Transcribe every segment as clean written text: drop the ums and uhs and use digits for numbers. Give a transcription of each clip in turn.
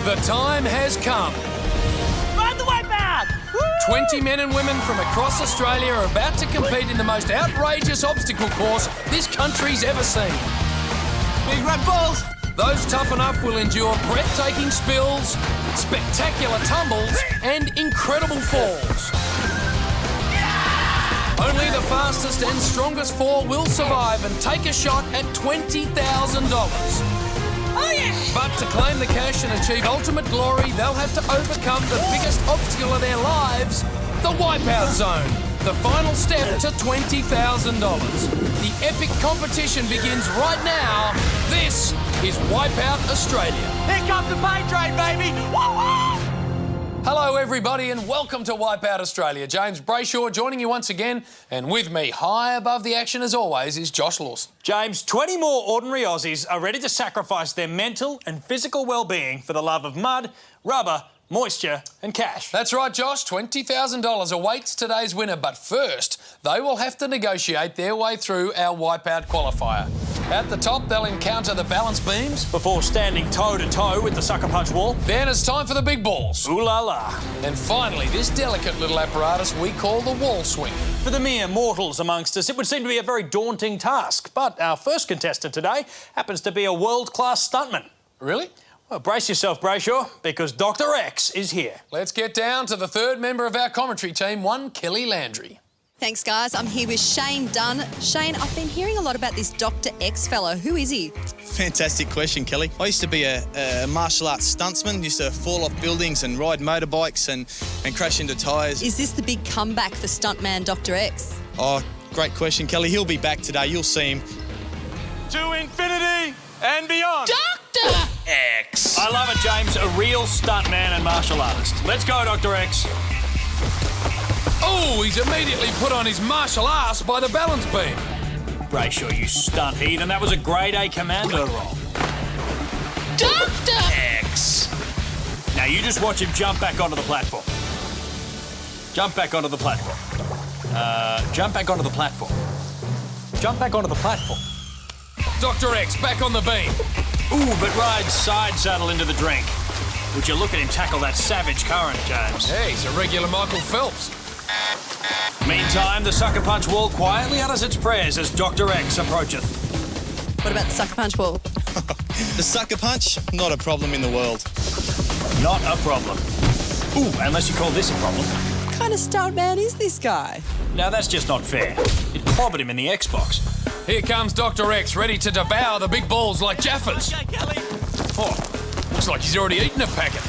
The time has come. Ride the wipeout! 20 men and women from across Australia are about to compete in the most outrageous obstacle course this country's ever seen. Big red balls! Those tough enough will endure breathtaking spills, spectacular tumbles, and incredible falls. Only the fastest and strongest four will survive and take a shot at $20,000. Oh, yeah! But to claim the cash and achieve ultimate glory, they'll have to overcome the biggest obstacle of their lives, the Wipeout Zone. The final step to $20,000. The epic competition begins right now. This is Wipeout Australia. Here comes the paint train, baby! Woo-woo! Hello, everybody, and welcome to Wipeout Australia. James Brayshaw joining you once again, and with me, high above the action as always, is Josh Lawson. James, 20 more ordinary Aussies are ready to sacrifice their mental and physical well-being for the love of mud, rubber, moisture and cash. That's right, Josh. $20,000 awaits today's winner, but first, they will have to negotiate their way through our Wipeout qualifier. At the top, they'll encounter the balance beams. Before standing toe-to-toe with the sucker punch wall. Then it's time for the big balls. Ooh la la. And finally, this delicate little apparatus we call the wall swing. For the mere mortals amongst us, it would seem to be a very daunting task. But our first contestant today happens to be a world-class stuntman. Really? Well, brace yourself, Brayshaw, because Dr. X is here. Let's get down to the third member of our commentary team, one Kelly Landry. Thanks, guys. I'm here with Shane Dunn. Shane, I've been hearing a lot about this Dr. X fellow. Who is he? Fantastic question, Kelly. I used to be a martial arts stuntsman, used to fall off buildings and ride motorbikes and crash into tyres. Is this the big comeback for stuntman Dr. X? Oh, great question, Kelly. He'll be back today. You'll see him. To infinity and beyond. Dr. X. I love it, James. A real stuntman and martial artist. Let's go, Dr. X. Oh, he's immediately put on his martial ass by the balance beam. Brayshaw, you stunt heathen. That was a grade A commando roll. Dr. X. Now you just watch him jump back onto the platform. Jump back onto the platform. Jump back onto the platform. Jump back onto the platform. Dr. X back on the beam. Ooh, but rides side saddle into the drink. Would you look at him tackle that savage current, James? Hey, he's a regular Michael Phelps. Meantime, the sucker punch wall quietly utters its prayers as Dr. X approacheth. What about the sucker punch wall? The sucker punch, not a problem in the world. Not a problem. Ooh, unless you call this a problem. What kind of stuntman is this guy? Now, that's just not fair. It clobbered him in the Xbox. Here comes Dr. X, ready to devour the big balls like Jaffas. Okay, Kelly. Oh, looks like he's already eaten a packet.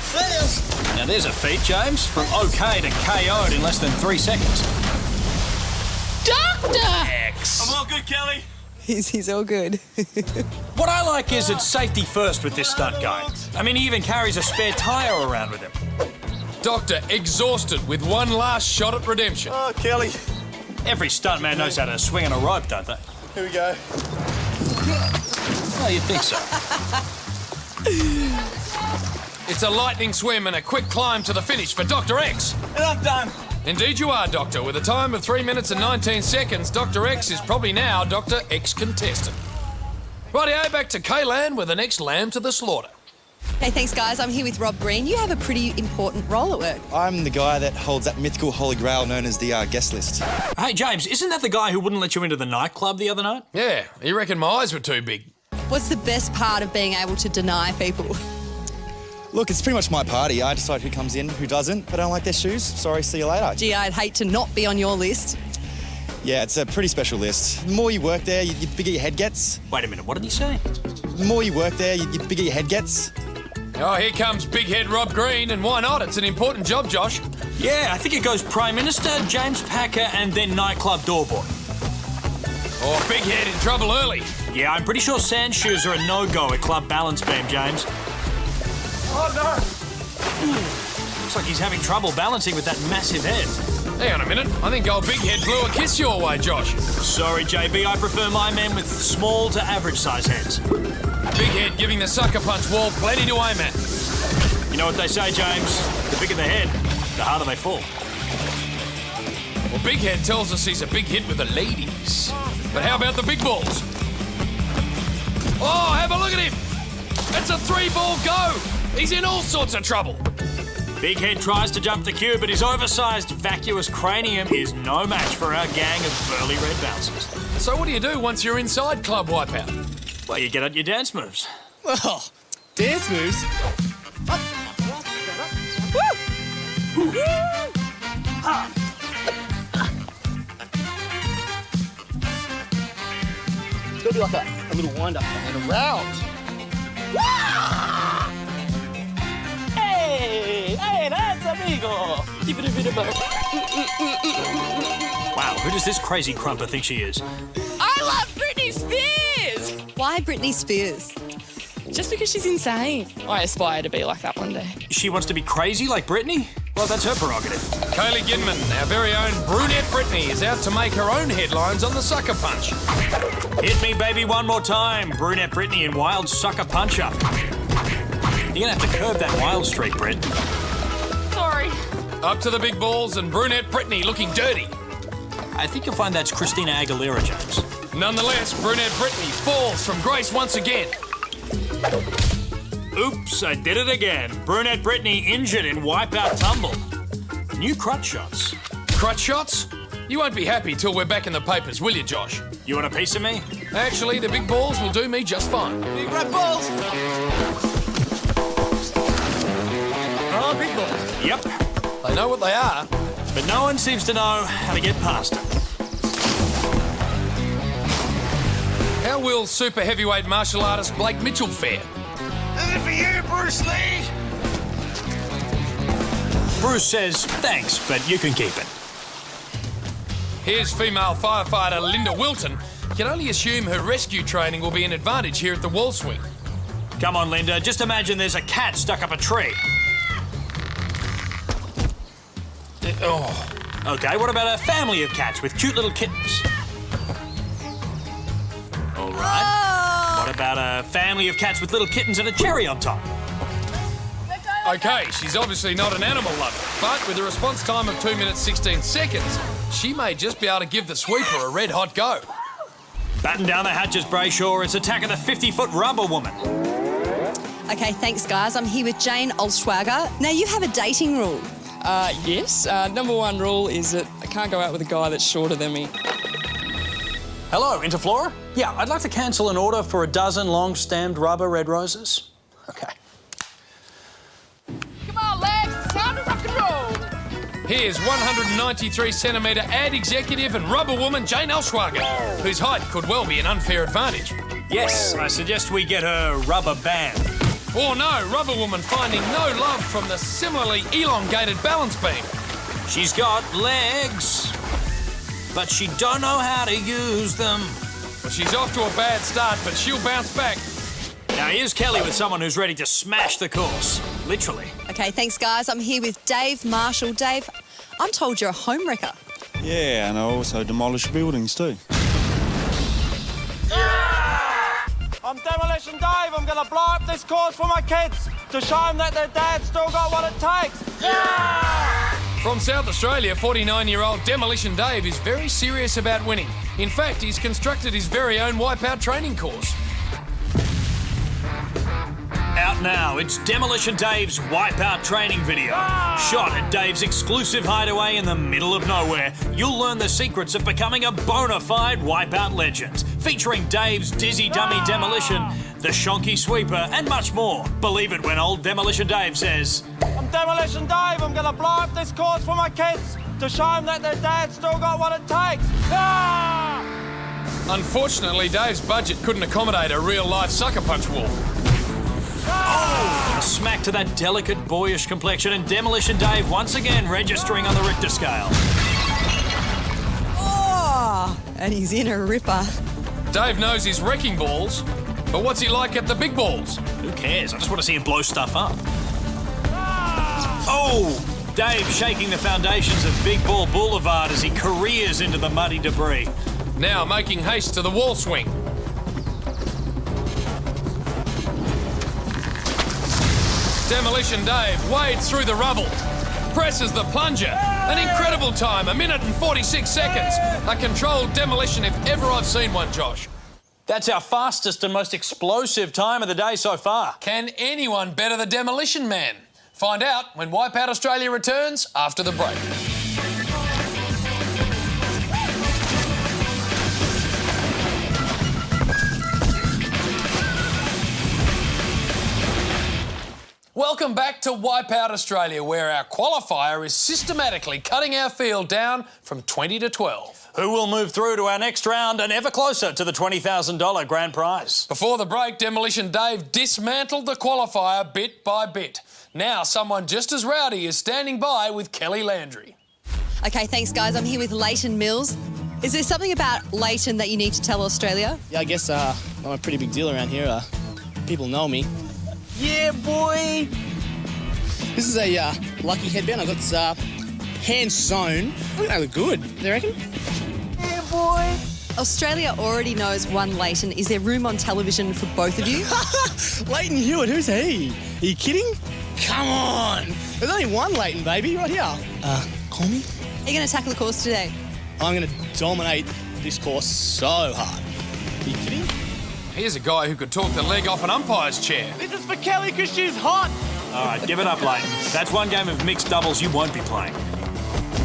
Now, there's a feat, James. From OK to KO'd in less than 3 seconds. Dr. X. I'm all good, Kelly. He's all good. What I like is it's safety first with this stunt guy. I mean, he even carries a spare tyre around with him. Doctor exhausted with one last shot at redemption. Oh, Kelly. Every stuntman knows how to swing on a rope, don't they? Here we go. Oh, you'd think so. It's a lightning swim and a quick climb to the finish for Dr. X. And I'm done. Indeed you are, Doctor. With a time of 3 minutes and 19 seconds, Dr. X is probably now Dr. X contestant. Rightio, back to K-Land with the next lamb to the slaughter. Hey, thanks, guys. I'm here with Rob Green. You have a pretty important role at work. I'm the guy that holds that mythical holy grail known as the guest list. Hey, James, isn't that the guy who wouldn't let you into the nightclub the other night? Yeah, he reckoned my eyes were too big. What's the best part of being able to deny people? Look, it's pretty much my party. I decide who comes in, who doesn't. If I don't like their shoes, sorry, see you later. Gee, I'd hate to not be on your list. Yeah, it's a pretty special list. The more you work there, the bigger your head gets. Wait a minute, what did he say? The more you work there, the bigger your head gets. Oh, here comes big head Rob Green, and why not? It's an important job, Josh. Yeah, I think it goes Prime Minister, James Packer, and then nightclub doorboy. Oh, big head in trouble early. Yeah, I'm pretty sure sand shoes are a no-go at Club Balance Beam, James. Oh, no. Looks like he's having trouble balancing with that massive head. Hang on a minute. I think old big head blew a kiss your way, Josh. Sorry, JB, I prefer my men with small to average size heads. Big head giving the sucker punch wall plenty to aim at. You know what they say, James? The bigger the head, the harder they fall. Well, Big Head tells us he's a big hit with the ladies. But how about the big balls? Oh, have a look at him. It's a 3-ball go. He's in all sorts of trouble. Big Head tries to jump the queue, but his oversized vacuous cranium is no match for our gang of burly red bouncers. So what do you do once you're inside Club Wipeout? Well, you get on your dance moves. Oh, dance moves? It's gonna be like a little wind up and a round. Hey, that's amigo. Give it a bit of a... Wow, who does this crazy crumper think she is? I love Britney Spears! Why Britney Spears? Just because she's insane. I aspire to be like that one day. She wants to be crazy like Britney? Well, that's her prerogative. Kaylee Ginman, our very own brunette Britney, is out to make her own headlines on the Sucker Punch. Hit me, baby, one more time. Brunette Britney in Wild Sucker Punch Up. You're gonna have to curb that wild streak, Brit. Sorry. Up to the big balls and brunette Britney looking dirty. I think you'll find that's Christina Aguilera, James. Nonetheless, brunette Britney falls from grace once again. Oops, I did it again. Brunette Britney injured in Wipeout Tumble. New crutch shots. Crutch shots? You won't be happy till we're back in the papers, will you, Josh? You want a piece of me? Actually, the big balls will do me just fine. Big red balls. Oh, big balls. Yep. They know what they are. But no one seems to know how to get past them. How will super heavyweight martial artist Blake Mitchell fare? This is for you, Bruce Lee. Bruce says thanks, but you can keep it. Here's female firefighter Linda Wilton. Can only assume her rescue training will be an advantage here at the wall swing. Come on, Linda. Just imagine there's a cat stuck up a tree. Oh, Okay, what about a family of cats with cute little kittens? All right. What about a family of cats with little kittens and a cherry on top? okay, she's obviously not an animal lover, but with a response time of 2 minutes 16 seconds, she may just be able to give the sweeper a red-hot go. Batten down the hatches, Brayshaw. It's attack of the 50-foot rubber woman. Okay, thanks, guys. I'm here with Jane Olschwager. Now, you have a dating rule. Yes. Number one rule is that I can't go out with a guy that's shorter than me. Hello, Interflora? Yeah, I'd like to cancel an order for a dozen long-stemmed rubber red roses. Okay. Come on, legs. It's time to rock and roll. Here's 193-centimetre ad executive and rubber woman Jane Olschwager, whose height could well be an unfair advantage. Yes, I suggest we get her rubber band. Or no, rubber woman finding no love from the similarly elongated balance beam. She's got legs, but she don't know how to use them. Well, she's off to a bad start, but she'll bounce back. Now here's Kelly with someone who's ready to smash the course. Literally. Okay, thanks, guys. I'm here with Dave Marshall. Dave, I'm told you're a home wrecker. Yeah, and I also demolish buildings too. I'm Demolition Dave. I'm gonna blow up this course for my kids to show them that their dad's still got what it takes. From South Australia, 49-year-old Demolition Dave is very serious about winning. In fact, he's constructed his very own Wipeout training course. Out now, it's Demolition Dave's Wipeout training video. Shot at Dave's exclusive hideaway in the middle of nowhere. You'll learn the secrets of becoming a bona fide Wipeout legend. Featuring Dave's dizzy dummy demolition, the shonky sweeper, and much more. Believe it when old Demolition Dave says... I'm Demolition Dave. I'm gonna blow up this course for my kids to show them that their dad's still got what it takes. Unfortunately, Dave's budget couldn't accommodate a real-life sucker punch wall. Oh! A smack to that delicate, boyish complexion, and Demolition Dave once again registering on the Richter scale. Oh, and he's in a ripper. Dave knows his wrecking balls, but what's he like at the big balls? Who cares? I just want to see him blow stuff up. Oh! Dave shaking the foundations of Big Ball Boulevard as he careers into the muddy debris. Now making haste to the wall swing. Demolition Dave wades through the rubble, presses the plunger. An incredible time, 1 minute and 46 seconds. A controlled demolition if ever I've seen one, Josh. That's our fastest and most explosive time of the day so far. Can anyone better the Demolition Man? Find out when Wipeout Australia returns after the break. Welcome back to Wipeout Australia, where our qualifier is systematically cutting our field down from 20 to 12. Who will move through to our next round and ever closer to the $20,000 grand prize? Before the break, Demolition Dave dismantled the qualifier bit by bit. Now someone just as rowdy is standing by with Kelly Landry. Okay, thanks, guys. I'm here with Leighton Mills. Is there something about Leighton that you need to tell Australia? Yeah, I guess I'm a pretty big deal around here. People know me. Yeah, boy. This is a lucky headband. I got hand sewn. I think they look good. You reckon? Yeah, boy. Australia already knows one Leighton. Is there room on television for both of you? Leighton Hewitt, who's he? Are you kidding? Come on. There's only one Leighton, baby, right here. Call me. Are you going to tackle the course today? I'm going to dominate this course so hard. Are you kidding? Here's a guy who could talk the leg off an umpire's chair. This is for Kelly because she's hot. All right, give it up, Leighton. That's one game of mixed doubles you won't be playing.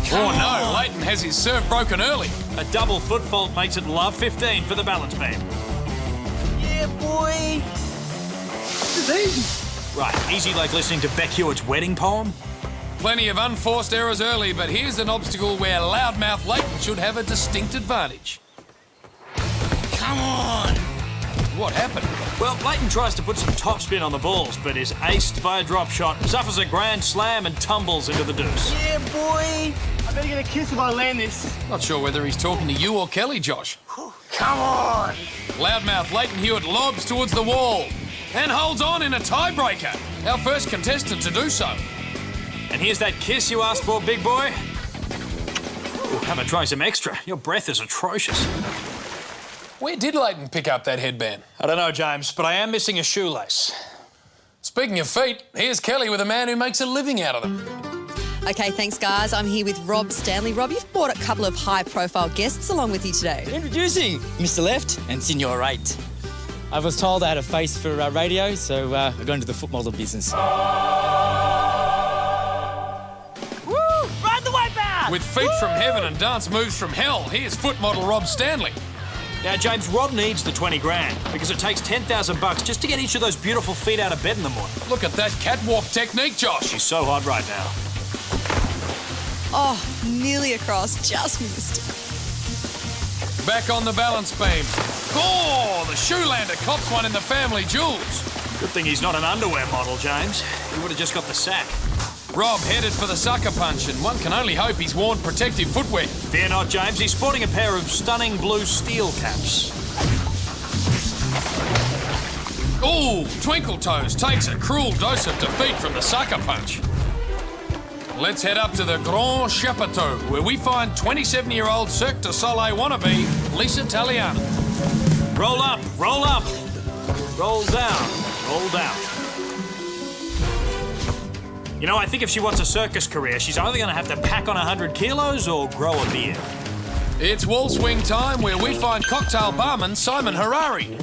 Oh no, Leighton has his serve broken early. A double foot fault makes it love 15 for the balance beam. Yeah, boy. This is easy. Right, easy like listening to Beck Hewitt's wedding poem. Plenty of unforced errors early, but here's an obstacle where loudmouth Leighton should have a distinct advantage. Come on. What happened? Well, Leighton tries to put some topspin on the balls, but is aced by a drop shot, suffers a grand slam and tumbles into the deuce. Yeah, boy. I better get a kiss if I land this. Not sure whether he's talking to you or Kelly, Josh. Come on. Loudmouth Leighton Hewitt lobs towards the wall and holds on in a tiebreaker. Our first contestant to do so. And here's that kiss you asked for, big boy. Ooh, have a try some extra. Your breath is atrocious. Where did Leighton pick up that headband? I don't know, James, but I am missing a shoelace. Speaking of feet, here's Kelly with a man who makes a living out of them. Okay, thanks, guys. I'm here with Rob Stanley. Rob, you've brought a couple of high-profile guests along with you today. Introducing Mr. Left and Senior Right. I was told I had a face for radio, so I got into the foot model business. Woo! Ride the wipeout! With feet from heaven and dance moves from hell, here's foot model Rob Stanley. Now, James, Rob needs the 20 grand because it takes 10,000 bucks just to get each of those beautiful feet out of bed in the morning. Look at that catwalk technique, Josh. She's so hot right now. Oh, nearly across, just missed. Back on the balance beam. Oh, the shoelander cops one in the family jewels. Good thing he's not an underwear model, James. He would have just got the sack. Rob headed for the sucker punch, and one can only hope he's worn protective footwear. Fear not, James. He's sporting a pair of stunning blue steel caps. Ooh, Twinkle Toes takes a cruel dose of defeat from the sucker punch. Let's head up to the Grand Chapeau, where we find 27-year-old Cirque du Soleil wannabe, Lisa Taliana. Roll up, roll up. Roll down, roll down. You know, I think if she wants a circus career, she's either going to have to pack on 100 kilos or grow a beard. It's wall swing time, where we find cocktail barman Simon Harari.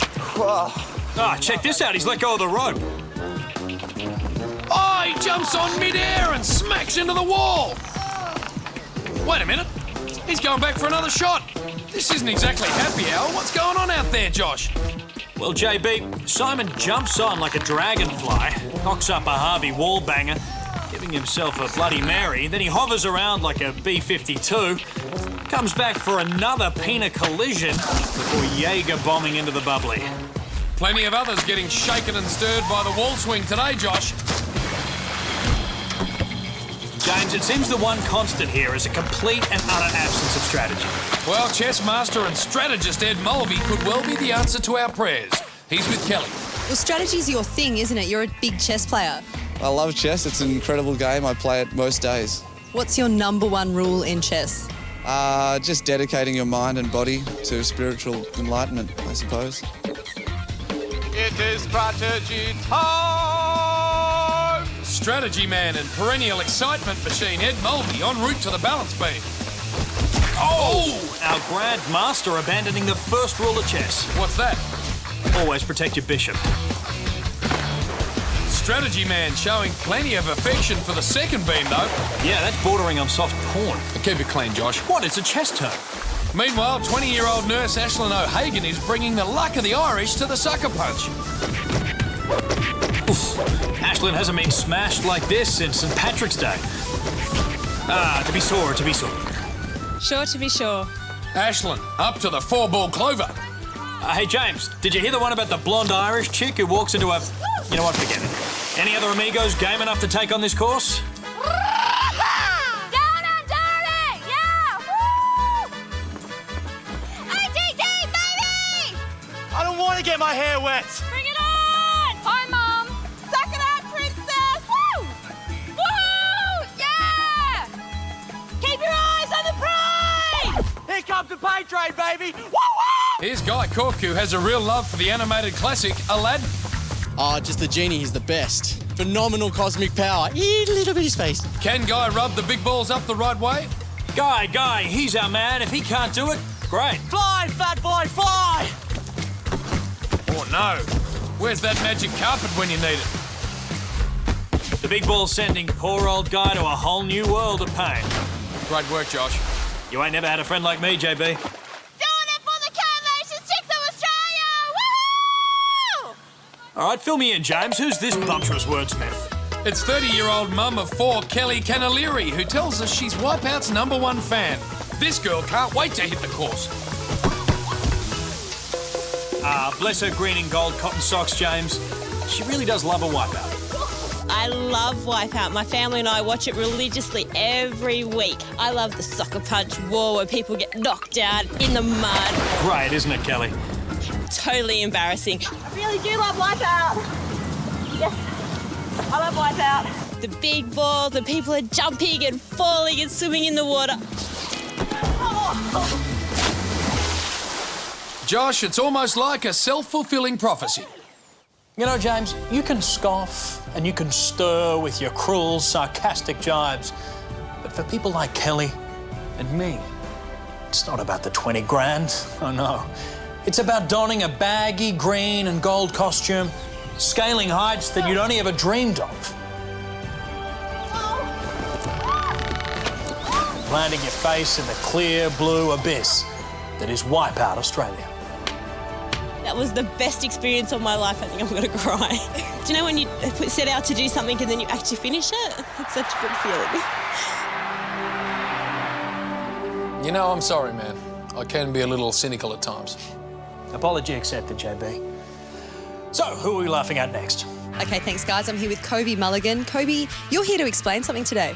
Ah, check this out. He's let go of the rope. Oh, he jumps on mid-air and smacks into the wall. Wait a minute. He's going back for another shot. This isn't exactly happy hour. What's going on out there, Josh? Well, JB, Simon jumps on like a dragonfly, knocks up a Harvey wall banger, giving himself a Bloody Mary, then he hovers around like a B-52, comes back for another Pina collision before Jaeger bombing into the bubbly. Plenty of others getting shaken and stirred by the wall swing today, Josh. James, it seems the one constant here is a complete and utter absence of strategy. Well, chess master and strategist Ed Mulvey could well be the answer to our prayers. He's with Kelly. Well, strategy's your thing, isn't it? You're a big chess player. I love chess. It's an incredible game. I play it most days. What's your number one rule in chess? Just dedicating your mind and body to spiritual enlightenment, I suppose. It is strategy time! Strategy man and perennial excitement machine Ed Mulvey en route to the balance beam. Oh! Our Grand Master abandoning the first rule of chess. What's that? Always protect your bishop. Strategy man showing plenty of affection for the second beam, though. Yeah, that's bordering on soft porn. Keep it clean, Josh. What? It's a chess term. Meanwhile, 20-year-old nurse Ashlyn O'Hagan is bringing the luck of the Irish to the sucker punch. Oof. Ashlyn hasn't been smashed like this since St. Patrick's Day. To be sure, to be sure. Sure to be sure. Ashlyn, up to the 4-ball clover. Hey, James, did you hear the one about the blonde Irish chick who walks into a... You know what, forget it. Any other amigos game enough to take on this course? Down and dirty! Yeah! Woo! ATT, baby! I don't want to get my hair wet. Bring it on! Hi, Mum. Suck it out, princess! Woo! Woo! Yeah! Keep your eyes on the prize! Here comes the pay train, baby. Woo woo! Here's Guy Cook, who has a real love for the animated classic Aladdin. Oh, just the genie, he's the best. Phenomenal cosmic power. Little bitty space. Can Guy rub the big balls up the right way? Guy, he's our man. If he can't do it, great. Fly, fat boy, fly! Oh, no. Where's that magic carpet when you need it? The big ball's sending poor old Guy to a whole new world of pain. Great work, Josh. You ain't never had a friend like me, JB. Doing it for the Compilation Chicks of Australia! Woo! All right, fill me in, James. Who's this bumptious wordsmith? It's 30-year-old mum of 4, Kelly Canaleary, who tells us she's Wipeout's #1 fan. This girl can't wait to hit the course. Bless her green and gold cotton socks, James. She really does love a Wipeout. I love Wipeout. My family and I watch it religiously every week. I love the sucker punch war where people get knocked out in the mud. Great, isn't it, Kelly? Totally embarrassing. I really do love Wipeout. Yes, I love Wipeout. The big balls, the people are jumping and falling and swimming in the water. Josh, it's almost like a self-fulfilling prophecy. You know, James, you can scoff and you can stir with your cruel, sarcastic jibes, but for people like Kelly and me, it's not about the 20 grand. Oh, no. It's about donning a baggy green and gold costume, scaling heights that you'd only ever dreamed of. Landing your face in the clear blue abyss that is Wipeout Australia. That was the best experience of my life. I think I'm going to cry. Do you know when you set out to do something and then you actually finish it? It's such a good feeling. You know, I'm sorry, man. I can be a little cynical at times. Apology accepted, JB. So, who are we laughing at next? Okay, thanks, guys. I'm here with Kobe Mulligan. Kobe, you're here to explain something today.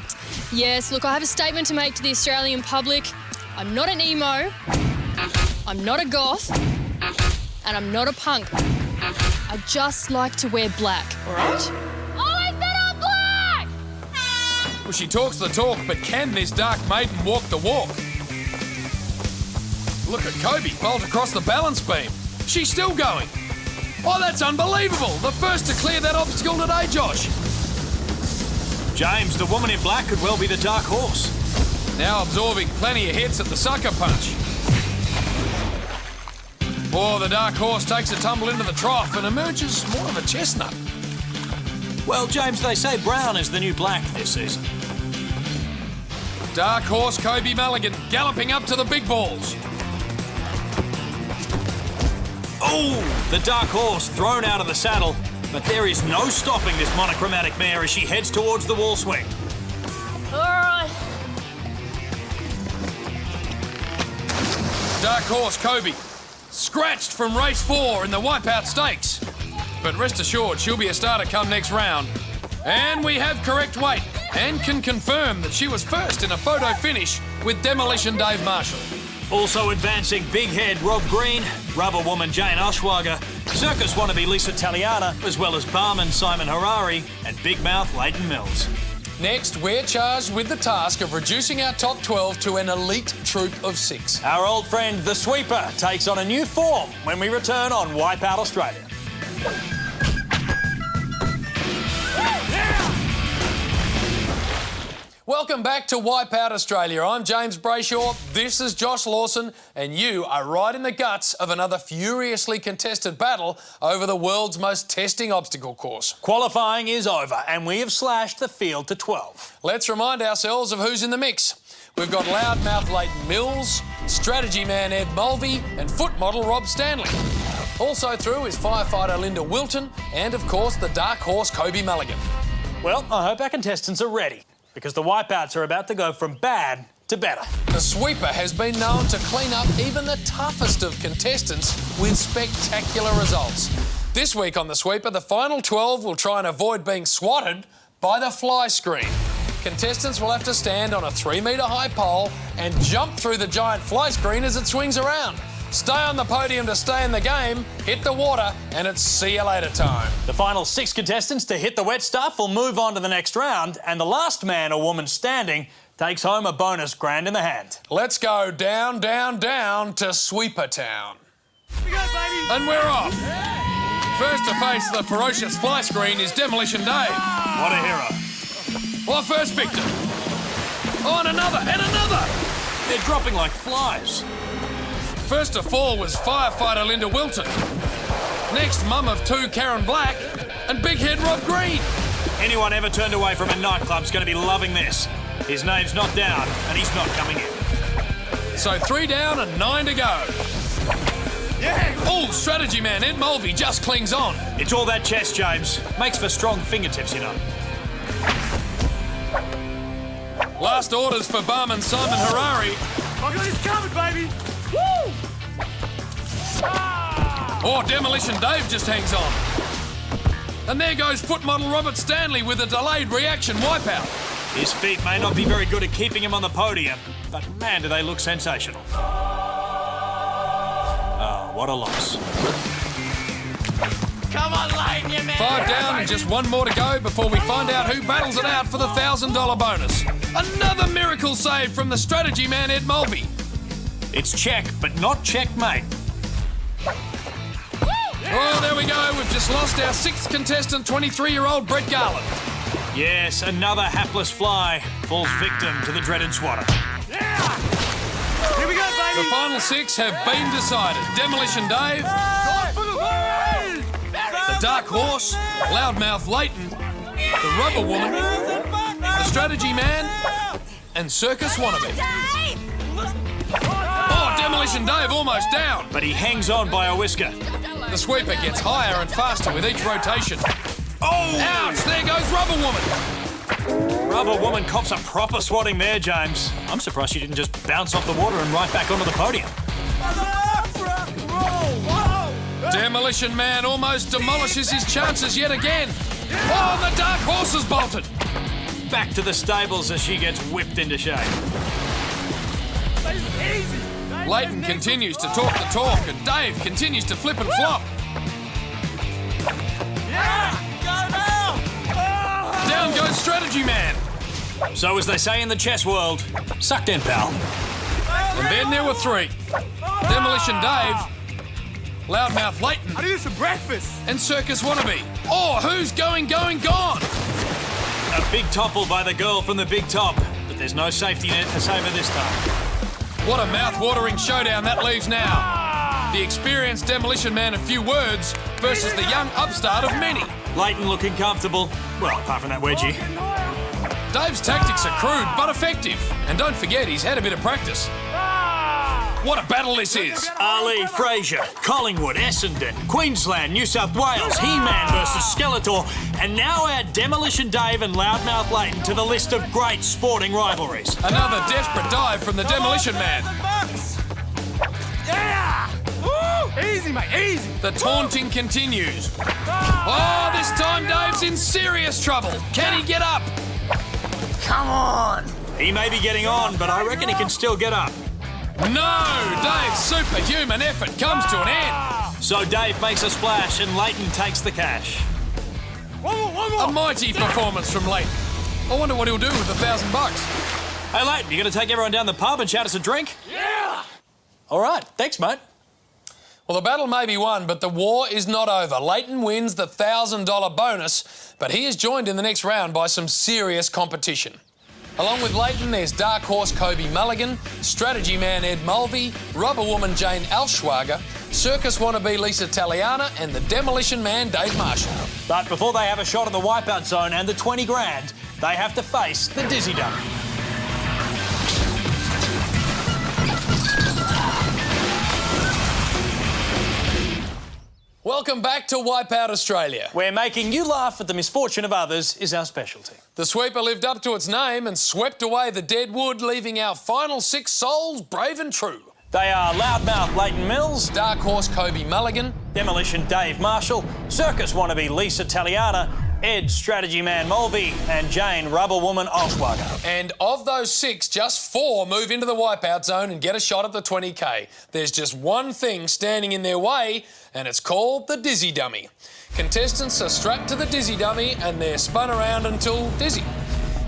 Yes, look, I have a statement to make to the Australian public. I'm not an emo. I'm not a goth. And I'm not a punk. I just like to wear black, all right? Always been on black! Well, she talks the talk, but can this dark maiden walk the walk? Look at Kobe bolt across the balance beam. She's still going. Oh, that's unbelievable. The first to clear that obstacle today, Josh. James, the woman in black could well be the dark horse. Now absorbing plenty of hits at the sucker punch. Oh, the dark horse takes a tumble into the trough and emerges more of a chestnut. Well, James, they say brown is the new black this season. Dark horse Kobe Mulligan galloping up to the big balls. Oh, the dark horse thrown out of the saddle, but there is no stopping this monochromatic mare as she heads towards the wall swing. All right. Dark horse Kobe, scratched from race 4 in the Wipeout Stakes. But rest assured, she'll be a starter come next round. And we have correct weight and can confirm that she was first in a photo finish with Demolition Dave Marshall. Also advancing big head Rob Green, rubber woman Jane Oshwager, circus wannabe Lisa Taliana, as well as barman Simon Harari and big mouth Leighton Mills. Next, we're charged with the task of reducing our top 12 to an elite troop of 6. Our old friend, the Sweeper, takes on a new form when we return on Wipeout Australia. Welcome Welcome back to Wipeout Australia. I'm James Brayshaw, this is Josh Lawson, and you are right in the guts of another furiously contested battle over the world's most testing obstacle course. Qualifying is over, and we have slashed the field to 12. Let's remind ourselves of who's in the mix. We've got loudmouth Leighton Mills, strategy man Ed Mulvey, and foot model Rob Stanley. Also through is firefighter Linda Wilton, and of course the dark horse Kobe Mulligan. Well, I hope our contestants are ready, because the Wipeouts are about to go from bad to better. The sweeper has been known to clean up even the toughest of contestants with spectacular results. This week on the sweeper, the final 12 will try and avoid being swatted by the fly screen. Contestants will have to stand on a 3-metre high pole and jump through the giant fly screen as it swings around. Stay on the podium to stay in the game, hit the water, and it's see you later time. The final 6 contestants to hit the wet stuff will move on to the next round, and the last man or woman standing takes home a bonus grand in the hand. Let's go down, down, down to Sweeper Town. We go, baby. And we're off. First to face the ferocious fly screen is Demolition Dave. What a hero. Our first victim. Oh, and another, and another. They're dropping like flies. First to fall was firefighter Linda Wilton. Next, mum of 2 Karen Black, and big head Rob Green. Anyone ever turned away from a nightclub's going to be loving this. His name's not down, and he's not coming in. So 3 down and 9 to go. Yeah. Oh, strategy man Ed Mulvey just clings on. It's all that chest, James. Makes for strong fingertips, you know. Last orders for barman Simon Harari. I got this covered, baby. Woo! Oh, Demolition Dave just hangs on. And there goes foot model Robert Stanley with a delayed reaction wipeout. His feet may not be very good at keeping him on the podium, but man, do they look sensational. Oh, what a loss. Come on, Leighton, you man. 5 down and just 1 more to go before we find out who battles it out for the $1,000 bonus. Another miracle save from the strategy man Ed Mulvey. It's check, but not checkmate. Oh, there we go. We've just lost our 6th contestant, 23-year-old Brett Garland. Yes, another hapless fly falls victim to the dreaded swatter. Yeah. Here we go, baby. The final 6 have been decided. Demolition Dave, the Dark Horse, Loudmouth Leighton, the Rubber Woman, the Strategy Man, and Circus Wannabe. Oh, Demolition Dave almost down. But he hangs on by a whisker. The sweeper gets higher and faster with each rotation. Oh! Ouch! There goes Rubber Woman. Rubber Woman cops a proper swatting there, James. I'm surprised she didn't just bounce off the water and right back onto the podium. Demolition Man almost demolishes his chances yet again. Oh, the Dark Horse has bolted. Back to the stables as she gets whipped into shape. Leighton continues to talk the talk and Dave continues to flip and flop. Down goes Strategy Man. So as they say in the chess world, sucked in, pal. And then there were 3. Demolition Dave, Loudmouth Leighton, I need some breakfast. and Circus Wannabe. Oh, who's gone? A big topple by the girl from the big top, but there's no safety net to save her this time. What a mouth-watering showdown that leaves now. The experienced Demolition Man of few words versus the young upstart of many. Leighton looking comfortable. Well, apart from that wedgie. Dave's tactics are crude but effective. And don't forget, he's had a bit of practice. What a battle this is. Ali, Fraser, Collingwood, Essendon, Queensland, New South Wales, He-Man versus Skeletor, and now add Demolition Dave and Loudmouth Leighton to the list of great sporting rivalries. Another desperate dive from the Demolition Man. Yeah! Woo! Easy, mate, easy. The taunting continues. Oh, this time Dave's in serious trouble. Can he get up? Come on. He may be getting on, but I reckon he can still get up. No! Dave's superhuman effort comes to an end. So Dave makes a splash and Leighton takes the cash. One more. A mighty performance from Leighton. I wonder what he'll do with $1,000. Hey, Leighton, you going to take everyone down the pub and shout us a drink? Yeah! All right, thanks, mate. Well, the battle may be won, but the war is not over. Leighton wins the $1,000 bonus, but he is joined in the next round by some serious competition. Along with Leighton, there's Dark Horse Kobe Mulligan, Strategy Man Ed Mulvey, Rubber Woman Jane Alschwager, Circus Wannabe Lisa Taliana and the Demolition Man Dave Marshall. But before they have a shot at the Wipeout Zone and the 20 grand, they have to face the Dizzy Dummy. Welcome back to Wipeout Australia. Where making you laugh at the misfortune of others is our specialty. The sweeper lived up to its name and swept away the dead wood, leaving our final 6 souls brave and true. They are Loudmouth Leighton Mills, Dark Horse Kobe Mulligan, Demolition Dave Marshall, Circus Wannabe Lisa Taliana, Ed Strategy Man Mulvey and Jane Rubber Woman Alschwager. And of those 6, just 4 move into the Wipeout Zone and get a shot at the 20k. There's just one thing standing in their way, and it's called the Dizzy Dummy. Contestants are strapped to the Dizzy Dummy and they're spun around until dizzy.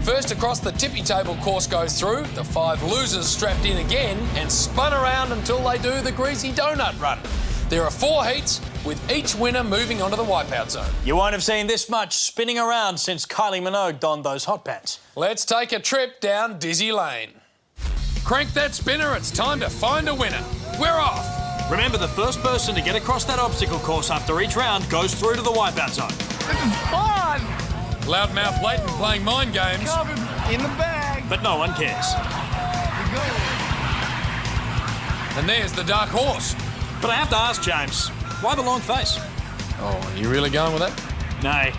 First across the tippy table course goes through, the 5 losers strapped in again and spun around until they do the greasy donut run. There are 4 heats, with each winner moving onto the Wipeout Zone. You won't have seen this much spinning around since Kylie Minogue donned those hot pants. Let's take a trip down Dizzy Lane. Crank that spinner, it's time to find a winner. We're off. Remember, the first person to get across that obstacle course after each round goes through to the Wipeout Zone. This is fun! Loudmouth Leighton playing mind games. Covered in the bag. But no one cares. And there's the Dark Horse. But I have to ask, James, why the long face? Oh, are you really going with that? Nay.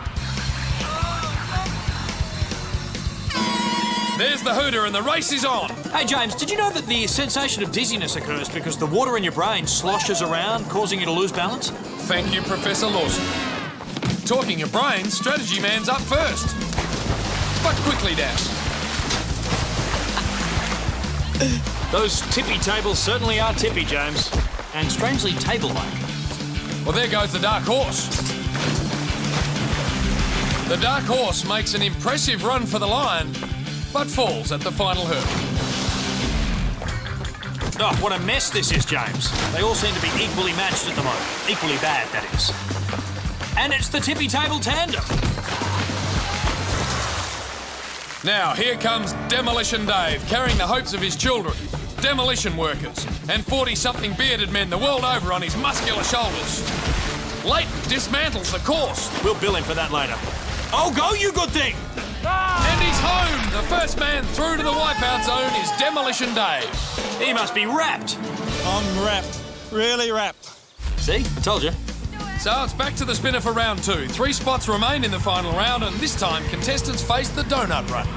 There's the hooter and the race is on. Hey, James, did you know that the sensation of dizziness occurs because the water in your brain sloshes around, causing you to lose balance? Thank you, Professor Lawson. Talking your brain, Strategy Man's up first. But quickly down. Those tippy tables certainly are tippy, James. And strangely table-like. Well, there goes the Dark Horse. The Dark Horse makes an impressive run for the line, but falls at the final hurdle. Oh, what a mess this is, James. They all seem to be equally matched at the moment. Equally bad, that is. And it's the tippy table tandem. Now, here comes Demolition Dave, carrying the hopes of his children, demolition workers, and 40-something bearded men the world over on his muscular shoulders. Leighton dismantles the course. We'll bill him for that later. Oh, go, you good thing! And he's home! The first man through to the Wipeout Zone is Demolition Dave. He must be wrapped. I'm wrapped. Really wrapped. See? I told you. So it's back to the spinner for round 2. 3 spots remain in the final round, and this time contestants face the donut run.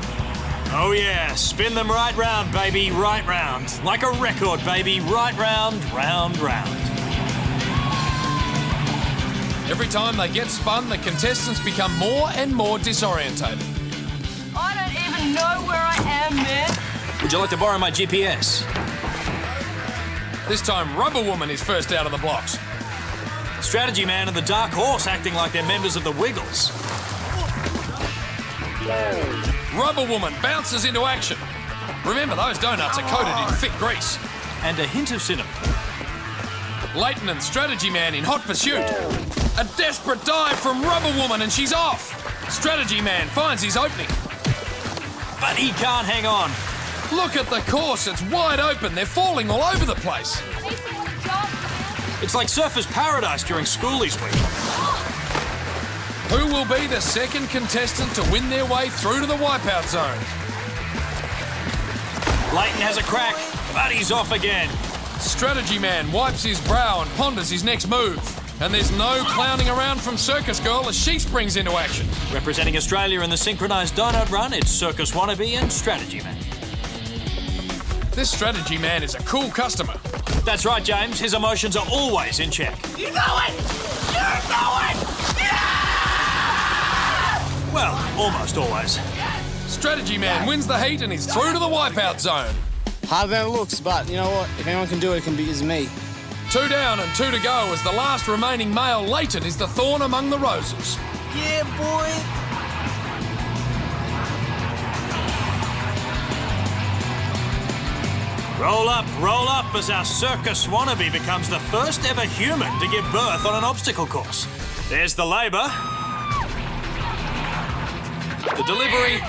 Oh yeah, spin them right round, baby, right round. Like a record, baby, right round, round, round. Every time they get spun, the contestants become more and more disorientated. I don't even know where I am, man. Would you like to borrow my GPS? This time, Rubber Woman is first out of the blocks. Strategy Man and the Dark Horse acting like they're members of the Wiggles. Rubber Woman bounces into action. Remember, those donuts are coated in thick grease. And a hint of cinnamon. Leighton and Strategy Man in hot pursuit. A desperate dive from Rubber Woman and she's off. Strategy Man finds his opening. But he can't hang on. Look at the course, it's wide open. They're falling all over the place. It's like Surfer's Paradise during schoolies week. Who will be the second contestant to win their way through to the Wipeout Zone? Leighton has a crack, but he's off again. Strategy Man wipes his brow and ponders his next move. And there's no clowning around from Circus Girl as she springs into action. Representing Australia in the synchronised donut run, it's Circus Wannabe and Strategy Man. This Strategy Man is a cool customer. That's right, James. His emotions are always in check. You know it! You know it! Yeah! Well, almost always. Strategy Man wins the heat and is through to the Wipeout Zone. Harder than it looks, but you know what? If anyone can do it, it's me. 2 down and 2 to go as the last remaining male, Leighton, is the thorn among the roses. Yeah, boy! Roll up as our Circus Wannabe becomes the first ever human to give birth on an obstacle course. There's the labour. The delivery.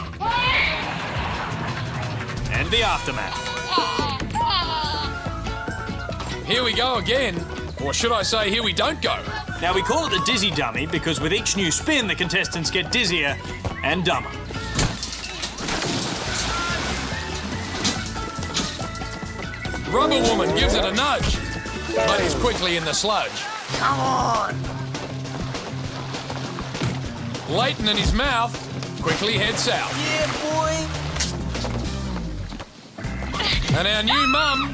and the aftermath. Here we go again. Or should I say, here we don't go. Now, we call it the dizzy dummy because with each new spin, the contestants get dizzier and dumber. Rubber Woman gives it a nudge, but is quickly in the sludge. Come on! Leighton and his mouth quickly head south. Yeah, boy! And our new mum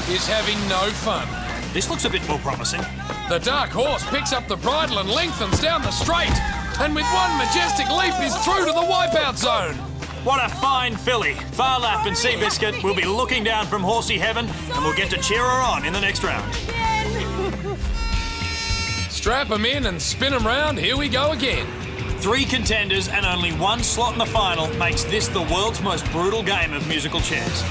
is having no fun. This looks a bit more promising. The dark horse picks up the bridle and lengthens down the straight, and with one majestic leap is through to the wipeout zone. What a fine filly. Farlap and Seabiscuit will be looking down from horsey heaven, and we'll get to cheer her on in the next round. Strap them in and spin them round. Here we go again. 3 contenders and only 1 slot in the final makes this the world's most brutal game of musical chairs.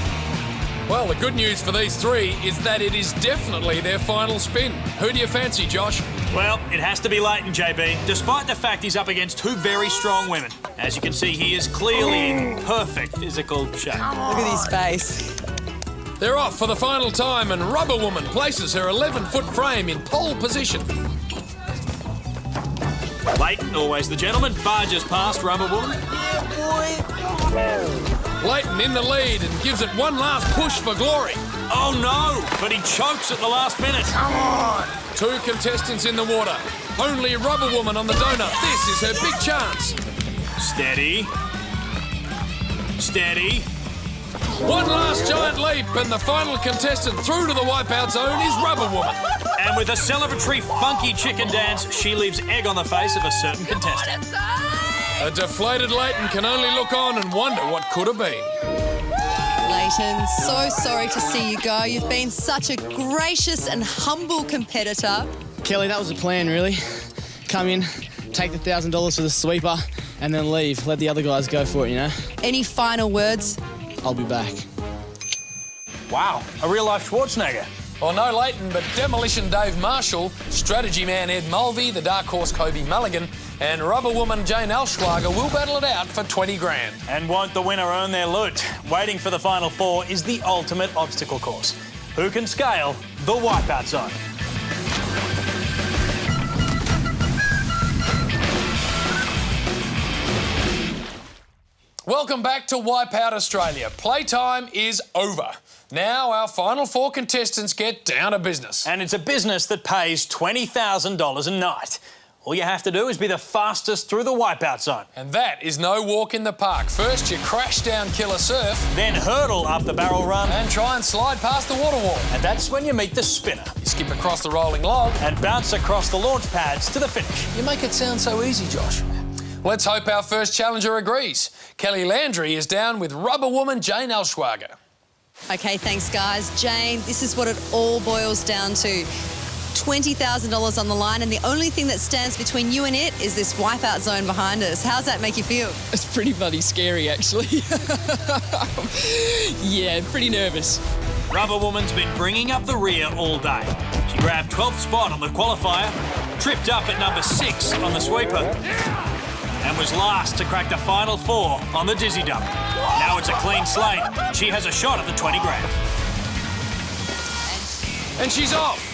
Well, the good news for these 3 is that it is definitely their final spin. Who do you fancy, Josh? Well, it has to be Leighton, JB, despite the fact he's up against 2 very strong women. As you can see, he is clearly in perfect physical shape. Look at his face. They're off for the final time, and Rubber Woman places her 11-foot frame in pole position. Leighton, always the gentleman, barges past Rubber Woman. Yeah, boy! Leighton in the lead and gives it one last push for glory. Oh no, but he chokes at the last minute. Come on! 2 contestants in the water. Only Rubber Woman on the donut. This is her big chance. Steady. Steady. One last giant leap, and the final contestant through to the wipeout zone is Rubber Woman. And with a celebratory funky chicken dance, she leaves egg on the face of a certain contestant. A deflated Leighton can only look on and wonder what could have been. Leighton, so sorry to see you go. You've been such a gracious and humble competitor. Kelly, that was the plan, really. Come in, take the $1,000 for the sweeper, and then leave. Let the other guys go for it, you know? Any final words? I'll be back. Wow, a real-life Schwarzenegger. Well, no Leighton, but Demolition Dave Marshall, Strategy Man Ed Mulvey, the Dark Horse Kobe Mulligan, and Rubber Woman Jane Elschlager will battle it out for 20 grand. And won't the winner earn their loot? Waiting for the final 4 is the ultimate obstacle course. Who can scale the Wipeout Zone? Welcome back to Wipeout Australia. Playtime is over. Now our final 4 contestants get down to business. And it's a business that pays $20,000 a night. All you have to do is be the fastest through the Wipeout Zone. And that is no walk in the park. First, you crash down Killer Surf. Then hurdle up the barrel run. And try and slide past the water wall. And that's when you meet the spinner. You skip across the rolling log. And bounce across the launch pads to the finish. You make it sound so easy, Josh. Let's hope our first challenger agrees. Kelly Landry is down with Rubber Woman Jane Elschwager. Okay, thanks, guys. Jane, this is what it all boils down to. $20,000 on the line, and the only thing that stands between you and it is this wipeout zone behind us. How's that make you feel? It's pretty bloody scary, actually. Yeah, pretty nervous. Rubber Woman's been bringing up the rear all day. She grabbed 12th spot on the qualifier, tripped up at number 6 on the sweeper, and was last to crack the final 4 on the dizzy dump. Now it's a clean slate. She has a shot at the 20 grand. And she's off.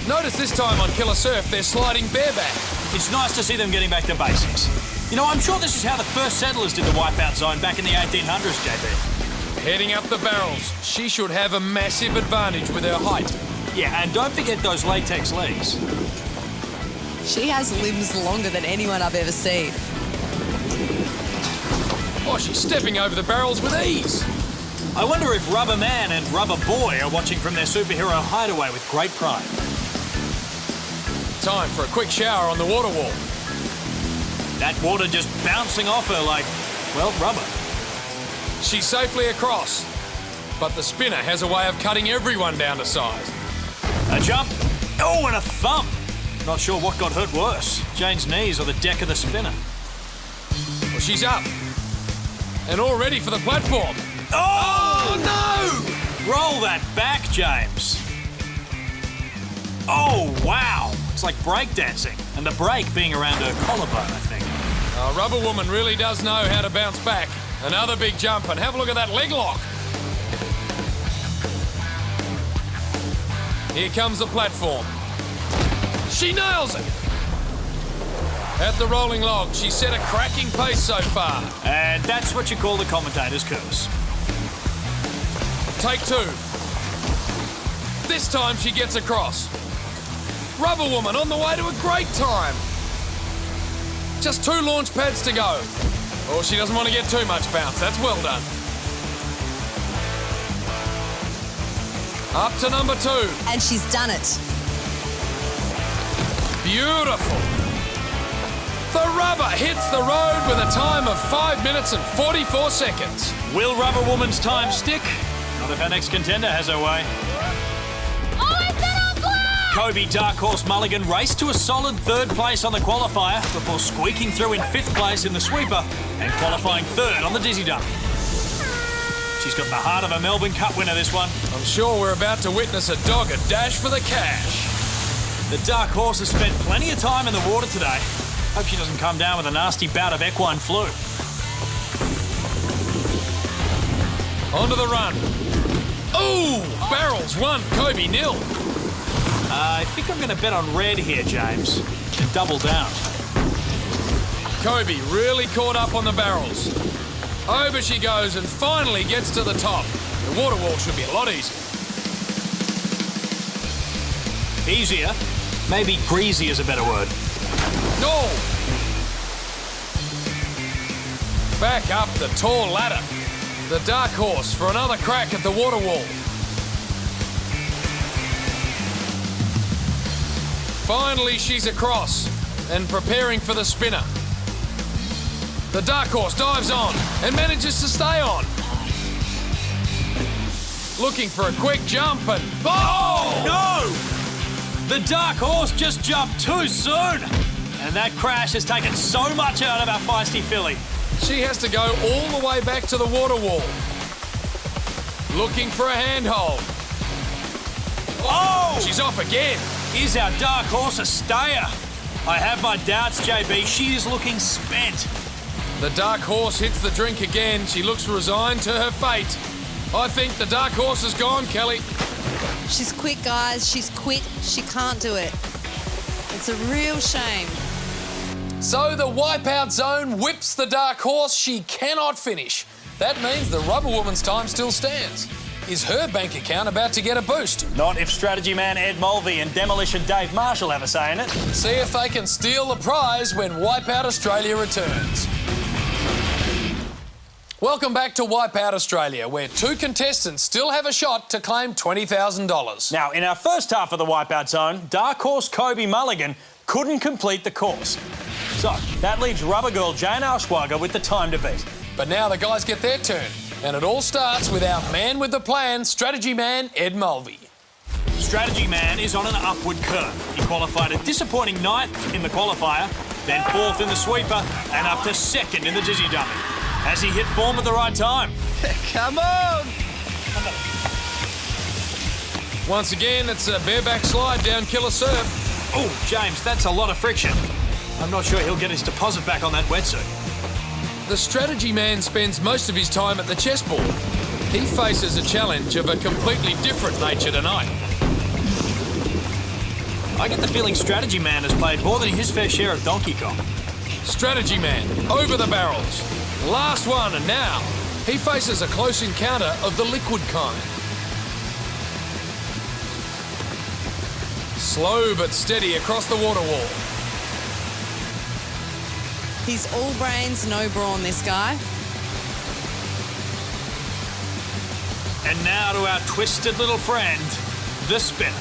Notice this time on Killer Surf, they're sliding bareback. It's nice to see them getting back to basics. You know, I'm sure this is how the first settlers did the Wipeout Zone back in the 1800s, JB. Heading up the barrels. She should have a massive advantage with her height. Yeah, and don't forget those latex legs. She has limbs longer than anyone I've ever seen. Oh, she's stepping over the barrels with ease. I wonder if Rubber Man and Rubber Boy are watching from their superhero hideaway with great pride. Time for a quick shower on the water wall. That water just bouncing off her like, well, rubber. She's safely across, but the spinner has a way of cutting everyone down to size. A jump. Oh, and a thump. Not sure what got hurt worse, Jane's knees or the deck of the spinner. Well, she's up and all ready for the platform. Oh, no! Roll that back, James. Oh, wow. It's like breakdancing, and the break being around her collarbone, I think. Rubber Woman really does know how to bounce back. Another big jump, and have a look at that leg lock. Here comes the platform. She nails it. At the rolling log, she set a cracking pace so far. And that's what you call the commentator's curse. Take two. This time she gets across. Rubber Woman on the way to a great time. Just 2 launch pads to go. Oh, she doesn't want to get too much bounce. That's well done. Up to number 2. And she's done it. Beautiful. The rubber hits the road with a time of 5 minutes and 44 seconds. Will Rubber Woman's time stick? Not if our next contender has her way. Kobe Dark Horse Mulligan raced to a solid 3rd place on the qualifier before squeaking through in 5th place in the sweeper and qualifying 3rd on the dizzy dump. She's got the heart of a Melbourne Cup winner, this one. I'm sure we're about to witness a dogged dash for the cash. The Dark Horse has spent plenty of time in the water today. Hope she doesn't come down with a nasty bout of equine flu. Onto the run. Ooh, Barrels 1, Kobe 0. I think I'm going to bet on red here, James, and double down. Kobe really caught up on the barrels. Over she goes and finally gets to the top. The water wall should be a lot easier. Easier? Maybe greasy is a better word. No! Back up the tall ladder. The Dark Horse for another crack at the water wall. Finally, she's across and preparing for the spinner. The Dark Horse dives on and manages to stay on. Looking for a quick jump and... Oh! No! The Dark Horse just jumped too soon. And that crash has taken so much out of our feisty filly. She has to go all the way back to the water wall. Looking for a handhold. Oh! She's off again. Is our Dark Horse a stayer? I have my doubts, JB. She is looking spent. The Dark Horse hits the drink again. She looks resigned to her fate. I think the Dark Horse is gone, Kelly. She's quick, guys. She's quick. She can't do it. It's a real shame. So the Wipeout Zone whips the Dark Horse. She cannot finish. That means the Rubber Woman's time still stands. Is her bank account about to get a boost? Not if strategy man Ed Mulvey and Demolition Dave Marshall have a say in it. See if they can steal the prize when Wipeout Australia returns. Welcome back to Wipeout Australia, where 2 contestants still have a shot to claim $20,000. Now, in our first half of the Wipeout Zone, Dark Horse Kobe Mulligan couldn't complete the course. So, that leaves Rubber Girl Jane Auschwager with the time to beat. But now the guys get their turn. And it all starts with our man with the plan, strategy man Ed Mulvey. Strategy man is on an upward curve. He qualified a disappointing 9th in the qualifier, then 4th in the sweeper, and up to 2nd in the dizzy dummy. Has he hit form at the right time? Come on! Once again, it's a bareback slide down Killer Surf. Oh, James, that's a lot of friction. I'm not sure he'll get his deposit back on that wetsuit. The strategy man spends most of his time at the chessboard. He faces a challenge of a completely different nature tonight. I get the feeling strategy man has played more than his fair share of Donkey Kong. Strategy man, over the barrels. Last one, and now he faces a close encounter of the liquid kind. Slow but steady across the water wall. He's all brains, no brawn, this guy. And now to our twisted little friend, the spinner.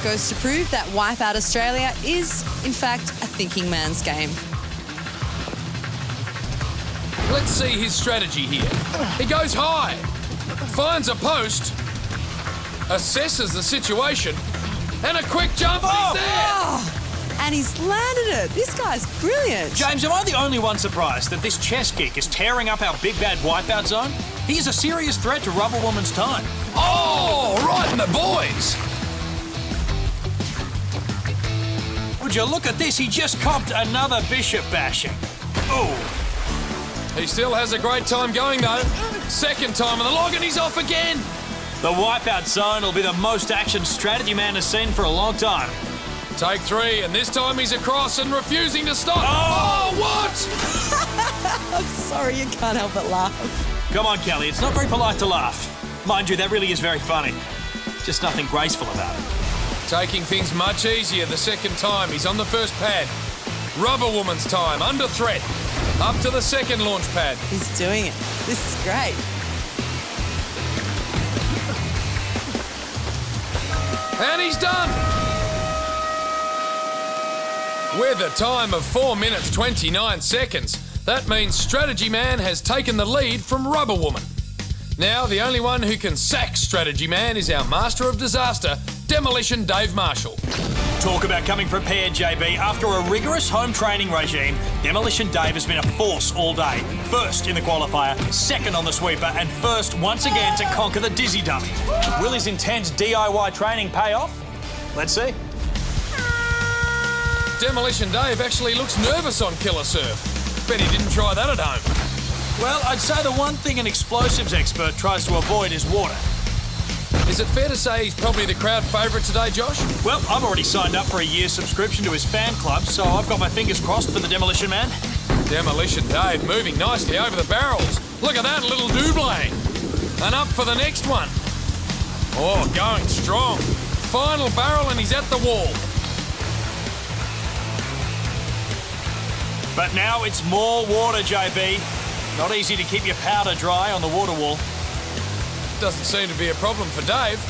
Goes to prove that Wipeout Australia is, in fact, a thinking man's game. Let's see his strategy here. He goes high, finds a post, assesses the situation, and a quick jump, and he's there! Oh, and he's landed it. This guy's brilliant. James, am I the only one surprised that this chess geek is tearing up our big bad Wipeout Zone? He is a serious threat to Rubber Woman's time. Oh, right in the boys! Would you look at this? He just copped another bishop bashing. Oh. He still has a great time going, though. Second time on the log, and he's off again. The Wipeout Zone will be the most action strategy man has seen for a long time. Take 3, and this time he's across and refusing to stop. Oh, what? I'm sorry, you can't help but laugh. Come on, Kelly, it's not very polite to laugh. Mind you, that really is very funny. Just nothing graceful about it. Taking things much easier the second time. He's on the first pad. Rubber Woman's time, under threat. Up to the second launch pad. He's doing it. This is great. And he's done. With a time of 4 minutes 29 seconds, that means Strategy Man has taken the lead from Rubber Woman. Now, the only one who can sack Strategy Man is our master of disaster, Demolition Dave Marshall. Talk about coming prepared, JB. After a rigorous home training regime, Demolition Dave has been a force all day. First in the qualifier, second on the sweeper, and first once again to conquer the dizzy dummy. Will his intense DIY training pay off? Let's see. Demolition Dave actually looks nervous on Killer Surf. Bet he didn't try that at home. Well, I'd say the one thing an explosives expert tries to avoid is water. Is it fair to say he's probably the crowd favourite today, Josh? Well, I've already signed up for a year's subscription to his fan club, so I've got my fingers crossed for the Demolition Man. Demolition Dave moving nicely over the barrels. Look at that little double. And up for the next one. Oh, going strong. Final barrel and he's at the wall. But now it's more water, JB. Not easy to keep your powder dry on the water wall. Doesn't seem to be a problem for Dave.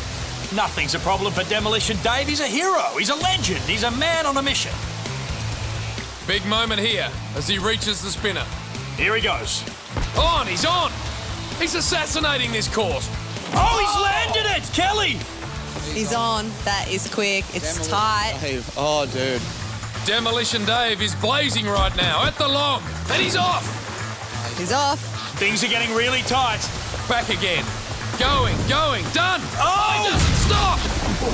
Nothing's a problem for Demolition Dave. He's a hero. He's a legend. He's a man on a mission. Big moment here as he reaches the spinner. Here he goes. On, he's on. He's assassinating this course. Oh, he's landed it, Kelly. He's on. That is quick. It's tight. Dave. Oh, dude. Demolition Dave is blazing right now at the log, and he's off. He's off. Things are getting really tight. Back again. Going, done. Oh! He doesn't stop.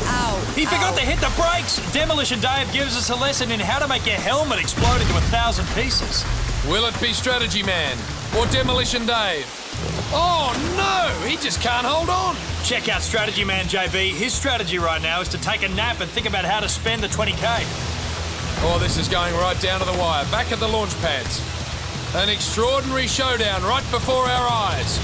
Ow. He forgot to hit the brakes. Demolition Dave gives us a lesson in how to make your helmet explode into 1,000 pieces. Will it be Strategy Man or Demolition Dave? Oh, no, he just can't hold on. Check out Strategy Man, JB. His strategy right now is to take a nap and think about how to spend the 20K. Oh, this is going right down to the wire. Back at the launch pads. An extraordinary showdown right before our eyes.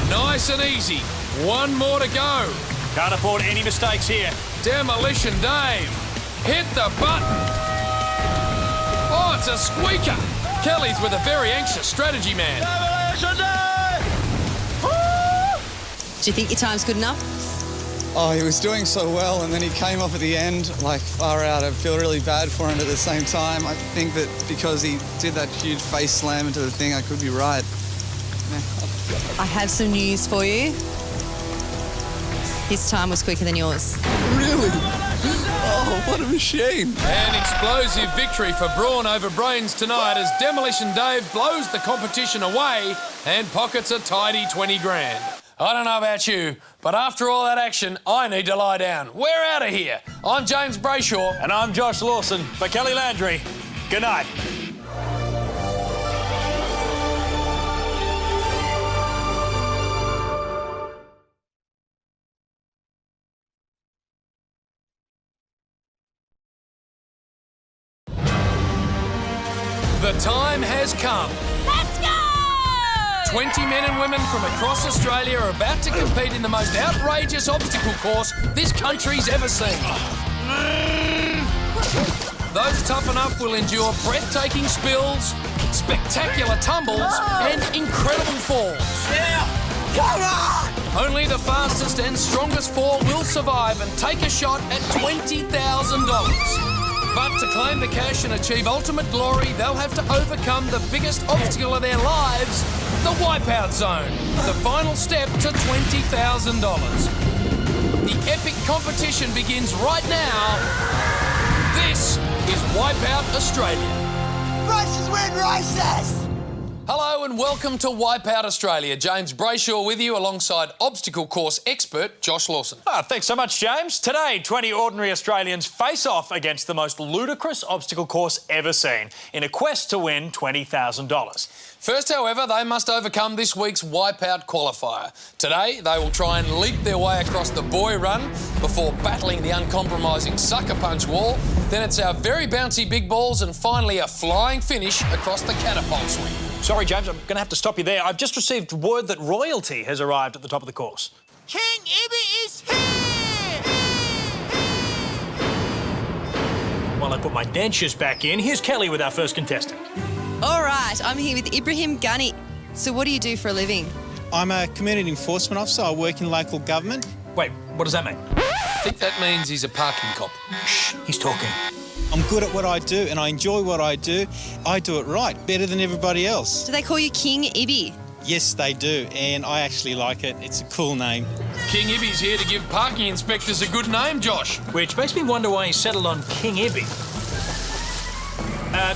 Nice and easy. One more to go. Can't afford any mistakes here. Demolition Dave. Hit the button. Oh, it's a squeaker. Kelly's with a very anxious Strategy Man. Demolition Dave! Do you think your time's good enough? Oh, he was doing so well, and then he came off at the end, like, far out. I feel really bad for him at the same time. I think that because he did that huge face slam into the thing, I could be right. I have some news for you. His time was quicker than yours. Really? Oh, what a machine. An explosive victory for Brawn over Brains tonight as Demolition Dave blows the competition away and pockets a tidy 20 grand. I don't know about you, but after all that action, I need to lie down. We're out of here. I'm James Brayshaw. And I'm Josh Lawson. For Kelly Landry, good night. The time has come. Let's go! 20 men and women from across Australia are about to compete in the most outrageous obstacle course this country's ever seen. Those tough enough will endure breathtaking spills, spectacular tumbles, and incredible falls. Yeah! Come on! Only the fastest and strongest fall will survive and take a shot at $20,000. But to claim the cash and achieve ultimate glory, they'll have to overcome the biggest obstacle of their lives, the Wipeout Zone, the final step to $20,000. The epic competition begins right now. This is Wipeout Australia. Races win races! Hello and welcome to Wipeout Australia. James Brayshaw with you alongside obstacle course expert Josh Lawson. Thanks so much, James. Today, 20 ordinary Australians face off against the most ludicrous obstacle course ever seen in a quest to win $20,000. First, however, they must overcome this week's Wipeout qualifier. Today, they will try and leap their way across the boy run before battling the uncompromising sucker punch wall. Then it's our very bouncy big balls and finally a flying finish across the catapult swing. Sorry, James, I'm going to have to stop you there. I've just received word that royalty has arrived at the top of the course. King Ibby is here! While I put my dentures back in, here's Kelly with our first contestant. All right, I'm here with Ibrahim Gunny. So what do you do for a living? I'm a community enforcement officer. I work in local government. Wait, what does that mean? I think that means he's a parking cop. Shh, he's talking. I'm good at what I do and I enjoy what I do. I do it right, better than everybody else. Do they call you King Ibby? Yes, they do, and I actually like it. It's a cool name. King Ibby's here to give parking inspectors a good name, Josh. Which makes me wonder why he settled on King Ibby.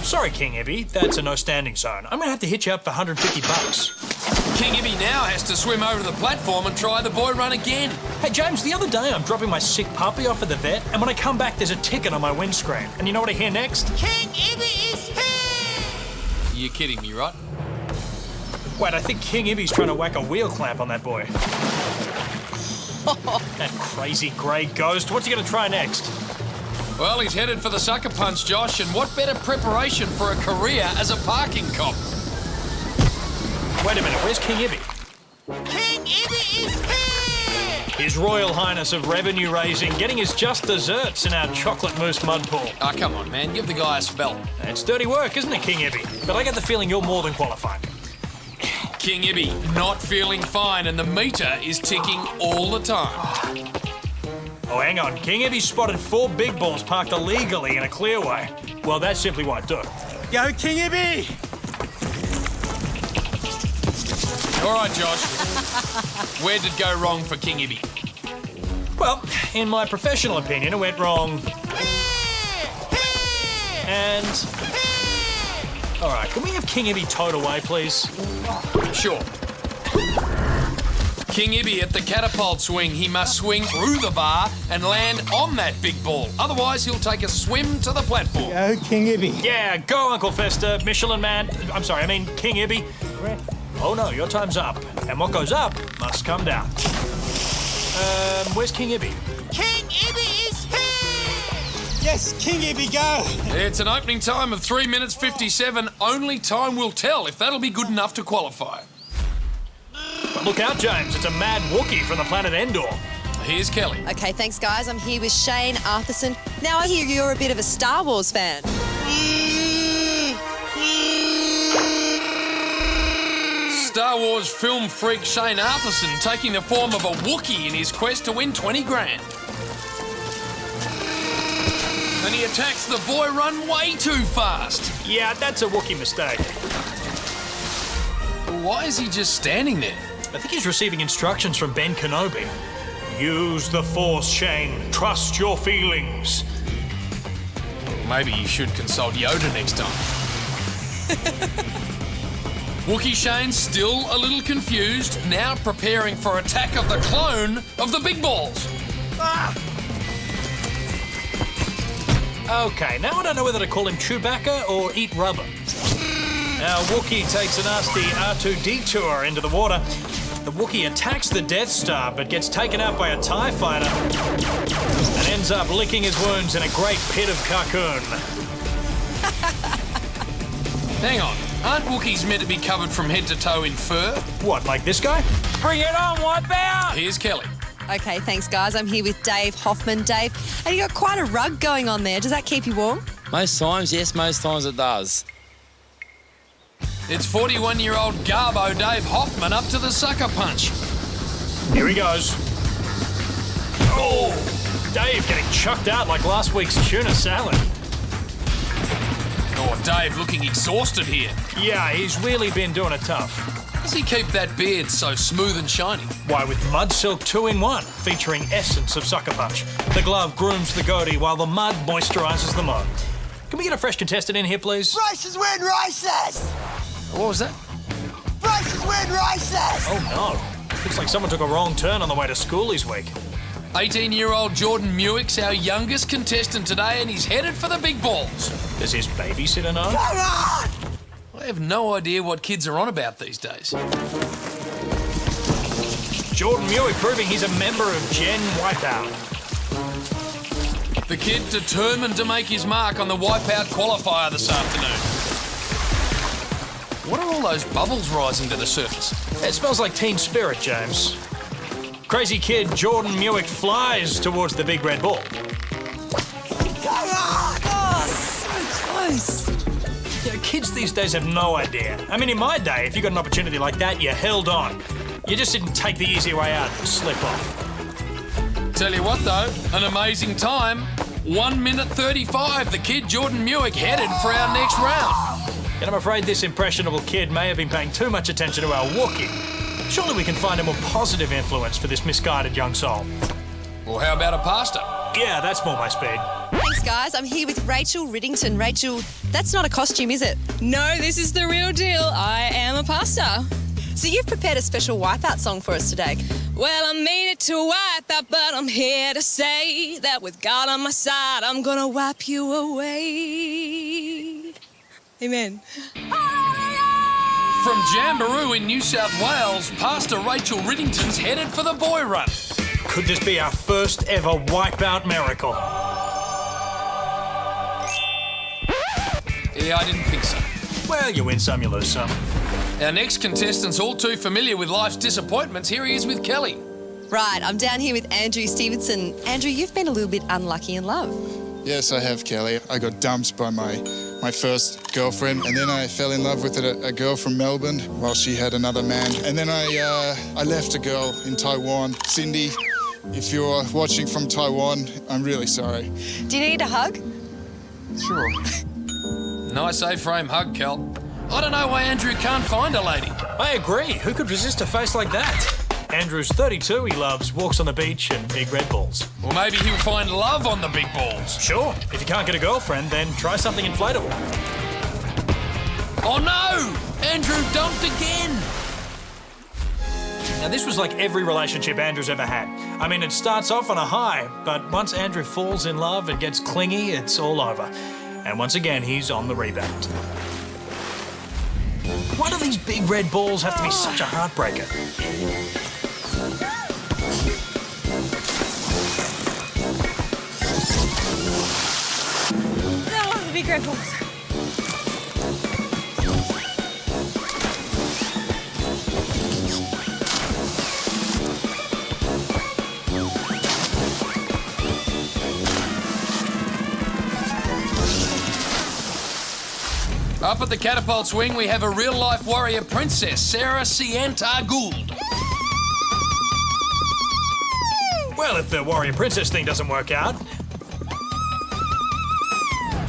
Sorry, King Ibby, that's a no standing zone. I'm going to have to hit you up for $150. King Ibby now has to swim over to the platform and try the boy run again. Hey, James, the other day I'm dropping my sick puppy off at the vet, and when I come back, there's a ticket on my windscreen. And you know what I hear next? King Ibby is here! You're kidding me, right? Wait, I think King Ibby's trying to whack a wheel clamp on that boy. That crazy grey ghost. What's he going to try next? Well, he's headed for the sucker punch, Josh, and what better preparation for a career as a parking cop? Wait a minute, where's King Ibby? King Ibby is here! His Royal Highness of Revenue Raising getting his just desserts in our chocolate mousse mud pool. Oh, come on, man. Give the guy a spell. It's dirty work, isn't it, King Ibby? But I get the feeling you're more than qualified. King Ibby not feeling fine, and the meter is ticking all the time. Oh, hang on. King Ibby spotted 4 big balls parked illegally in a clearway. Well, that simply won't do. Go, King Ibby! All right, Josh. Where did go wrong for King Ibby? Well, in my professional opinion, it went wrong. And... All right, can we have King Ibby towed away, please? Sure. King Ibby at the catapult swing. He must swing through the bar and land on that big ball. Otherwise, he'll take a swim to the platform. Go, King Ibby. Yeah, go, Uncle Fester, Michelin Man. I'm sorry, I mean King Ibby. Oh, no, your time's up. And what goes up must come down. Where's King Ibby? King Ibby is here! Yes, King Ibby, go! It's an opening time of 3 minutes 57. Only time will tell if that'll be good enough to qualify. But look out, James. It's a mad Wookiee from the planet Endor. Here's Kelly. Okay, thanks, guys. I'm here with Shane Arthurson. Now I hear you're a bit of a Star Wars fan. Star Wars film freak Shane Arthurson taking the form of a Wookiee in his quest to win 20 grand. And he attacks the boy run way too fast. Yeah, that's a Wookiee mistake. Why is he just standing there? I think he's receiving instructions from Ben Kenobi. Use the Force, Shane. Trust your feelings. Maybe you should consult Yoda next time. Wookiee Shane's still a little confused, now preparing for attack of the clone of the big balls. Ah! Okay, now I don't know whether to call him Chewbacca or eat rubber. Now Wookiee takes a nasty R2 detour into the water. The Wookiee attacks the Death Star, but gets taken out by a TIE fighter and ends up licking his wounds in a great pit of Carcoon. Hang on, aren't Wookiees meant to be covered from head to toe in fur? What, like this guy? Bring it on, Wipeout! Here's Kelly. Okay, thanks, guys. I'm here with Dave Hoffman. Dave, and you got quite a rug going on there. Does that keep you warm? Most times, yes, most times it does. It's 41-year-old Garbo Dave Hoffman up to the sucker punch. Here he goes. Oh! Dave getting chucked out like last week's tuna salad. Oh, Dave looking exhausted here. Yeah, he's really been doing it tough. How does he keep that beard so smooth and shiny? Why, with Mud Silk 2-in-1, featuring essence of sucker punch. The glove grooms the goatee while the mud moisturises the mud. Can we get a fresh contestant in here, please? Races win races! What was that? win races! Oh, no. Looks like someone took a wrong turn on the way to school this week. 18-year-old Jordan Muick's our youngest contestant today, and he's headed for the big balls. Does his babysitter know? Come on! I have no idea what kids are on about these days. Jordan Muick proving he's a member of Gen Wipeout. The kid determined to make his mark on the Wipeout qualifier this afternoon. What are all those bubbles rising to the surface? It smells like teen spirit, James. Crazy kid Jordan Muick flies towards the big red ball. Come on! Oh, so close. Yeah, kids these days have no idea. I mean, in my day, if you got an opportunity like that, you held on. You just didn't take the easy way out and slip off. Tell you what, though, an amazing time. 1 minute 35, the kid Jordan Muick headed for our next round. And I'm afraid this impressionable kid may have been paying too much attention to our walking. Surely we can find a more positive influence for this misguided young soul. Well, how about a pasta? Yeah, that's more my speed. Thanks, guys. I'm here with Rachel Riddington. Rachel, that's not a costume, is it? No, this is the real deal. I am a pasta. So you've prepared a special Wipeout song for us today. Well, I made it to wipe out, but I'm here to say that with God on my side, I'm gonna wipe you away. Amen. From Jamboree in New South Wales, Pastor Rachel Riddington's headed for the boy run. Could this be our first ever Wipeout miracle? Yeah, I didn't think so. Well, you win some, you lose some. Our next contestant's all too familiar with life's disappointments. Here he is with Kelly. Right, I'm down here with Andrew Stevenson. Andrew, you've been a little bit unlucky in love. Yes, I have, Kelly. I got dumped by my first girlfriend, and then I fell in love with a girl from Melbourne while she had another man. And then I left a girl in Taiwan. Cindy, if you're watching from Taiwan, I'm really sorry. Do you need a hug? Sure. Nice A-frame hug, Kel. I don't know why Andrew can't find a lady. I agree. Who could resist a face like that? Andrew's 32, he loves walks on the beach and big red balls. Well, maybe he'll find love on the big balls. Sure. If you can't get a girlfriend, then try something inflatable. Oh no! Andrew dumped again! Now, this was like every relationship Andrew's ever had. I mean, it starts off on a high, but once Andrew falls in love and gets clingy, it's all over. And once again, he's on the rebound. Why do these big red balls have to be such a heartbreaker? I love the big red balls. Up at the catapult swing, we have a real-life warrior princess, Sarah Sienta Gould. Well, if the warrior princess thing doesn't work out,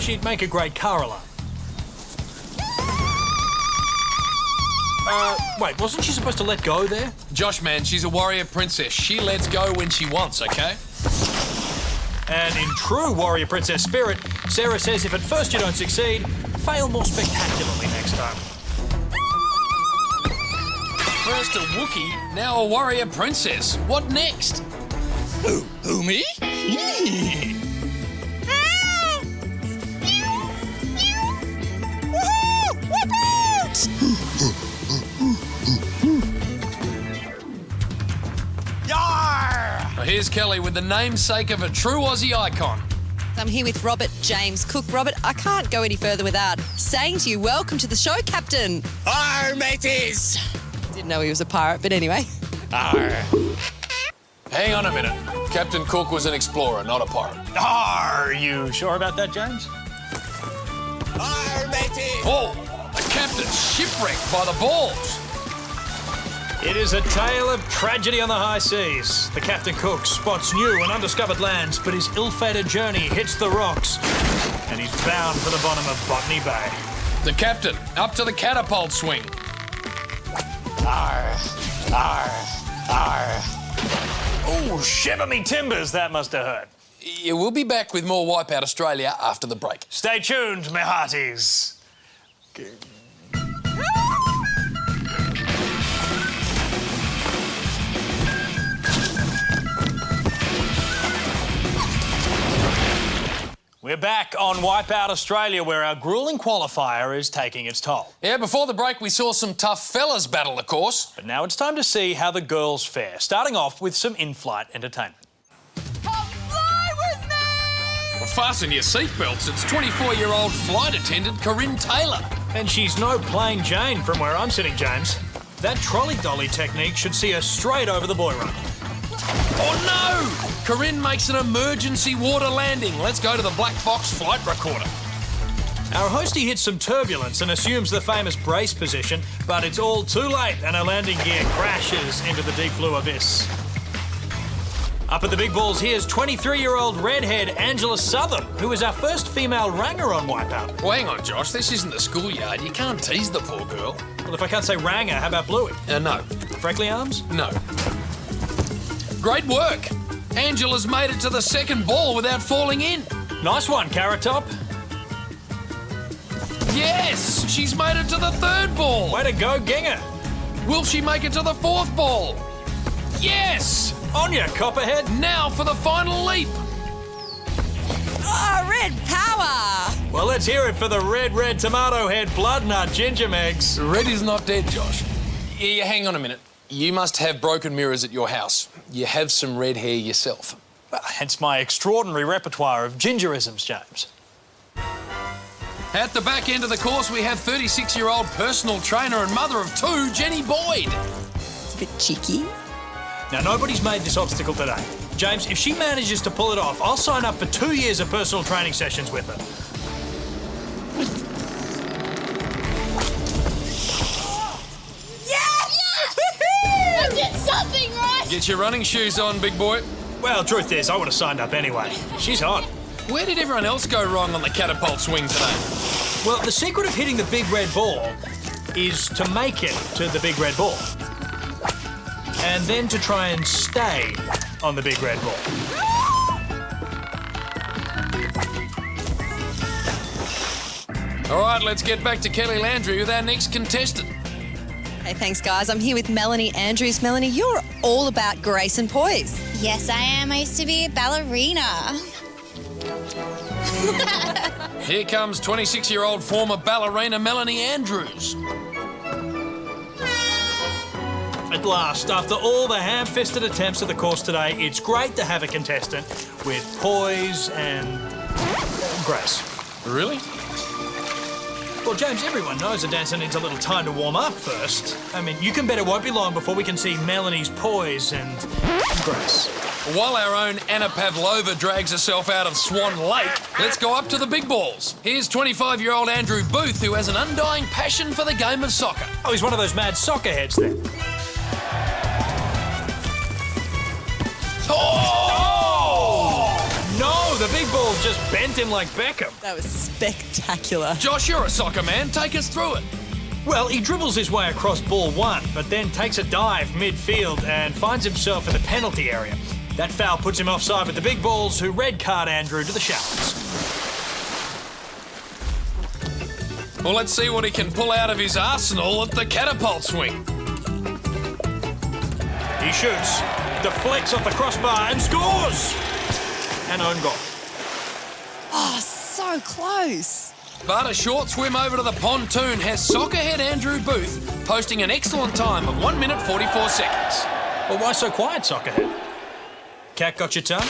she'd make a great car alarm. Wait, wasn't she supposed to let go there? Josh, man, she's a warrior princess. She lets go when she wants, okay? And in true warrior princess spirit, Sarah says if at first you don't succeed, fail more spectacularly next time. First a Wookiee, now a warrior princess. What next? Who, me? Now here's Kelly with the namesake of a true Aussie icon. I'm here with Robert James Cook. Robert, I can't go any further without saying to you, welcome to the show, Captain. Arr, mateys! Didn't know he was a pirate, but anyway. Arr. Hang on a minute. Captain Cook was an explorer, not a pirate. Are you sure about that, James? Arr, mateys! Oh, the captain's shipwrecked by the balls. It is a tale of tragedy on the high seas. The Captain Cook spots new and undiscovered lands, but his ill-fated journey hits the rocks, and he's bound for the bottom of Botany Bay. The captain, up to the catapult swing. Arr, arr, arr. Oh, shiver me timbers, that must have hurt. Yeah, we'll be back with more Wipeout Australia after the break. Stay tuned, my hearties. We're back on Wipeout Australia, where our gruelling qualifier is taking its toll. Yeah, before the break we saw some tough fellas battle the course. But now it's time to see how the girls fare, starting off with some in-flight entertainment. Well, fasten your seatbelts. It's 24-year-old flight attendant Corinne Taylor. And she's no plain Jane from where I'm sitting, James. That trolley dolly technique should see her straight over the buoy run. Oh no! Corinne makes an emergency water landing. Let's go to the black box flight recorder. Our hostie hits some turbulence and assumes the famous brace position, but it's all too late and her landing gear crashes into the deep blue abyss. Up at the big balls, here's 23-year-old redhead Angela Southam, who is our first female ranger on Wipeout. Well, hang on, Josh. This isn't the schoolyard. You can't tease the poor girl. Well, if I can't say ranger, how about Bluey? No. Freckly arms? No. Great work. Angela's made it to the second ball without falling in. Nice one, Carrot Top. Yes! She's made it to the third ball. Way to go, Ginger. Will she make it to the fourth ball? Yes! On ya, Copperhead. Now for the final leap. Oh, red power! Well, let's hear it for the red tomato head blood nut ginger megs. Red is not dead, Josh. Yeah, hang on a minute. You must have broken mirrors at your house. You have some red hair yourself. Well, hence my extraordinary repertoire of gingerisms, James. At the back end of the course, we have 36-year-old personal trainer and mother of two, Jenny Boyd. It's a bit cheeky. Now, nobody's made this obstacle today. James, if she manages to pull it off, I'll sign up for 2 years of personal training sessions with her. I did something right! Get your running shoes on, big boy. Well, truth is, I would have signed up anyway. She's hot. Where did everyone else go wrong on the catapult swing today? Well, the secret of hitting the big red ball is to make it to the big red ball. And then to try and stay on the big red ball. All right, let's get back to Kelly Landry with our next contestant. Hey, thanks, guys. I'm here with Melanie Andrews. Melanie, you're all about grace and poise. Yes, I am. I used to be a ballerina. Here comes 26-year-old former ballerina Melanie Andrews. At last, after all the ham-fisted attempts at the course today, it's great to have a contestant with poise and grace. Really? Well, James, everyone knows a dancer needs a little time to warm up first. I mean, you can bet it won't be long before we can see Melanie's poise and grace. While our own Anna Pavlova drags herself out of Swan Lake, let's go up to the big balls. Here's 25-year-old Andrew Booth, who has an undying passion for the game of soccer. Oh, he's one of those mad soccer heads then. No, the big balls just bent him like Beckham. That was spectacular. Josh, you're a soccer man. Take us through it. Well, he dribbles his way across ball one, but then takes a dive midfield and finds himself in the penalty area. That foul puts him offside with the big balls, who red card Andrew to the showers. Well, let's see what he can pull out of his arsenal at the catapult swing. He shoots, deflects off the crossbar and scores! An own goal. Oh, so close. But a short swim over to the pontoon has soccerhead Andrew Booth posting an excellent time of 1 minute 44 seconds. Well, why so quiet, soccerhead? Cat got your tongue?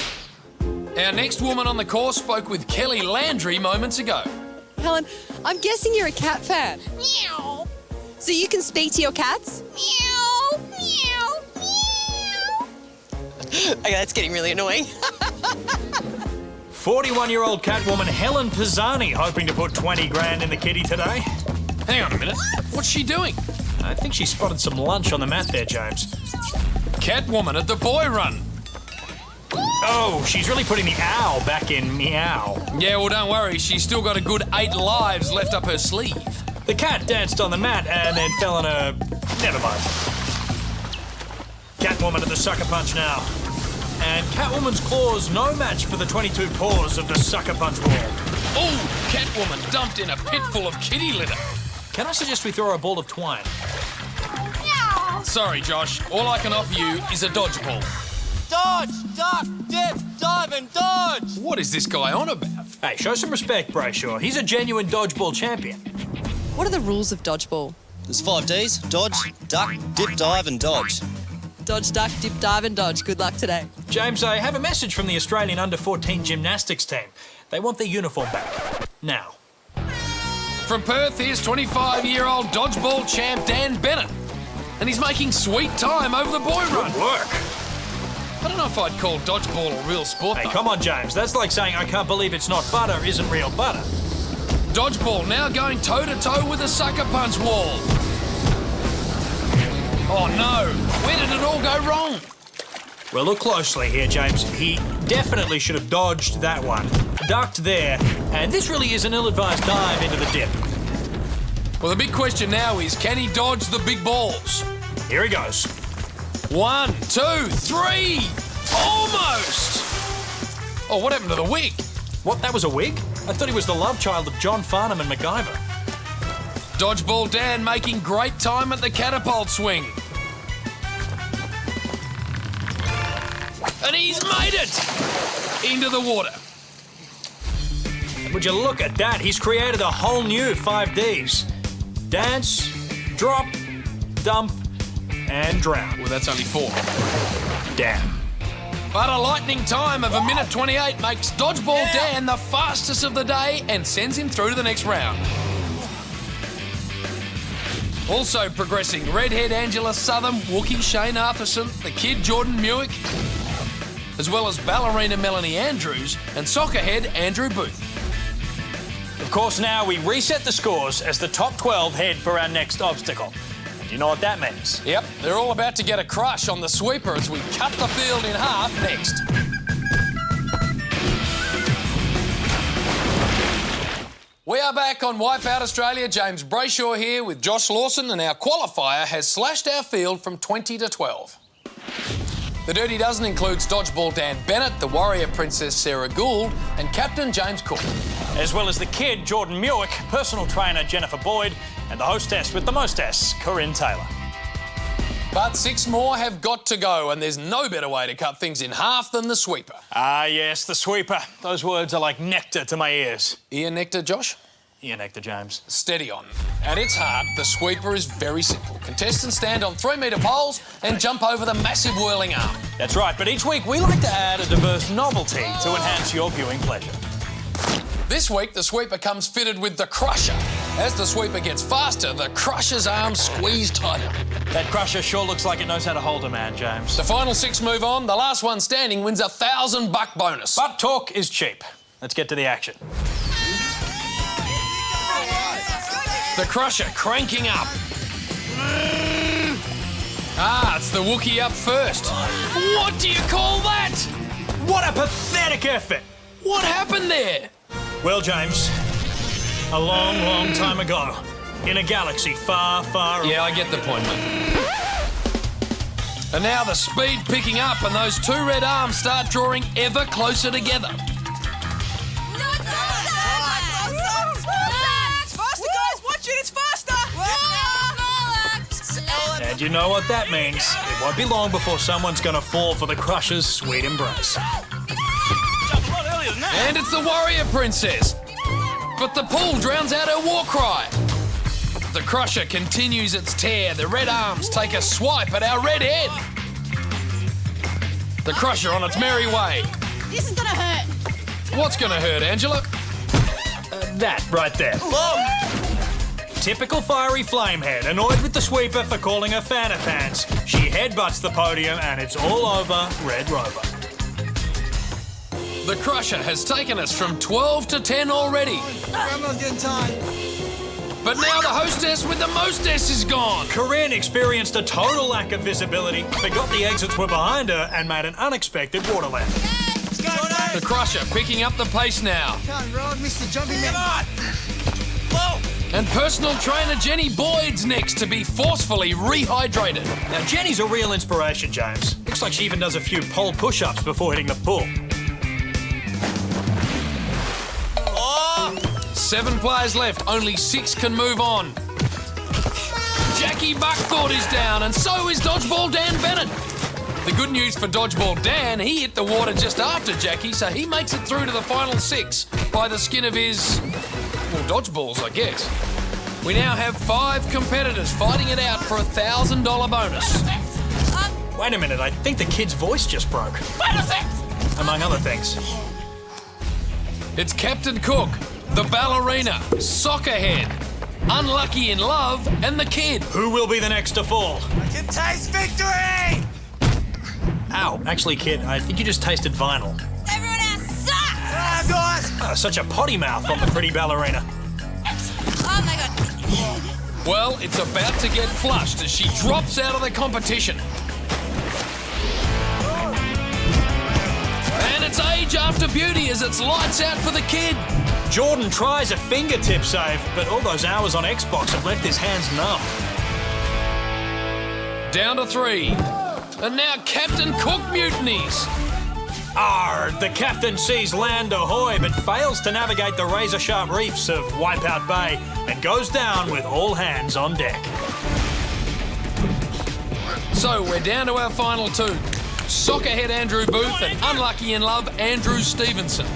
Our next woman on the course spoke with Kelly Landry moments ago. Helen, I'm guessing you're a cat fan. Meow. So you can speak to your cats? Meow. Meow. Meow. Okay, that's getting really annoying. 41-year-old catwoman Helen Pisani hoping to put 20 grand in the kitty today. Hang on a minute. What's she doing? I think she spotted some lunch on the mat there, James. Catwoman at the boy run. Oh, she's really putting the owl back in meow. Yeah, well, don't worry. She's still got a good 8 lives left up her sleeve. The cat danced on the mat and then fell on her... Never mind. Catwoman at the sucker punch now. And Catwoman's claws no match for the 22 paws of the sucker punch wall. Oh, Catwoman dumped in a pit full of kitty litter. Can I suggest we throw a ball of twine? Meow. Sorry, Josh. All I can offer you is a dodgeball. Dodge, duck, dip, dive and dodge. What is this guy on about? Hey, show some respect, Brayshaw. He's a genuine dodgeball champion. What are the rules of dodgeball? There's 5 Ds: dodge, duck, dip, dive and dodge. Dodge, duck, dip, dive and dodge. Good luck today. James, I have a message from the Australian under-14 gymnastics team. They want their uniform back. Now. From Perth, here's 25-year-old dodgeball champ Dan Bennett. And he's making sweet time over the boy run. Good work. I don't know if I'd call dodgeball a real sport, Hey, though. come on, James. That's like saying I can't believe it's not butter isn't real butter. Dodgeball now going toe-to-toe with the sucker punch wall. Oh, no. Where did it all go wrong? Well, look closely here, James. He definitely should have dodged that one, ducked there, and this really is an ill-advised dive into the dip. Well, the big question now is, can he dodge the big balls? Here he goes. 1, 2, 3. Almost. Oh, what happened to the wig? What, that was a wig? I thought he was the love child of John Farnham and MacGyver. Dodgeball Dan making great time at the catapult swing. And he's made it! Into the water. Would you look at that? He's created a whole new 5 Ds. Dance, drop, dump, and drown. Well, that's only 4. Damn. But a lightning time of 1:28 makes Dodgeball Dan the fastest of the day and sends him through to the next round. Also progressing, redhead Angela Southam, Wookie Shane Arthurson, the kid Jordan Muick, as well as ballerina Melanie Andrews and soccerhead Andrew Booth. Of course, now we reset the scores as the top 12 head for our next obstacle. And you know what that means? Yep, they're all about to get a crush on the sweeper as we cut the field in half next. We are back on Wipeout Australia. James Brayshaw here with Josh Lawson, and our qualifier has slashed our field from 20 to 12. The Dirty Dozen includes Dodgeball Dan Bennett, the Warrior Princess Sarah Gould, and Captain James Cook. As well as the kid, Jordan Muick, personal trainer Jennifer Boyd, and the hostess with the mostess, Corinne Taylor. But 6 more have got to go, and there's no better way to cut things in half than the sweeper. Ah, yes, the sweeper. Those words are like nectar to my ears. Ear nectar, Josh? Ear nectar, James. Steady on. At its heart, the sweeper is very simple. Contestants stand on 3-metre poles and jump over the massive whirling arm. That's right, but each week we like to add a diverse novelty to enhance your viewing pleasure. This week, the sweeper comes fitted with the crusher. As the sweeper gets faster, the crusher's arms squeeze tighter. That crusher sure looks like it knows how to hold a man, James. The final 6 move on. The last one standing wins a $1,000 bonus. But talk is cheap. Let's get to the action. The crusher cranking up. Ah, it's the Wookiee up first. What do you call that? What a pathetic effort. What happened there? Well, James, a long, long time ago, in a galaxy far, far away. Yeah, I get the point, mate. And now the speed picking up and those 2 red arms start drawing ever closer together. It's faster! And you know what that means. It won't be long before someone's going to fall for the crusher's sweet embrace. And it's the Warrior Princess. But the pool drowns out her war cry. The crusher continues its tear. The red arms take a swipe at our red head. The crusher on its merry way. This is gonna hurt. What's gonna hurt, Angela? That right there. Typical fiery flamehead, annoyed with the sweeper for calling her fan of pants. She headbutts the podium and it's all over Red Rover. The crusher has taken us from 12 to 10 already. Grandma's getting tired. But now the hostess with the mostess is gone. Corinne experienced a total lack of visibility, forgot the exits were behind her, and made an unexpected water lap. The crusher picking up the pace now. Can't run, Mr. Jumpy Man. Whoa! And personal trainer Jenny Boyd's next to be forcefully rehydrated. Now, Jenny's a real inspiration, James. Looks like she even does a few pole push-ups before hitting the pool. 7 players left, only 6 can move on. Jackie Buckthorpe is down, and so is Dodgeball Dan Bennett. The good news for Dodgeball Dan, he hit the water just after Jackie, so he makes it through to the final 6 by the skin of his, well, dodgeballs, I guess. We now have 5 competitors fighting it out for a $1,000 bonus. Wait a minute, I think the kid's voice just broke. Among other things. It's Captain Cook, the ballerina, Soccerhead, Unlucky in Love, and the kid. Who will be the next to fall? I can taste victory! Ow, actually, kid, I think you just tasted vinyl. Everyone else sucks! Ah, guys! Oh, such a potty mouth on the pretty ballerina. Oh my god. Well, it's about to get flushed as she drops out of the competition. And it's age after beauty as it's lights out for the kid. Jordan tries a fingertip save, but all those hours on Xbox have left his hands numb. Down to 3. And now Captain Cook mutinies. Arr, the captain sees land ahoy but fails to navigate the razor-sharp reefs of Wipeout Bay and goes down with all hands on deck. So we're down to our final 2. Soccerhead Andrew Booth and Unlucky in Love Andrew Stevenson.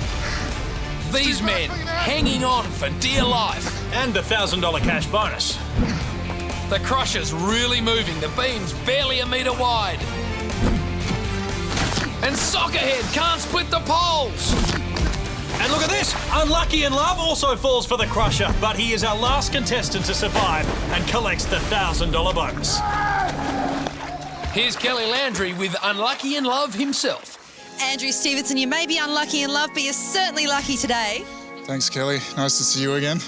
These men hanging on for dear life. And the $1,000 cash bonus. The crusher's really moving, the beam's barely a metre wide. And Soccerhead can't split the poles. And look at this, Unlucky in Love also falls for the crusher, but he is our last contestant to survive and collects the $1,000 bonus. Here's Kelly Landry with Unlucky in Love himself. Andrew Stevenson, you may be unlucky in love, but you're certainly lucky today. Thanks, Kelly. Nice to see you again.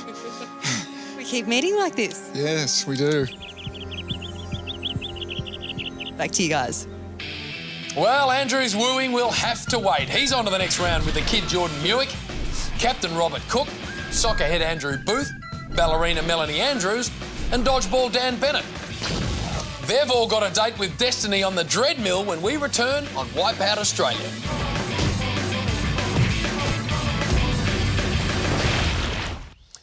We keep meeting like this. Yes, we do. Back to you guys. Well, Andrew's wooing will have to wait. He's on to the next round with the kid Jordan Muick, Captain Robert Cook, Soccerhead Andrew Booth, ballerina Melanie Andrews, and Dodgeball Dan Bennett. They've all got a date with Destiny on the Dreadmill when we return on Wipeout Australia.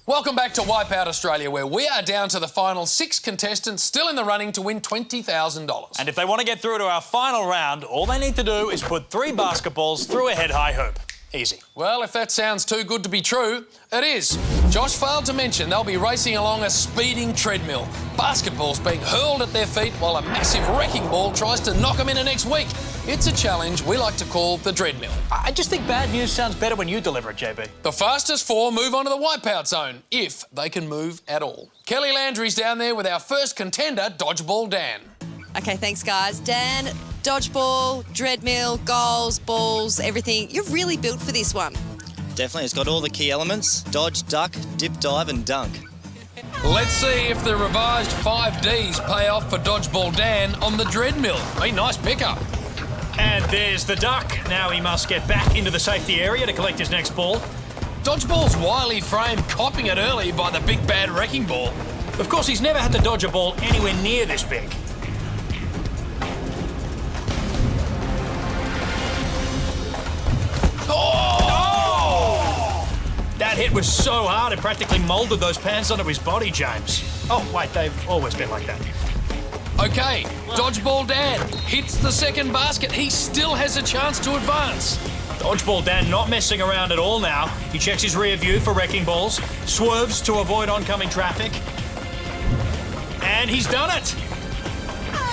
Welcome back to Wipeout Australia, where we are down to the final 6 contestants still in the running to win $20,000. And if they want to get through to our final round, all they need to do is put 3 basketballs through a head-high hoop. Easy. Well, if that sounds too good to be true, it is. Josh failed to mention they'll be racing along a speeding treadmill. Basketballs being hurled at their feet while a massive wrecking ball tries to knock them into next week. It's a challenge we like to call the Dreadmill. I just think bad news sounds better when you deliver it, JB. The fastest 4 move on to the Wipeout Zone, if they can move at all. Kelly Landry's down there with our first contender, Dodgeball Dan. Okay, thanks, guys. Dan, dodgeball, Dreadmill, goals, balls, everything. You're really built for this one. Definitely, it's got all the key elements: dodge, duck, dip, dive and dunk. Let's see if the revised 5Ds pay off for Dodgeball Dan on the Dreadmill. Hey, nice pickup. And there's the duck. Now he must get back into the safety area to collect his next ball. Dodgeball's wily frame copping it early by the big bad wrecking ball. Of course, he's never had to dodge a ball anywhere near this big. Oh! That hit was so hard it practically moulded those pants onto his body, James. Oh, wait, they've always been like that. Okay, Dodgeball Dan hits the second basket. He still has a chance to advance. Dodgeball Dan not messing around at all now. He checks his rear view for wrecking balls, swerves to avoid oncoming traffic, and he's done it.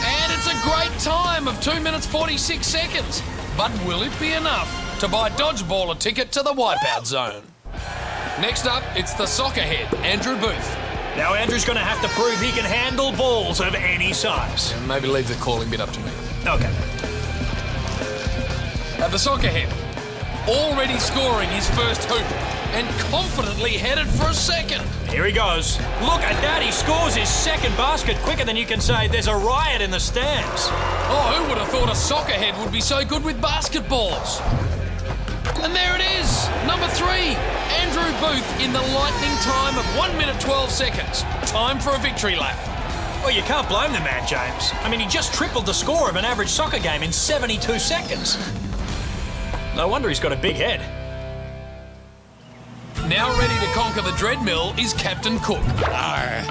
And it's a great time of 2 minutes 46 seconds. But will it be enough to buy Dodgeball a ticket to the Wipeout Zone? Next up, it's the Soccerhead, Andrew Booth. Now Andrew's going to have to prove he can handle balls of any size. And maybe leave the calling bit up to me. Okay. The Soccerhead, already scoring his first hoop and confidently headed for a second. Here he goes. Look at that, he scores his second basket quicker than you can say there's a riot in the stands. Oh, who would have thought a Soccerhead would be so good with basketballs? And there it is, number 3, Andrew Booth in the lightning time of 1 minute 12 seconds. Time for a victory lap. Well, you can't blame the man, James. I mean, he just tripled the score of an average soccer game in 72 seconds. No wonder he's got a big head. Now ready to conquer the Dreadmill is Captain Cook. Arr.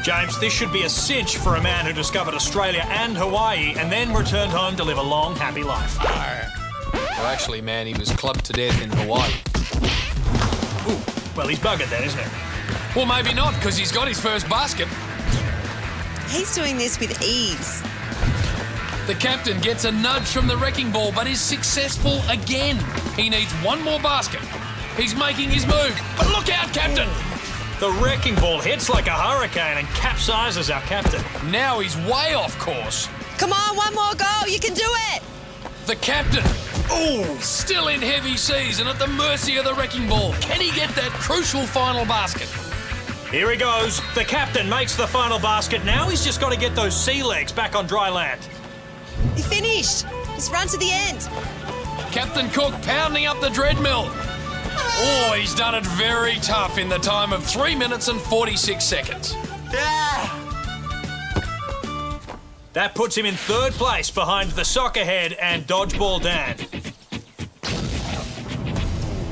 James, this should be a cinch for a man who discovered Australia and Hawaii and then returned home to live a long, happy life. Well, actually, man, he was clubbed to death in Hawaii. Ooh, well, he's buggered then, isn't he? Well, maybe not, because he's got his first basket. He's doing this with ease. The captain gets a nudge from the wrecking ball, but is successful again. He needs one more basket. He's making his move, but look out, Captain! The wrecking ball hits like a hurricane and capsizes our captain. Now he's way off course. Come on, one more goal, you can do it! The captain, still in heavy seas and at the mercy of the wrecking ball. Can he get that crucial final basket? Here he goes. The captain makes the final basket. Now he's just got to get those sea legs back on dry land. He finished. Just run to the end. Captain Cook pounding up the dreadmill. Oh, he's done it very tough in the time of 3 minutes and 46 seconds. That puts him in third place behind the Soccerhead and Dodgeball Dan.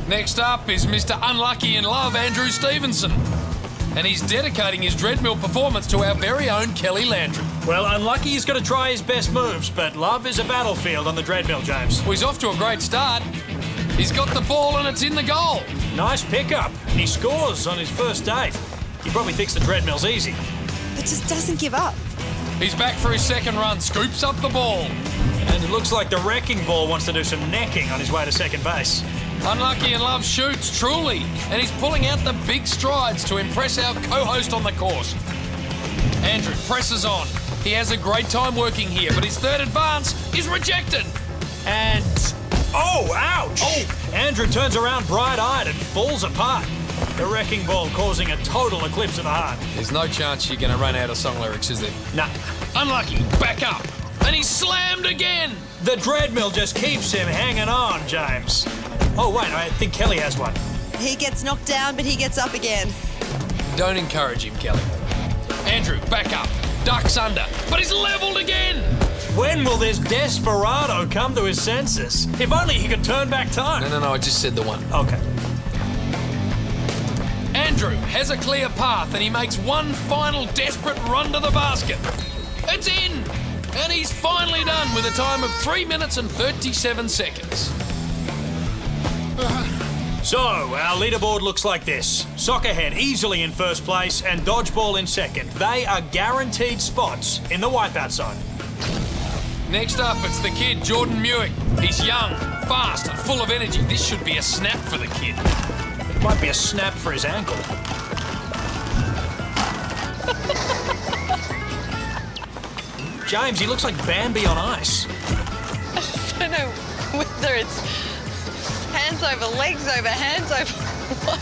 Next up is Mr. Unlucky in Love, Andrew Stevenson. And he's dedicating his dreadmill performance to our very own Kelly Landry. Well, Unlucky's got to try his best moves, but love is a battlefield on the dreadmill, James. Well, he's off to a great start. He's got the ball and it's in the goal. Nice pickup. And he scores on his first date. He probably thinks the dreadmill's easy. But just doesn't give up. He's back for his second run, scoops up the ball. And it looks like the wrecking ball wants to do some necking on his way to second base. Unlucky in Love shoots, truly, and he's pulling out the big strides to impress our co-host on the course. Andrew presses on. He has a great time working here, but his third advance is rejected. And... oh, ouch! Oh. Andrew turns around bright-eyed and falls apart. The wrecking ball causing a total eclipse of the heart. There's no chance you're going to run out of song lyrics, is there? Nah. Unlucky, back up, and he's slammed again. The dreadmill just keeps him hanging on, James. Oh, wait, I think Kelly has one. He gets knocked down, but he gets up again. Don't encourage him, Kelly. Andrew, back up, ducks under, but he's levelled again. When will this desperado come to his senses? If only he could turn back time. No, I just said the one. Okay. Andrew has a clear path and he makes one final desperate run to the basket. It's in! And he's finally done with a time of 3 minutes and 37 seconds. So, our leaderboard looks like this. Soccerhead easily in first place and Dodgeball in second. They are guaranteed spots in the Wipeout Zone. Next up, it's the kid, Jordan Muick. He's young, fast and full of energy. This should be a snap for the kid. It might be a snap for his ankle. James, he looks like Bambi on ice. I don't know whether it's hands over, legs over, hands over, what?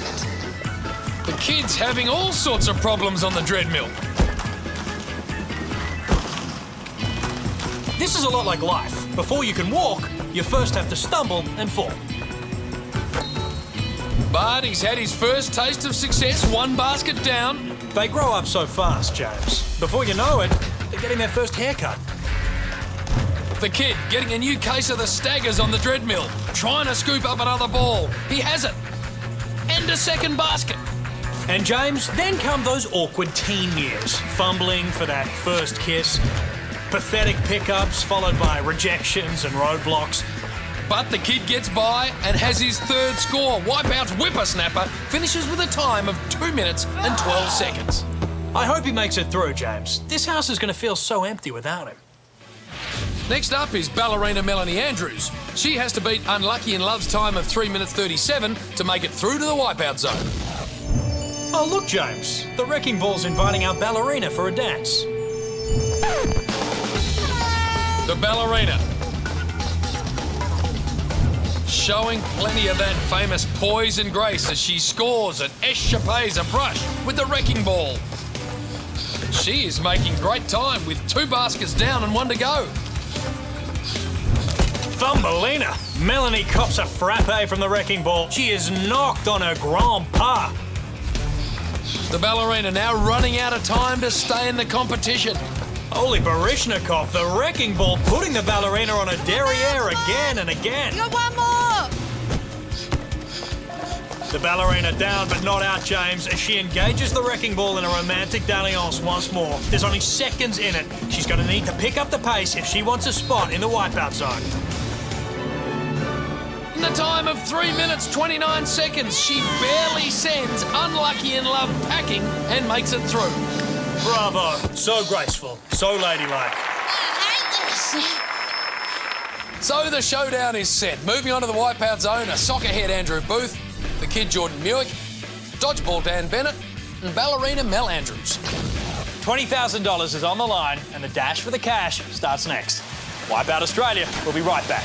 The kid's having all sorts of problems on the dreadmill. This is a lot like life. Before you can walk, you first have to stumble and fall. But he's had his first taste of success, one basket down. They grow up so fast, James. Before you know it, they're getting their first haircut. The kid getting a new case of the staggers on the dreadmill, trying to scoop up another ball. He has it. And a second basket. And James, then come those awkward teen years. Fumbling for that first kiss, pathetic pickups followed by rejections and roadblocks. But the kid gets by and has his third score. Wipeout's whippersnapper finishes with a time of 2 minutes and 12 seconds. I hope he makes it through, James. This house is going to feel so empty without him. Next up is ballerina Melanie Andrews. She has to beat Unlucky in Love's time of 3 minutes 37 to make it through to the Wipeout Zone. Oh, look, James. The wrecking ball's inviting our ballerina for a dance. The ballerina. Showing plenty of that famous poise and grace as she scores and escapades a brush with the wrecking ball. She is making great time with 2 baskets down and 1 to go. Thumbelina! Melanie cops a frappe from the wrecking ball. She is knocked on her grand pas. The ballerina now running out of time to stay in the competition. Holy Barishnikov, the wrecking ball putting the ballerina on a derriere again and again. You got one more! The ballerina down but not out, James, as she engages the wrecking ball in a romantic dalliance once more. There's only seconds in it. She's going to need to pick up the pace if she wants a spot in the wipeout zone. In the time of 3 minutes 29 seconds, she barely sends Unlucky in Love packing and makes it through. Bravo. So graceful, so ladylike. So the showdown is set. Moving on to the wipeout zone, a soccer head Andrew Booth, the kid Jordan Muick, dodgeball Dan Bennett, and ballerina Mel Andrews. $20,000 is on the line, and the dash for the cash starts next. Wipeout Australia. We'll be right back.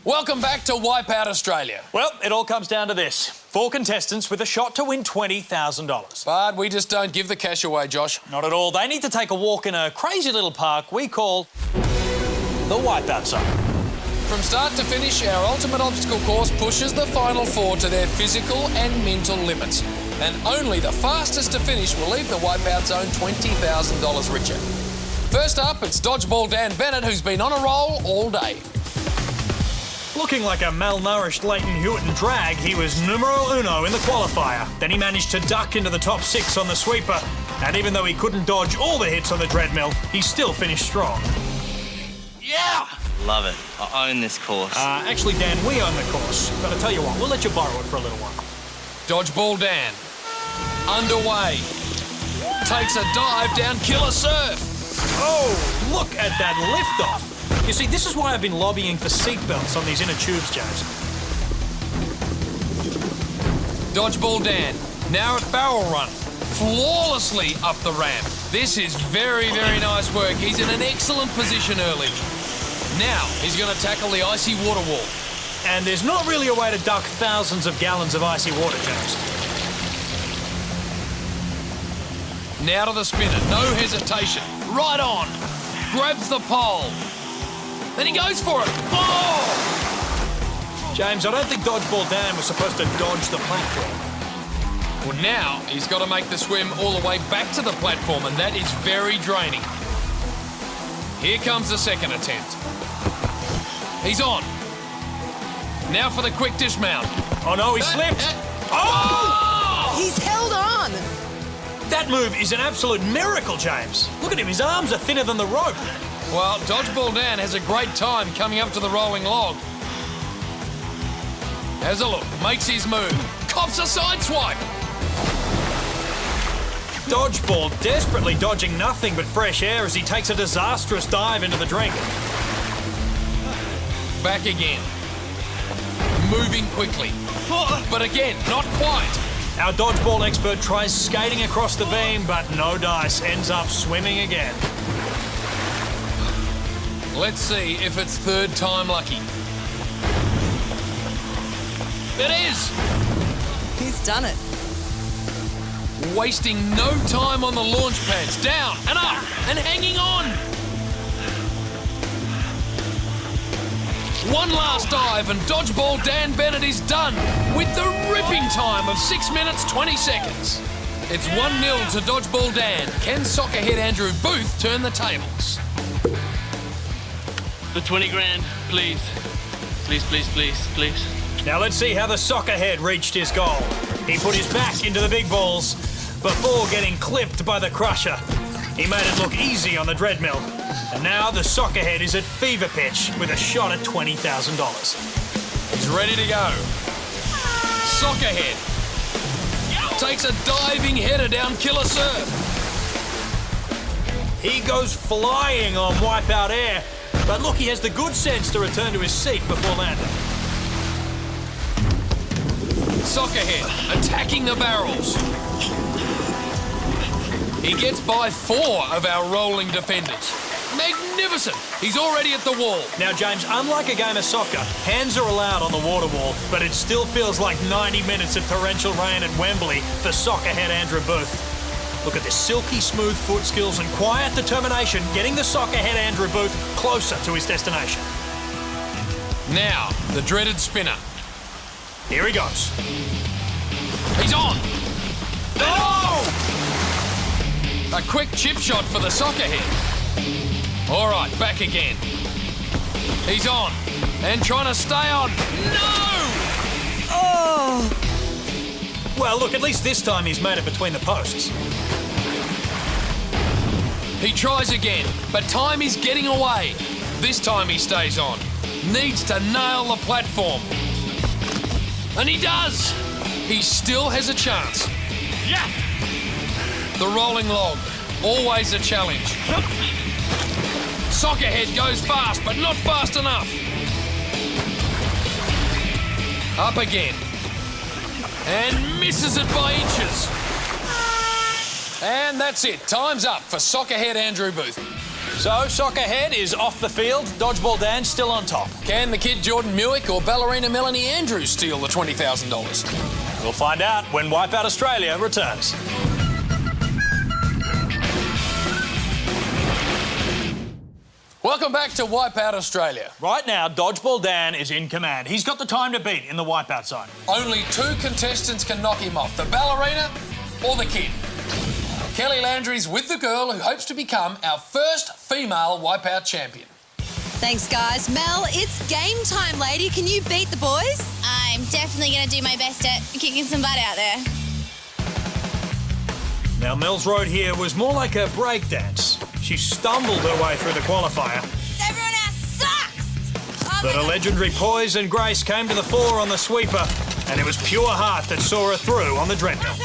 Welcome back to Wipeout Australia. Well, it all comes down to this. 4 contestants with a shot to win $20,000. But we just don't give the cash away, Josh. Not at all. They need to take a walk in a crazy little park we call the Wipeout Zone. From start to finish, our ultimate obstacle course pushes the final 4 to their physical and mental limits. And only the fastest to finish will leave the Wipeout Zone $20,000 richer. First up, it's dodgeball Dan Bennett, who's been on a roll all day. Looking like a malnourished Leighton Hewitt and drag, he was numero uno in the qualifier. Then he managed to duck into the top 6 on the sweeper. And even though he couldn't dodge all the hits on the treadmill, he still finished strong. Yeah! Love it. I own this course. Actually, Dan, we own the course. But I tell you what, we'll let you borrow it for a little while. Dodgeball Dan. Underway. Takes a dive down Killer Surf. Oh, look at that liftoff. You see, this is why I've been lobbying for seatbelts on these inner tubes, James. Dodgeball Dan, now at barrel run, flawlessly up the ramp. This is very, very nice work. He's in an excellent position early. Now he's going to tackle the icy water wall. And there's not really a way to duck thousands of gallons of icy water, James. Now to the spinner, no hesitation, right on. Grabs the pole. Then he goes for it. Oh! James, I don't think Dodgeball Dan was supposed to dodge the platform. Well, now he's got to make the swim all the way back to the platform, and that is very draining. Here comes the second attempt. He's on. Now for the quick dismount. Oh no, he slipped. Oh! He's held on. That move is an absolute miracle, James. Look at him, his arms are thinner than the rope. Well, Dodgeball Dan has a great time coming up to the rolling log. Has a look, makes his move, cops a side swipe. Dodgeball desperately dodging nothing but fresh air as he takes a disastrous dive into the drink. Back again. Moving quickly. But again, not quite. Our dodgeball expert tries skating across the beam, but no dice, ends up swimming again. Let's see if it's third time lucky. It is! He's done it. Wasting no time on the launch pads. Down and up and hanging on. One last dive and Dodgeball Dan Bennett is done with the ripping time of 6 minutes 20 seconds. It's 1-0 to Dodgeball Dan. Can soccerhead Andrew Booth turn the tables? The 20 grand, please. Please, please, please, please. Now let's see how the soccerhead reached his goal. He put his back into the big balls before getting clipped by the crusher. He made it look easy on the treadmill. And now the soccerhead is at fever pitch with a shot at $20,000. He's ready to go. Soccerhead takes a diving header down Killer Surf. He goes flying on Wipeout Air, but look, he has the good sense to return to his seat before landing. Soccerhead attacking the barrels. He gets by 4 of our rolling defenders. Magnificent! He's already at the wall. Now, James, unlike a game of soccer, hands are allowed on the water wall, but it still feels like 90 minutes of torrential rain at Wembley for soccerhead Andrew Booth. Look at this silky smooth foot skills and quiet determination getting the soccerhead Andrew Booth closer to his destination. Now, the dreaded spinner. Here he goes. He's on! Oh! A quick chip shot for the soccerhead. All right, back again. He's on and trying to stay on. No! Oh! Well, look, at least this time he's made it between the posts. He tries again, but time is getting away. This time he stays on. Needs to nail the platform. And he does! He still has a chance. Yeah! The rolling log, always a challenge. Soccerhead goes fast, but not fast enough. Up again. And misses it by inches. And that's it. Time's up for Soccerhead Andrew Booth. So, Soccerhead is off the field. Dodgeball Dan still on top. Can the kid Jordan Muick or ballerina Melanie Andrews steal the $20,000? We'll find out when Wipeout Australia returns. Welcome back to Wipeout Australia. Right now, Dodgeball Dan is in command. He's got the time to beat in the Wipeout zone. Only 2 contestants can knock him off, the ballerina or the kid. Kelly Landry's with the girl who hopes to become our first female Wipeout champion. Thanks, guys. Mel, it's game time, lady. Can you beat the boys? I'm definitely going to do my best at kicking some butt out there. Now, Mel's road here was more like a break dance. She stumbled her way through the qualifier. Everyone else sucks! But her legendary poise and grace came to the fore on the sweeper, and it was pure heart that saw her through on the treadmill.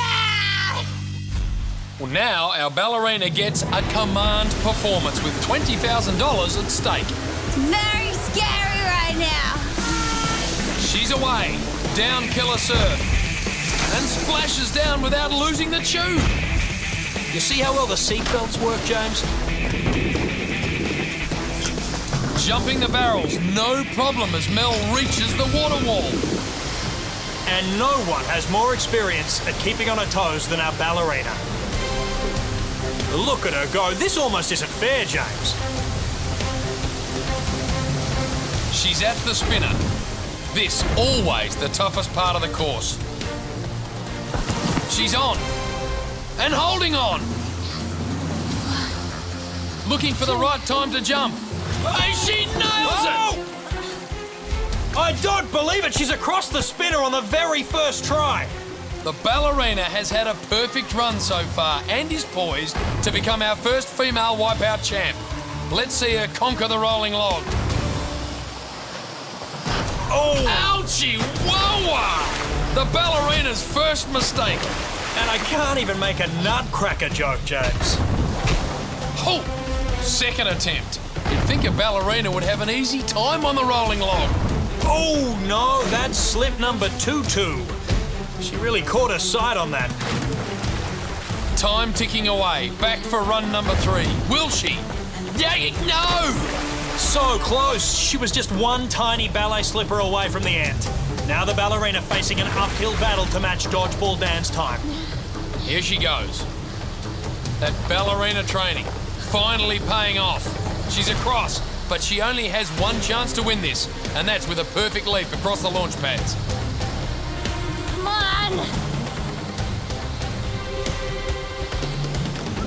Well, now our ballerina gets a command performance with $20,000 at stake. Very scary right now. She's away, down killer surf, and splashes down without losing the tube. You see how well the seatbelts work, James? Jumping the barrels, no problem as Mel reaches the water wall. And no one has more experience at keeping on her toes than our ballerina. Look at her go. This almost isn't fair, James. She's at the spinner. This always the toughest part of the course. She's on. And holding on. Looking for the right time to jump. And she nails it! I don't believe it. She's across the spinner on the very first try. The ballerina has had a perfect run so far and is poised to become our first female Wipeout champ. Let's see her conquer the rolling log. Oh! Ouchie! Whoa! The ballerina's first mistake. And I can't even make a nutcracker joke, James. Oh! Second attempt. You'd think a ballerina would have an easy time on the rolling log. Oh, no, that's slip number 22. She really caught her side on that. Time ticking away. Back for run number 3. Will she? Yeah, no! So close. She was just one tiny ballet slipper away from the end. Now the ballerina facing an uphill battle to match Dodgeball Dan's time. Here she goes. That ballerina training finally paying off. She's across, but she only has one chance to win this, and that's with a perfect leap across the launch pads. Come on!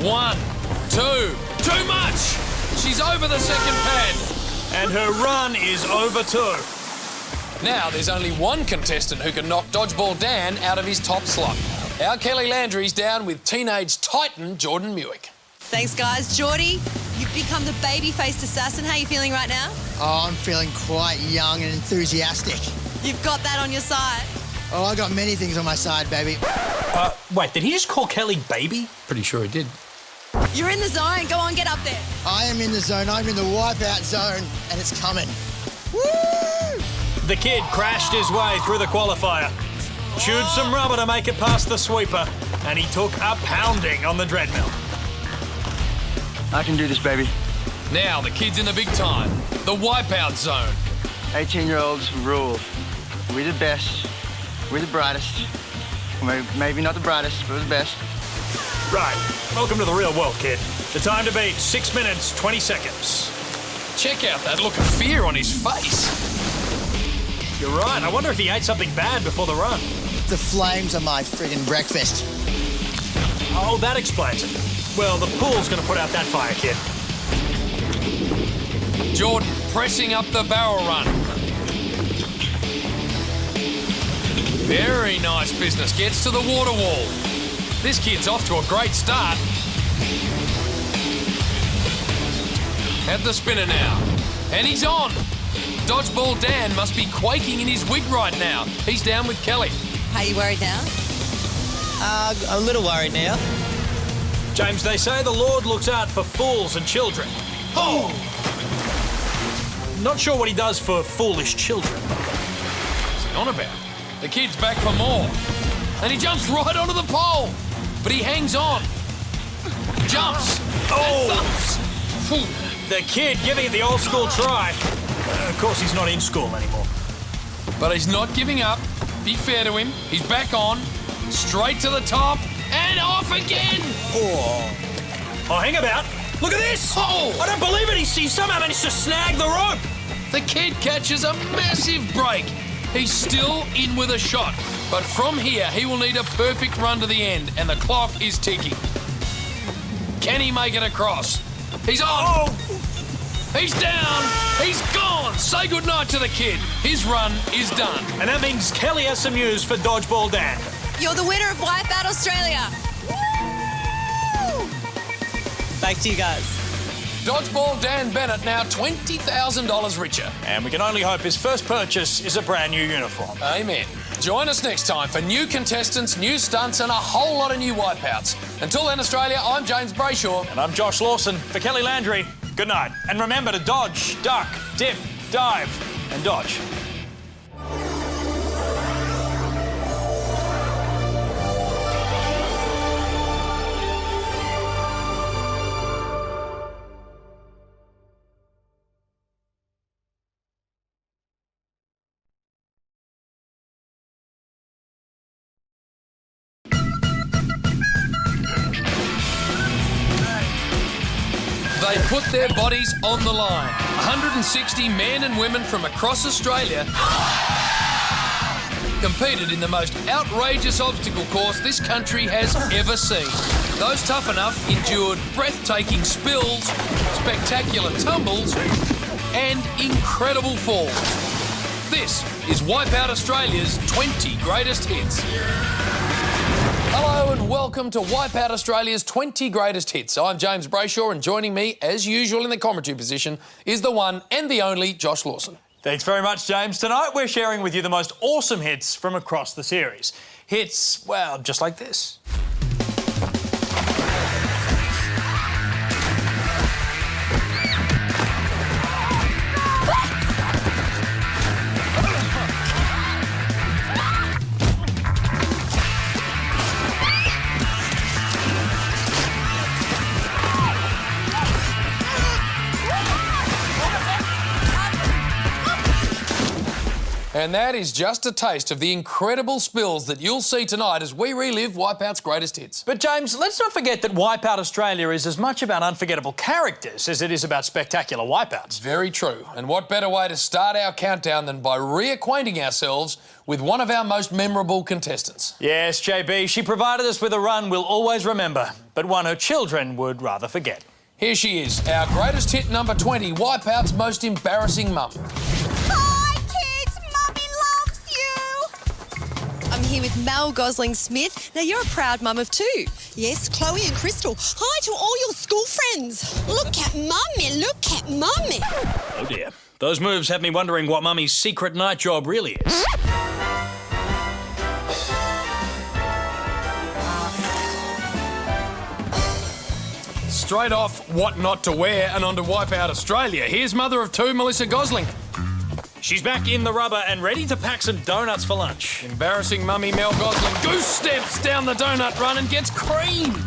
1, 2, too much! She's over the second pad. And her run is over too. Now there's only one contestant who can knock Dodgeball Dan out of his top slot. Our Kelly Landry's down with teenage titan Jordan Muick. Thanks, guys. Geordie, you've become the baby-faced assassin. How are you feeling right now? Oh, I'm feeling quite young and enthusiastic. You've got that on your side. Oh, I got many things on my side, baby. Wait, did he just call Kelly baby? Pretty sure he did. You're in the zone. Go on, get up there. I am in the zone. I'm in the wipeout zone, and it's coming. Woo! The kid crashed his way through the qualifier, chewed some rubber to make it past the sweeper, and he took a pounding on the treadmill. I can do this, baby. Now the kid's in the big time, the wipeout zone. 18-year-olds rule. We're the best. We're the brightest. Maybe not the brightest, but the best. Right. Welcome to the real world, kid. The time to beat 6 minutes, 20 seconds. Check out that look of fear on his face. You're right. I wonder if he ate something bad before the run. The flames are my friggin' breakfast. Oh, that explains it. Well, the pool's going to put out that fire, kid. Jordan pressing up the barrel run. Very nice business. Gets to the water wall. This kid's off to a great start. At the spinner now. And he's on. Dodgeball Dan must be quaking in his wig right now. He's down with Kelly. Are you worried now? A little worried now. James, they say the Lord looks out for fools and children. Oh! Not sure what he does for foolish children. What's he on about? The kid's back for more. And he jumps right onto the pole. But he hangs on. Jumps. Oh! The kid giving it the old school try. Of course, he's not in school anymore. But he's not giving up. Be fair to him. He's back on. Straight to the top. And off again. Oh, hang about. Look at this. Oh! I don't believe it. He somehow managed to snag the rope. The kid catches a massive break. He's still in with a shot. But from here, he will need a perfect run to the end. And the clock is ticking. Can he make it across? He's on. Oh! He's down. He's gone. Say goodnight to the kid. His run is done. And that means Kelly has some news for Dodgeball Dan. You're the winner of Wipeout Australia. Woo! Back to you guys. Dodgeball Dan Bennett now $20,000 richer. And we can only hope his first purchase is a brand new uniform. Amen. Join us next time for new contestants, new stunts and a whole lot of new wipeouts. Until then, Australia, I'm James Brayshaw. And I'm Josh Lawson. For Kelly Landry, good night. And remember to dodge, duck, dip, dive and dodge. They put their bodies on the line. 160 men and women from across Australia competed in the most outrageous obstacle course this country has ever seen. Those tough enough endured breathtaking spills, spectacular tumbles, and incredible falls. This is Wipeout Australia's 20 greatest hits. Hello and welcome to Wipeout Australia's 20 greatest hits. I'm James Brayshaw and joining me, as usual in the commentary position, is the one and the only Josh Lawson. Thanks very much, James. Tonight we're sharing with you the most awesome hits from across the series. Hits, well, just like this. And that is just a taste of the incredible spills that you'll see tonight as we relive Wipeout's greatest hits. But James, let's not forget that Wipeout Australia is as much about unforgettable characters as it is about spectacular wipeouts. Very true. And what better way to start our countdown than by reacquainting ourselves with one of our most memorable contestants. Yes, JB, she provided us with a run we'll always remember, but one her children would rather forget. Here she is, our greatest hit number 20, Wipeout's most embarrassing mum. I'm here with Mel Gosling-Smith. Now, you're a proud mum of two. Yes, Chloe and Crystal. Hi to all your school friends. Look at Mummy, look at Mummy. Oh dear. Those moves have me wondering what Mummy's secret night job really is. Straight off What Not to Wear and on to Wipeout Australia. Here's mother of two, Melissa Gosling. She's back in the rubber and ready to pack some donuts for lunch. Embarrassing mummy Mel Gosling goose steps down the donut run and gets creamed.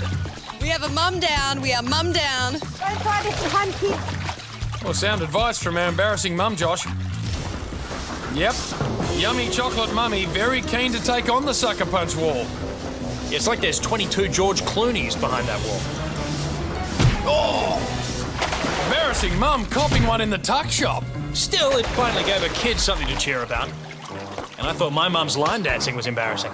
We have a mum down. We are mum down. Don't try this at home, kids. Well, sound advice from our embarrassing mum, Josh. Yep, yummy chocolate mummy, very keen to take on the sucker punch wall. Yeah, it's like there's 22 George Clooneys behind that wall. Oh! Embarrassing mum copping one in the tuck shop. Still, it finally gave her kids something to cheer about. And I thought my mum's line dancing was embarrassing.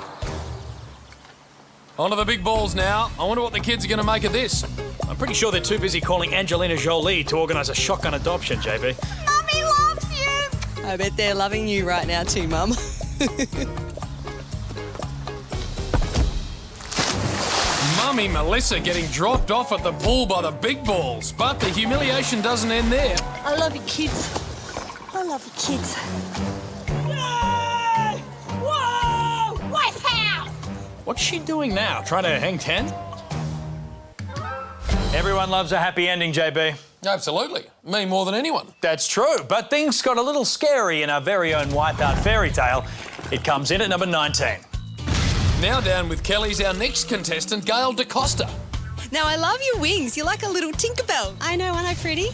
On to the big balls now. I wonder what the kids are going to make of this. I'm pretty sure they're too busy calling Angelina Jolie to organise a shotgun adoption, JB. Mummy loves you. I bet they're loving you right now too, Mum. Mummy Melissa getting dropped off at the pool by the big balls. But the humiliation doesn't end there. I love you, kids. I love you, kids. Whoa! Wipeout! What's she doing now? Trying to hang 10? Everyone loves a happy ending, JB. Absolutely. Me more than anyone. That's true, but things got a little scary in our very own Wipeout fairy tale. It comes in at number 19. Now down with Kelly's our next contestant, Gail DaCosta. Now, I love your wings. You're like a little Tinkerbell. I know, aren't I pretty?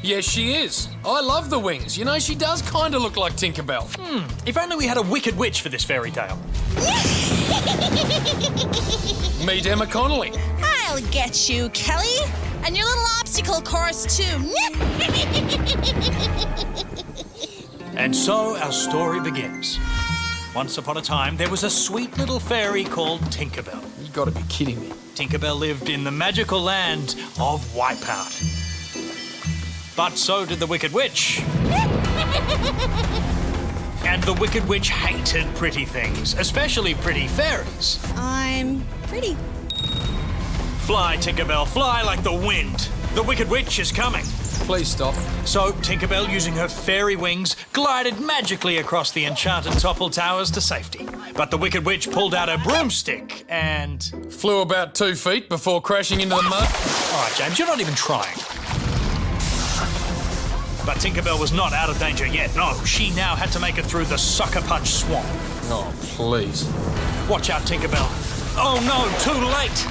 Yes, she is. I love the wings. You know, she does kind of look like Tinkerbell. If only we had a wicked witch for this fairy tale. Meet Emma Connolly. I'll get you, Kelly. And your little obstacle course, too. And so our story begins. Once upon a time, there was a sweet little fairy called Tinkerbell. You gotta be kidding me. Tinkerbell lived in the magical land of Wipeout. But so did the Wicked Witch. And the Wicked Witch hated pretty things, especially pretty fairies. I'm pretty. Fly, Tinkerbell, fly like the wind. The Wicked Witch is coming. Please stop. So Tinkerbell, using her fairy wings, glided magically across the enchanted topple towers to safety. But the Wicked Witch pulled out her broomstick and... flew about 2 feet before crashing into the mud. All right, James, you're not even trying. But Tinkerbell was not out of danger yet. No, she now had to make it through the Sucker Punch Swamp. Oh, please. Watch out, Tinkerbell. Oh no, too late.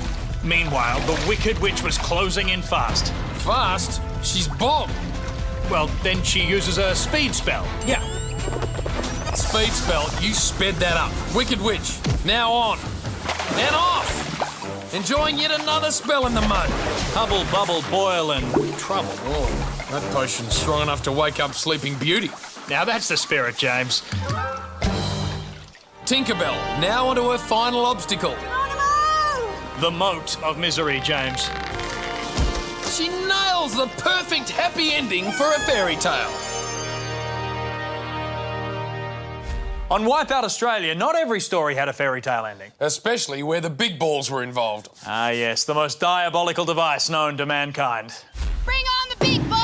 Meanwhile, the Wicked Witch was closing in fast. Fast? She's bombed. Well, then she uses a speed spell. Yeah. Speed spell, you sped that up. Wicked Witch, now on. And off! Enjoying yet another spell in the mud. Hubble, bubble, boil, and trouble. Oh, that potion's strong enough to wake up Sleeping Beauty. Now that's the spirit, James. Tinkerbell, now onto her final obstacle. The moat of misery, James. She nails the perfect happy ending for a fairy tale. On Wipeout Australia, not every story had a fairy tale ending. Especially where the big balls were involved. Ah, yes, the most diabolical device known to mankind. Bring on the big ball!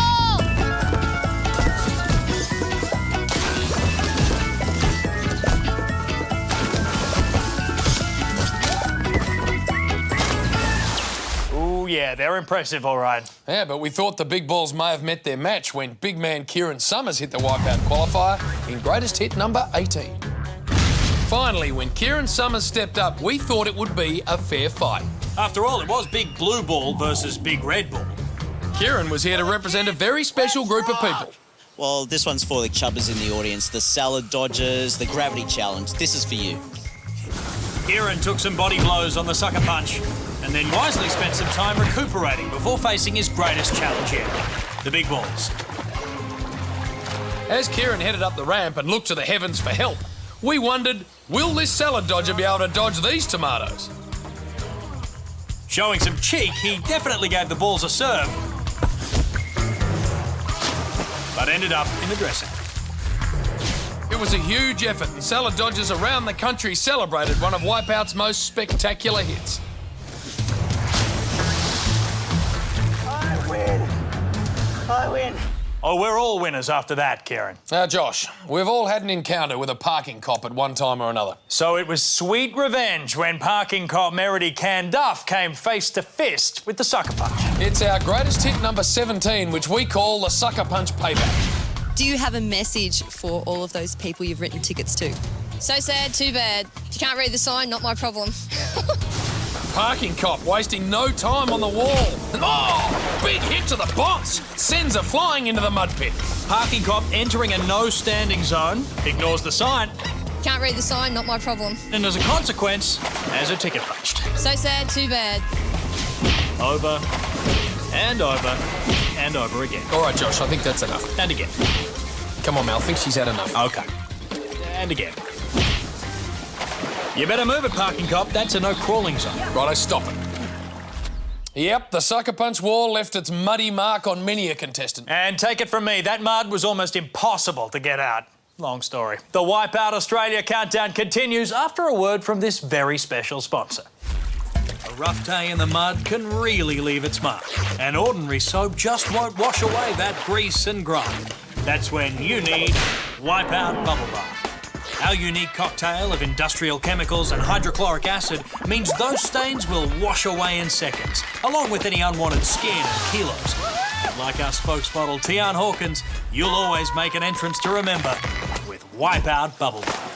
Ooh, yeah, they're impressive, all right. Yeah, but we thought the big balls may have met their match when big man Kieran Summers hit the Wipeout qualifier in greatest hit number 18. Finally, when Kieran Summers stepped up, we thought it would be a fair fight. After all, it was Big Blue Ball versus Big Red Ball. Kieran was here to represent a very special group of people. Well, this one's for the chubbers in the audience, the salad dodgers, the gravity challenge. This is for you. Kieran took some body blows on the Sucker Punch and then wisely spent some time recuperating before facing his greatest challenge yet, the big balls. As Kieran headed up the ramp and looked to the heavens for help, we wondered, will this salad dodger be able to dodge these tomatoes? Showing some cheek, he definitely gave the balls a serve, but ended up in the dressing. It was a huge effort, and salad dodgers around the country celebrated one of Wipeout's most spectacular hits. I win. Oh, we're all winners after that, Kieran. Now, Josh, we've all had an encounter with a parking cop at one time or another. So it was sweet revenge when parking cop Meredy Canduff came face to fist with the Sucker Punch. It's our greatest hit number 17, which we call the Sucker Punch Payback. Do you have a message for all of those people you've written tickets to? So sad, too bad. If you can't read the sign, not my problem. Parking cop wasting no time on the wall. Oh, big hit to the boss. Sends her flying into the mud pit. Parking cop entering a no standing zone, ignores the sign. Can't read the sign, not my problem. And as a consequence, has a ticket punched. So sad, too bad. Over and over and over again. All right, Josh, I think that's enough. And again. Come on, Mel, I think she's had enough. Okay. And again. You better move it, parking cop. That's a no crawling zone. Righto, stop it. Yep, the sucker punch wall left its muddy mark on many a contestant. And take it from me, that mud was almost impossible to get out. Long story. The Wipeout Australia countdown continues after a word from this very special sponsor. A rough day in the mud can really leave its mark, and ordinary soap just won't wash away that grease and grime. That's when you need Wipeout Bubble Bath. Our unique cocktail of industrial chemicals and hydrochloric acid means those stains will wash away in seconds, along with any unwanted skin and kilos. Like our spokesmodel Tian Hawkins, you'll always make an entrance to remember with Wipeout Bubble Bath.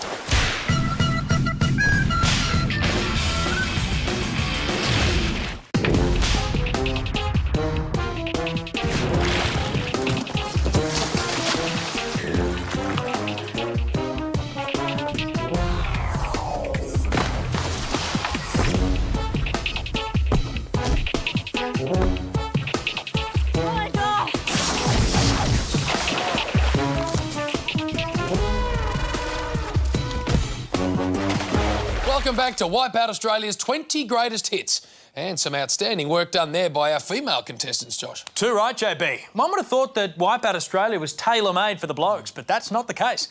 Welcome back to Wipeout Australia's 20 greatest hits. And some outstanding work done there by our female contestants, Josh. Too right, JB. One would have thought that Wipeout Australia was tailor-made for the blokes, but that's not the case.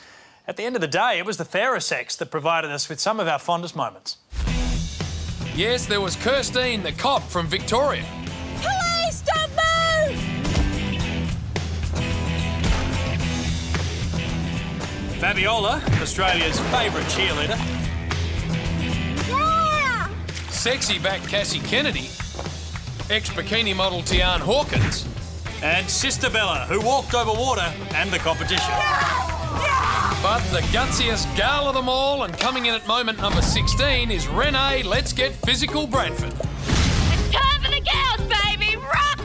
At the end of the day, it was the fairer sex that provided us with some of our fondest moments. Yes, there was Kirstine, the cop from Victoria. Police, don't move! Fabiola, Australia's favourite cheerleader. Sexy back Cassie Kennedy, ex-bikini model Tian Hawkins, and Sister Bella, who walked over water and the competition. But the gutsiest gal of them all, and coming in at moment number 16, is Renee Let's Get Physical Bradford. It's time for the girls, baby! Rock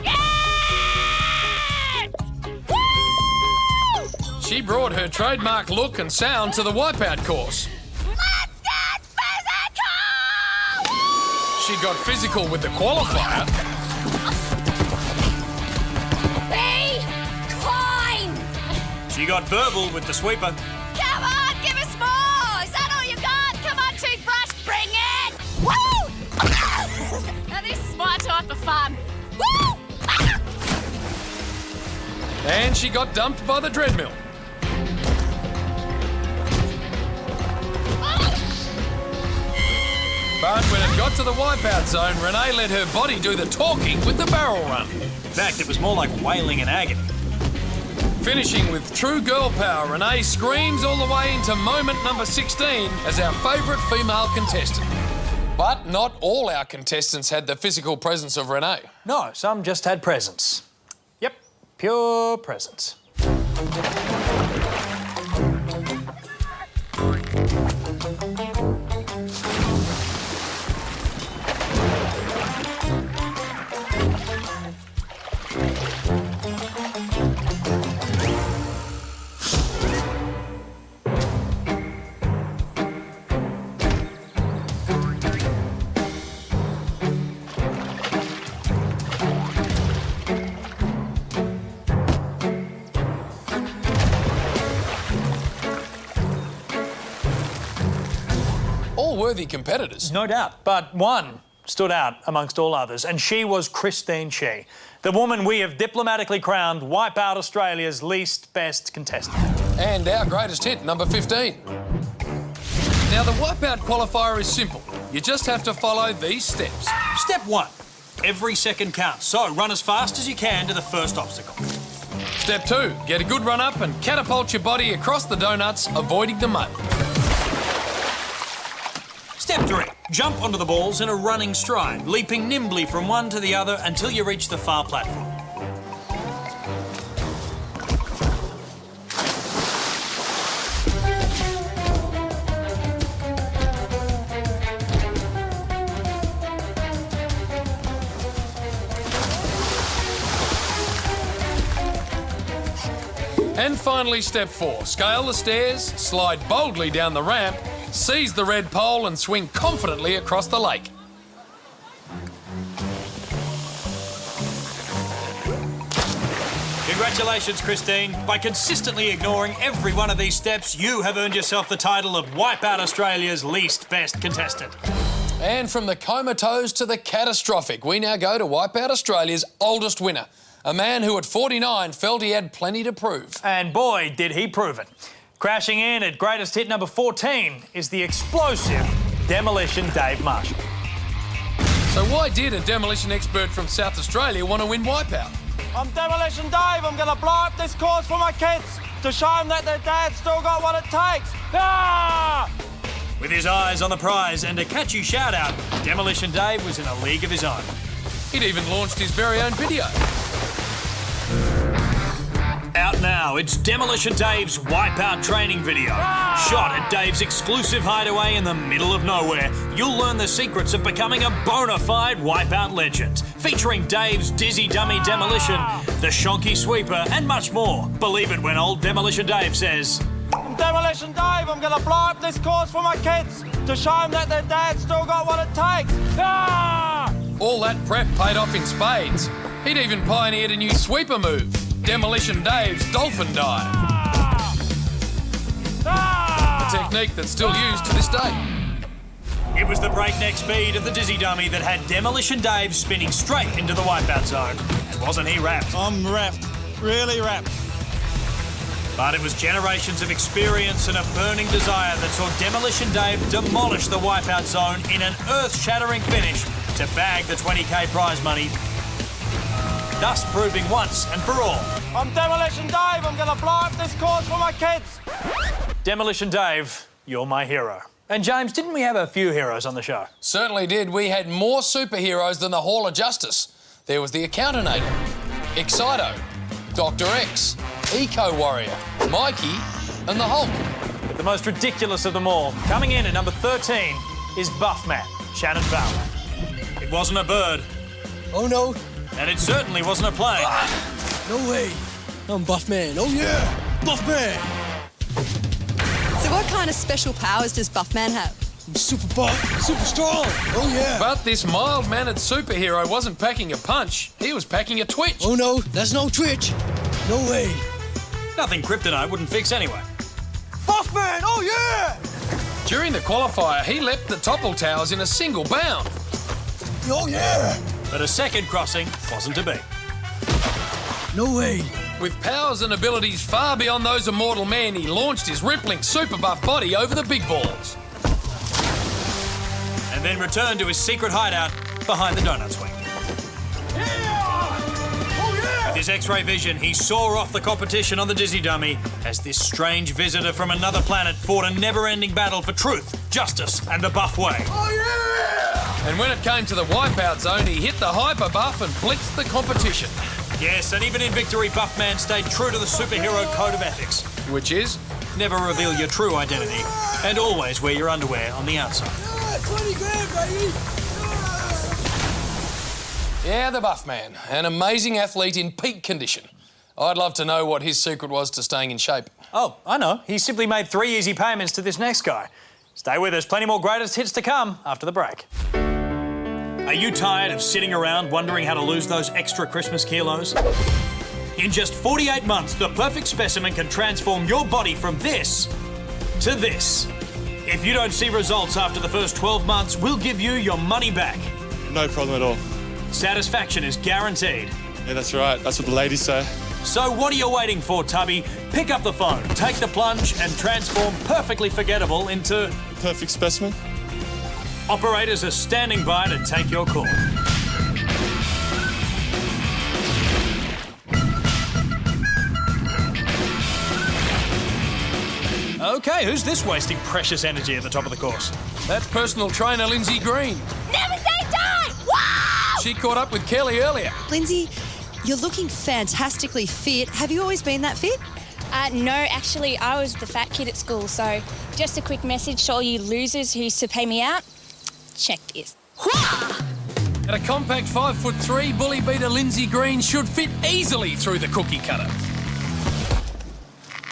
it! Woo! She brought her trademark look and sound to the Wipeout course. She got physical with the qualifier. Be kind! She got verbal with the sweeper. Come on, give us more! Is that all you got? Come on, toothbrush, bring it! Woo! Now this is my type of fun. Woo! And she got dumped by the treadmill. But when it got to the Wipeout zone, Renee let her body do the talking with the barrel run. In fact, it was more like wailing in agony. Finishing with true girl power, Renee screams all the way into moment number 16 as our favourite female contestant. But not all our contestants had the physical presence of Renee. No, some just had presence. Yep, pure presence. All worthy competitors. No doubt, but one stood out amongst all others, and she was Christine Chi, the woman we have diplomatically crowned Wipeout Australia's least best contestant. And our greatest hit, number 15. Now, the Wipeout qualifier is simple. You just have to follow these steps. Step 1. Every second counts, so run as fast as you can to the first obstacle. Step 2. Get a good run up and catapult your body across the donuts, avoiding the mud. Step 3. Jump onto the balls in a running stride, leaping nimbly from one to the other until you reach the far platform. And finally, step 4. Scale the stairs, slide boldly down the ramp, seize the red pole and swing confidently across the lake. Congratulations, Christine. By consistently ignoring every one of these steps, you have earned yourself the title of Wipeout Australia's least best contestant. And from the comatose to the catastrophic, we now go to Wipeout Australia's oldest winner, a man who at 49 felt he had plenty to prove. And boy, did he prove it. Crashing in at greatest hit number 14 is the explosive Demolition Dave Marshall. So why did a demolition expert from South Australia want to win Wipeout? I'm Demolition Dave. I'm going to blow up this course for my kids to show them that their dad's still got what it takes. Ah! With his eyes on the prize and a catchy shout-out, Demolition Dave was in a league of his own. He'd even launched his very own video. Out now, it's Demolition Dave's Wipeout training video. Shot at Dave's exclusive hideaway in the middle of nowhere, you'll learn the secrets of becoming a bona fide Wipeout legend. Featuring Dave's dizzy dummy demolition, the shonky sweeper, and much more. Believe it when old Demolition Dave says... I'm Demolition Dave. I'm going to blow up this course for my kids to show them that their dad's still got what it takes. Ah! All that prep paid off in spades. He'd even pioneered a new sweeper move, Demolition Dave's dolphin dive. A technique that's still used to this day. It was the breakneck speed of the dizzy dummy that had Demolition Dave spinning straight into the Wipeout zone. And wasn't he wrapped? I'm wrapped. Really wrapped. But it was generations of experience and a burning desire that saw Demolition Dave demolish the Wipeout zone in an earth-shattering finish to bag the 20k prize money, thus proving once and for all. I'm Demolition Dave. I'm going to blow up this course for my kids. Demolition Dave, you're my hero. And James, didn't we have a few heroes on the show? Certainly did. We had more superheroes than the Hall of Justice. There was the Accountinator, Excito, Dr. X, Eco-Warrior, Mikey and the Hulk. But the most ridiculous of them all, coming in at number 13, is Buffman, Shannon Fowler. It wasn't a bird. Oh, no. And it certainly wasn't a plane. No way. I'm Buffman. Oh, yeah. Buffman. So what kind of special powers does Buffman have? I'm super buff, super strong. Oh, yeah. But this mild-mannered superhero wasn't packing a punch. He was packing a twitch. Oh, no. That's no twitch. No way. Nothing kryptonite wouldn't fix anyway. Buffman! Oh, yeah! During the qualifier, he leapt the topple towers in a single bound. Oh, yeah! But a second crossing wasn't to be. No way. With powers and abilities far beyond those of mortal man, he launched his rippling super buff body over the big balls. And then returned to his secret hideout behind the donut swing. With his X-ray vision, he saw off the competition on the dizzy dummy as this strange visitor from another planet fought a never-ending battle for truth, justice, and the buff way. Oh, yeah! And when it came to the Wipeout zone, he hit the hyper buff and blitzed the competition. Yes, and even in victory, Buffman stayed true to the superhero code of ethics. Which is? Never reveal your true identity, and always wear your underwear on the outside. Yeah, 20 grand, baby! Yeah, the Buffman, an amazing athlete in peak condition. I'd love to know what his secret was to staying in shape. Oh, I know. He simply made 3 easy payments to this next guy. Stay with us, plenty more greatest hits to come after the break. Are you tired of sitting around wondering how to lose those extra Christmas kilos? In just 48 months, the perfect specimen can transform your body from this to this. If you don't see results after the first 12 months, we'll give you your money back. No problem at all. Satisfaction is guaranteed. Yeah, that's right. That's what the ladies say. So what are you waiting for, Tubby? Pick up the phone, take the plunge, and transform perfectly forgettable into... Perfect specimen. Operators are standing by to take your call. Okay, who's this wasting precious energy at the top of the course? That's personal trainer Lindsay Green. Never say die! Wow! She caught up with Kelly earlier. Lindsay, you're looking fantastically fit. Have you always been that fit? No, actually, I was the fat kid at school, so just a quick message to all you losers who used to pay me out. Check this. At a compact 5'3", bully beater Lindsay Green should fit easily through the cookie cutter.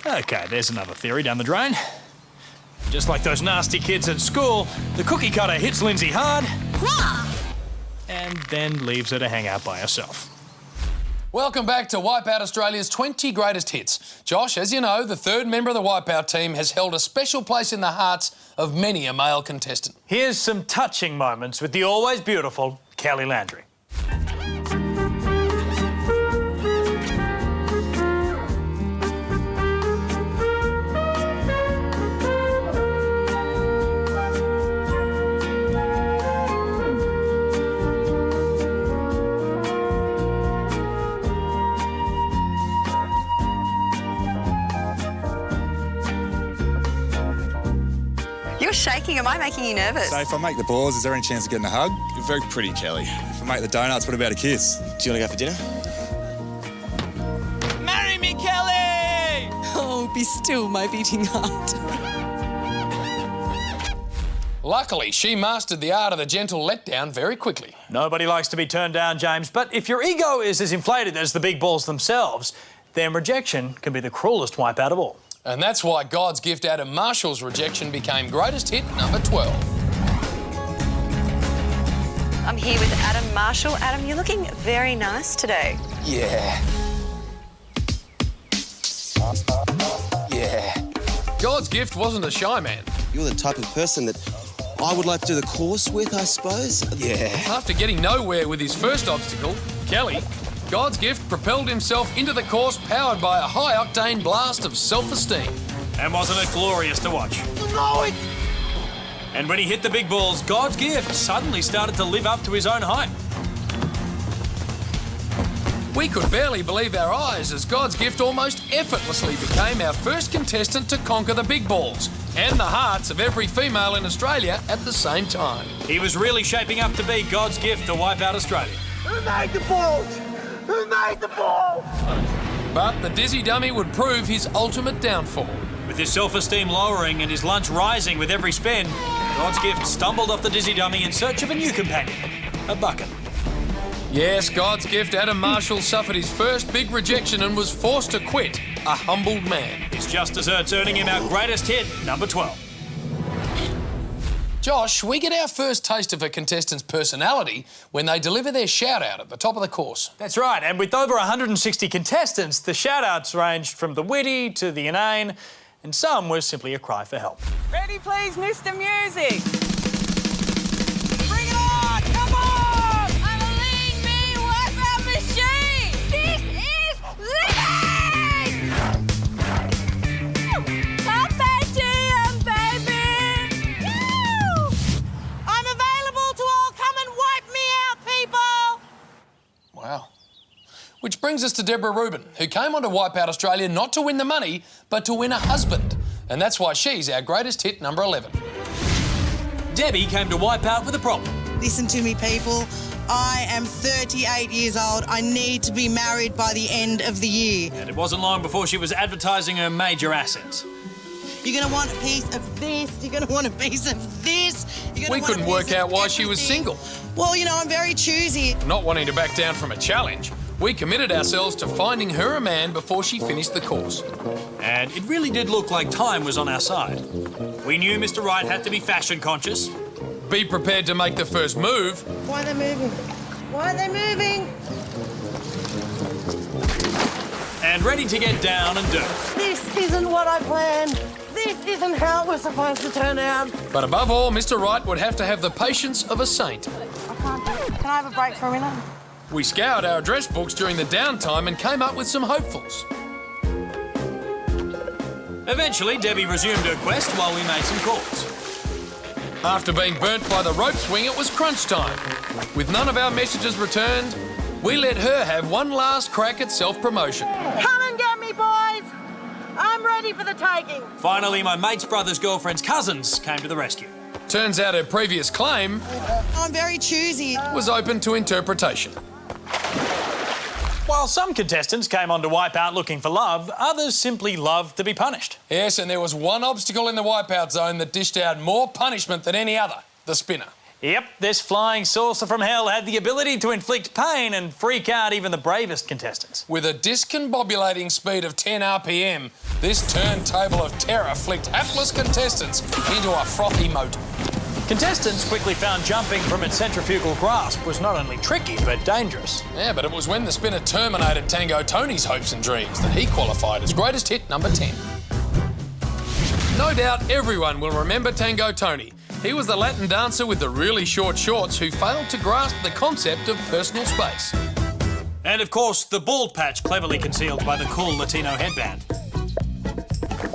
Okay, there's another theory down the drain. Just like those nasty kids at school, the cookie cutter hits Lindsay hard and then leaves her to hang out by herself. Welcome back to Wipeout Australia's 20 greatest hits. Josh, as you know, the third member of the Wipeout team has held a special place in the hearts of many a male contestant. Here's some touching moments with the always beautiful Kelly Landry. You're shaking. Am I making you nervous? So if I make the balls, is there any chance of getting a hug? You're very pretty, Kelly. If I make the donuts, what about a kiss? Do you want to go for dinner? Marry me, Kelly! Oh, be still, my beating heart. Luckily, she mastered the art of the gentle letdown very quickly. Nobody likes to be turned down, James, but if your ego is as inflated as the big balls themselves, then rejection can be the cruelest wipeout of all. And that's why God's gift Adam Marshall's rejection became greatest hit number 12. I'm here with Adam Marshall. Adam, you're looking very nice today. Yeah. Yeah. God's gift wasn't a shy man. You're the type of person that I would like to do the course with, I suppose. Yeah. After getting nowhere with his first obstacle, Kelly, God's gift propelled himself into the course powered by a high-octane blast of self-esteem. And wasn't it glorious to watch? No, it... And when he hit the big balls, God's gift suddenly started to live up to his own hype. We could barely believe our eyes as God's gift almost effortlessly became our first contestant to conquer the big balls and the hearts of every female in Australia at the same time. He was really shaping up to be God's gift to Wipeout Australia. Who made the balls? Who made the balls? But the dizzy dummy would prove his ultimate downfall. With his self-esteem lowering and his lunch rising with every spin, God's gift stumbled off the dizzy dummy in search of a new companion, a bucket. Yes, God's gift Adam Marshall suffered his first big rejection and was forced to quit, a humbled man. His just desserts earning him our greatest hit, number 12. Josh, we get our first taste of a contestant's personality when they deliver their shout-out at the top of the course. That's right, and with over 160 contestants, the shout-outs ranged from the witty to the inane, and some were simply a cry for help. Ready, please, Mr. Music. Bring it on! Come on! I'm a lean, mean wipeout machine! This is living! Carpe diem, baby! Woo! I'm available to all. Come and wipe me out, people! Wow. Which brings us to Deborah Rubin, who came onto Wipeout Australia not to win the money, but to win a husband. And that's why she's our greatest hit, number 11. Debbie came to Wipeout with a problem. Listen to me, people. I am 38 years old. I need to be married by the end of the year. And it wasn't long before she was advertising her major assets. You're going to want a piece of this. You're going to want a piece of this. We couldn't work out why she was single. Well, you know, I'm very choosy. Not wanting to back down from a challenge, we committed ourselves to finding her a man before she finished the course. And it really did look like time was on our side. We knew Mr. Right had to be fashion conscious. Be prepared to make the first move. Why are they moving? Why are they moving? And ready to get down and dirty. This isn't what I planned. This isn't how it was supposed to turn out. But above all, Mr. Right would have to have the patience of a saint. Can I have a break for a minute? We scoured our address books during the downtime and came up with some hopefuls. Eventually, Debbie resumed her quest while we made some calls. After being burnt by the rope swing, it was crunch time. With none of our messages returned, we let her have one last crack at self-promotion. Come and get me, boys. I'm ready for the taking. Finally, my mate's brother's girlfriend's cousins came to the rescue. Turns out her previous claim I'm very choosy. was open to interpretation. While some contestants came onto Wipeout looking for love, others simply loved to be punished. Yes, and there was one obstacle in the Wipeout zone that dished out more punishment than any other, the spinner. Yep, this flying saucer from hell had the ability to inflict pain and freak out even the bravest contestants. With a discombobulating speed of 10 RPM, this turntable of terror flicked hapless contestants into a frothy moat. Contestants quickly found jumping from its centrifugal grasp was not only tricky, but dangerous. Yeah, but it was when the spinner terminated Tango Tony's hopes and dreams that he qualified as greatest hit number 10. No doubt everyone will remember Tango Tony. He was the Latin dancer with the really short shorts who failed to grasp the concept of personal space. And of course, the bald patch cleverly concealed by the cool Latino headband.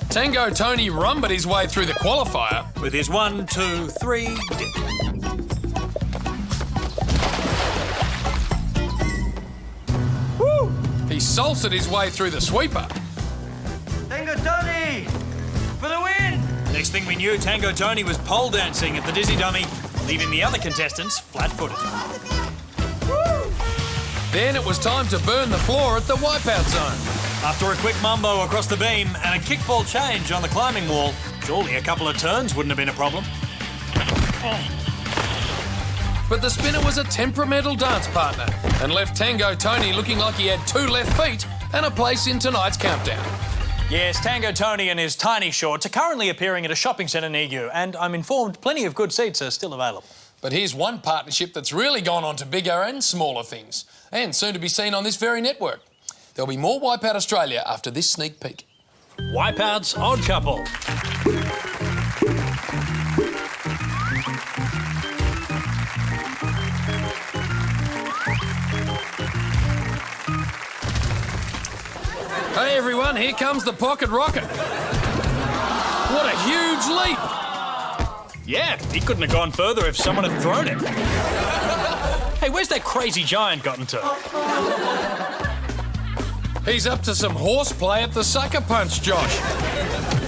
Tango Tony rumbled his way through the qualifier with his 1, 2, 3 dip. Woo! He salsa'd his way through the sweeper. Tango Tony! For the win! Next thing we knew, Tango Tony was pole dancing at the dizzy dummy, leaving the other contestants flat-footed. Then it was time to burn the floor at the wipeout zone. After a quick mumbo across the beam and a kickball change on the climbing wall, surely a couple of turns wouldn't have been a problem. But the spinner was a temperamental dance partner and left Tango Tony looking like he had 2 left feet and a place in tonight's countdown. Yes, Tango Tony and his tiny shorts are currently appearing at a shopping centre near you, and I'm informed plenty of good seats are still available. But here's one partnership that's really gone on to bigger and smaller things, and soon to be seen on this very network. There'll be more Wipeout Australia after this sneak peek. Wipeouts Odd Couple. Hey everyone, here comes the pocket rocket. What a huge leap! Yeah, he couldn't have gone further if someone had thrown him. Hey, where's that crazy giant gotten to? He's up to some horseplay at the sucker punch, Josh.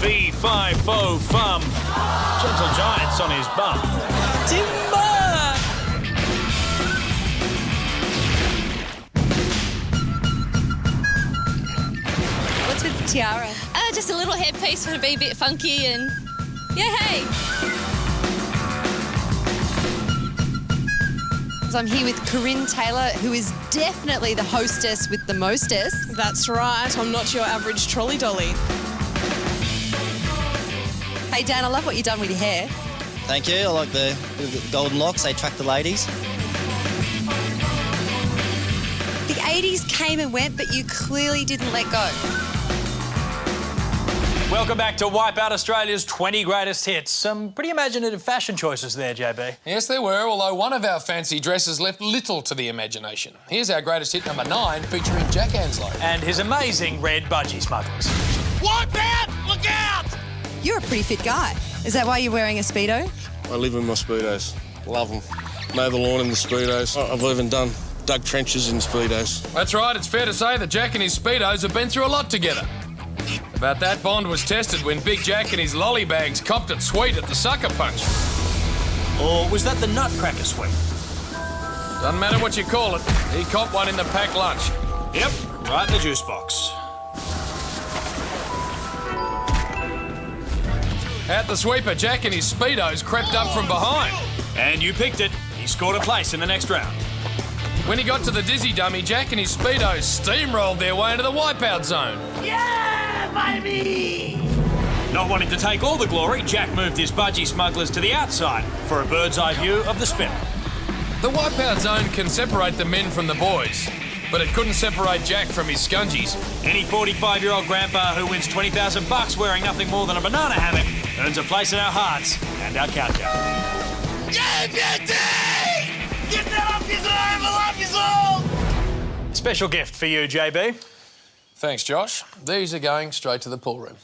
Fee, fi, fo, fum. Gentle giants on his bum. Timber! What's with the tiara? Just a little headpiece to be a bit funky and... Yeah, hey! So I'm here with Corinne Taylor, who is definitely the hostess with the mostest. That's right, I'm not your average trolley dolly. Hey Dan, I love what you've done with your hair. Thank you. I like the golden locks. They attract the ladies. The 80s came and went, but you clearly didn't let go. Welcome back to Wipeout Australia's 20 greatest hits. Some pretty imaginative fashion choices there, JB. Yes, there were, although one of our fancy dresses left little to the imagination. Here's our greatest hit number 9, featuring Jack Anslow. And his amazing red budgie smugglers. Wipeout! Look out! You're a pretty fit guy. Is that why you're wearing a Speedo? I live in my Speedos. Love them. Mow the lawn in the Speedos. I've even dug trenches in Speedos. That's right, it's fair to say that Jack and his Speedos have been through a lot together. About that bond was tested when Big Jack and his lolly bags copped it sweet at the sucker punch. Or was that the nutcracker sweet? Doesn't matter what you call it, he copped one in the packed lunch. Yep, right in the juice box. At the sweeper, Jack and his Speedos crept up from behind. And you picked it. He scored a place in the next round. When he got to the dizzy dummy, Jack and his Speedos steamrolled their way into the wipeout zone. Yeah, baby! Not wanting to take all the glory, Jack moved his budgie smugglers to the outside for a bird's eye view of the spinner. The wipeout zone can separate the men from the boys, but it couldn't separate Jack from his scungies. Any 45-year-old grandpa who wins $20,000 wearing nothing more than a banana hammock earns a place in our hearts and our couch. Yeah, beauty! Get that off his arm! I love his all! Special gift for you, JB. Thanks, Josh. These are going straight to the pool room.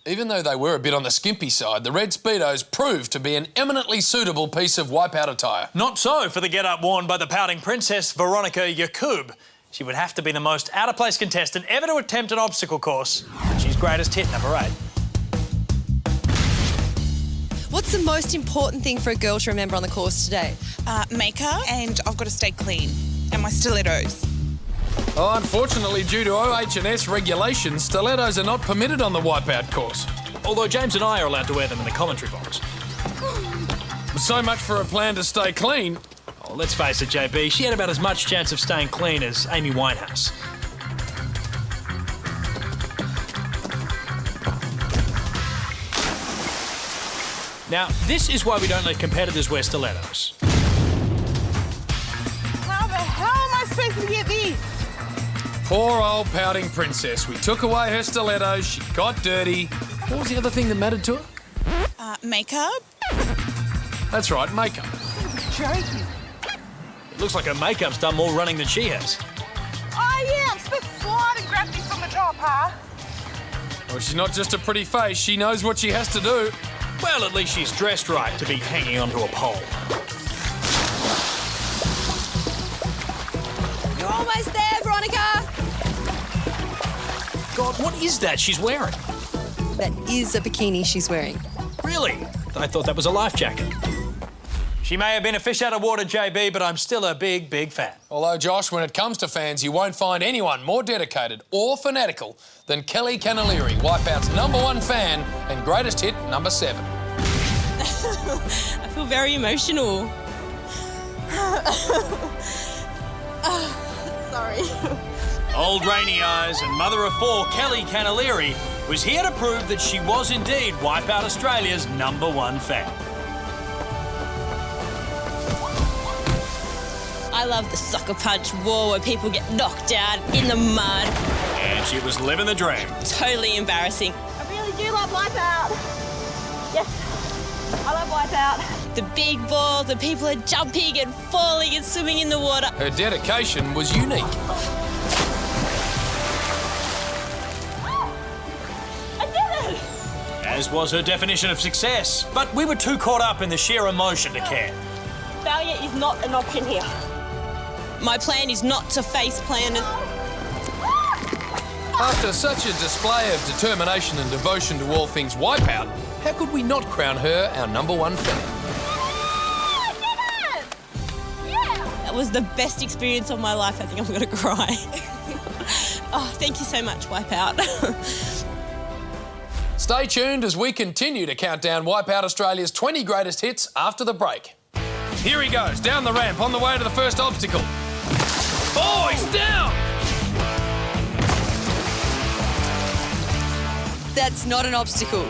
Even though they were a bit on the skimpy side, the red Speedos proved to be an eminently suitable piece of wipeout attire. Not so for the get-up worn by the pouting princess, Veronica Yakub. She would have to be the most out-of-place contestant ever to attempt an obstacle course. She's greatest hit number 8. What's the most important thing for a girl to remember on the course today? Makeup, and I've got to stay clean. And my stilettos. Oh, unfortunately, due to OH&S regulations, stilettos are not permitted on the wipeout course. Although James and I are allowed to wear them in the commentary box. So much for a plan to stay clean. Oh, let's face it, JB, she had about as much chance of staying clean as Amy Winehouse. Now, this is why we don't let competitors wear stilettos. How the hell am I supposed to get these? Poor old pouting princess. We took away her stilettos, she got dirty, What was the other thing that mattered to her? Makeup. That's right, makeup. Joking. It looks like her makeup's done more running than she has. Oh, yeah, I'm supposed to slide and grab this on the top, huh? Well, she's not just a pretty face, she knows what she has to do. Well, at least she's dressed right to be hanging onto a pole. You're almost there, Veronica. God, what is that she's wearing? That is a bikini she's wearing. Really? I thought that was a life jacket. She may have been a fish out of water, JB, but I'm still a big, big fan. Although, Josh, when it comes to fans, you won't find anyone more dedicated or fanatical than Kelly Canaliri, Wipeout's #1 fan and greatest hit #7. I feel very emotional. Sorry. Old rainy eyes and mother of 4, Kelly Canaliri, was here to prove that she was indeed Wipeout Australia's #1 fan. I love the sucker punch war where people get knocked out in the mud. And she was living the dream. Totally embarrassing. I really do love Wipeout. Yes, I love Wipeout. The big ball, the people are jumping and falling and swimming in the water. Her dedication was unique. I did it! As was her definition of success, but we were too caught up in the sheer emotion to care. Failure is not an option here. My plan is not to face planners. After such a display of determination and devotion to all things Wipeout, how could we not crown her our #1 fan? That was the best experience of my life. I think I'm going to cry. Oh, thank you so much, Wipeout. Stay tuned as we continue to count down Wipeout Australia's 20 greatest hits after the break. Here he goes, down the ramp, on the way to the first obstacle. Oh, he's down! That's not an obstacle.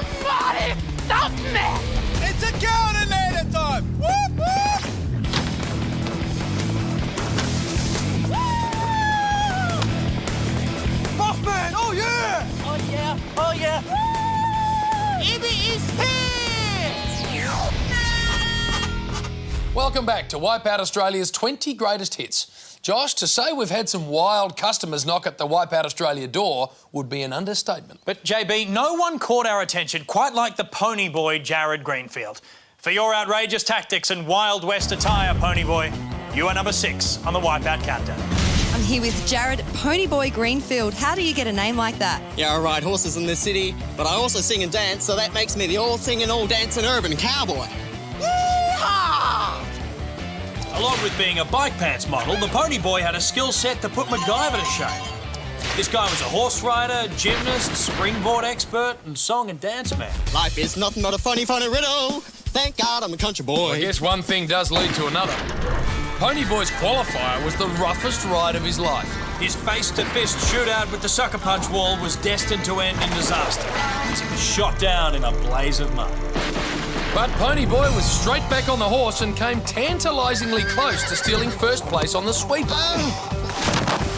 Somebody stop me! It's a coordinator time! Whoop, whoop! Hoffman! Oh yeah! Oh yeah! Oh yeah! Evie is here! Welcome back to Wipeout Australia's 20 greatest hits. Josh, to say we've had some wild customers knock at the Wipeout Australia door would be an understatement. But JB, no one caught our attention quite like the pony boy Jared Greenfield. For your outrageous tactics and Wild West attire, pony boy, you are #6 on the Wipeout countdown. I'm here with Jared Ponyboy Greenfield. How do you get a name like that? Yeah, I ride horses in this city, but I also sing and dance, so that makes me the all-singing, all-dancing urban cowboy. Along with being a bike pants model, the pony boy had a skill set to put MacGyver to shame. This guy was a horse rider, gymnast, springboard expert, and song and dance man. Life is nothing but a funny, funny riddle. Thank God I'm a country boy. I guess one thing does lead to another. Ponyboy's qualifier was the roughest ride of his life. His face-to-fist shootout with the sucker punch wall was destined to end in disaster, as he was shot down in a blaze of mud. But Ponyboy was straight back on the horse and came tantalisingly close to stealing first place on the sweeper.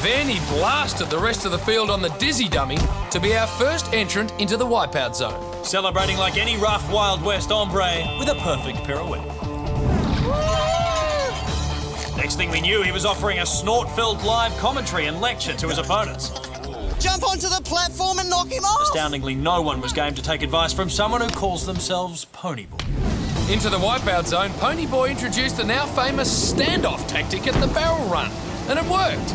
Then he blasted the rest of the field on the dizzy dummy to be our first entrant into the Wipeout zone. Celebrating like any rough Wild West hombre with a perfect pirouette. Next thing we knew, he was offering a snort-filled live commentary and lecture to his opponents. Jump onto the platform and knock him off! Astoundingly, no one was game to take advice from someone who calls themselves Ponyboy. Into the Wipeout zone, Ponyboy introduced the now famous standoff tactic at the barrel run, and it worked.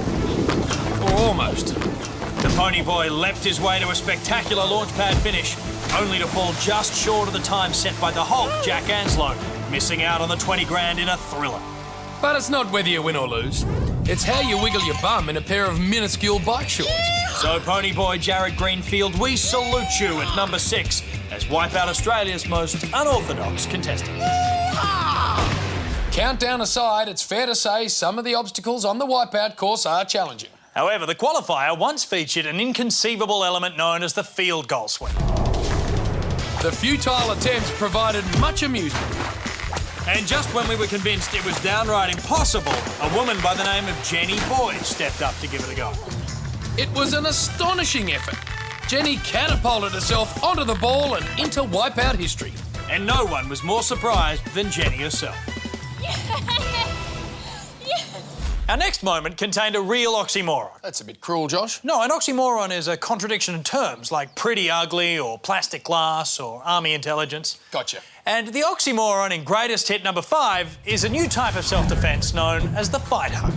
Or almost. The Ponyboy leapt his way to a spectacular launchpad finish, only to fall just short of the time set by the Hulk, Jack Anslow, missing out on the 20 grand in a thriller. But it's not whether you win or lose. It's how you wiggle your bum in a pair of minuscule bike shorts. So, Ponyboy Jared Greenfield, we salute you at #6 as Wipeout Australia's most unorthodox contestant. Countdown aside, it's fair to say some of the obstacles on the Wipeout course are challenging. However, the qualifier once featured an inconceivable element known as the field goal swing. The futile attempts provided much amusement. And just when we were convinced it was downright impossible, a woman by the name of Jenny Boyd stepped up to give it a go. It was an astonishing effort. Jenny catapulted herself onto the ball and into Wipeout history. And no one was more surprised than Jenny herself. Our next moment contained a real oxymoron. That's a bit cruel, Josh. No, an oxymoron is a contradiction in terms, like pretty ugly or plastic glass or army intelligence. Gotcha. And the oxymoron in greatest hit number 5 is a new type of self-defence known as the fight hug.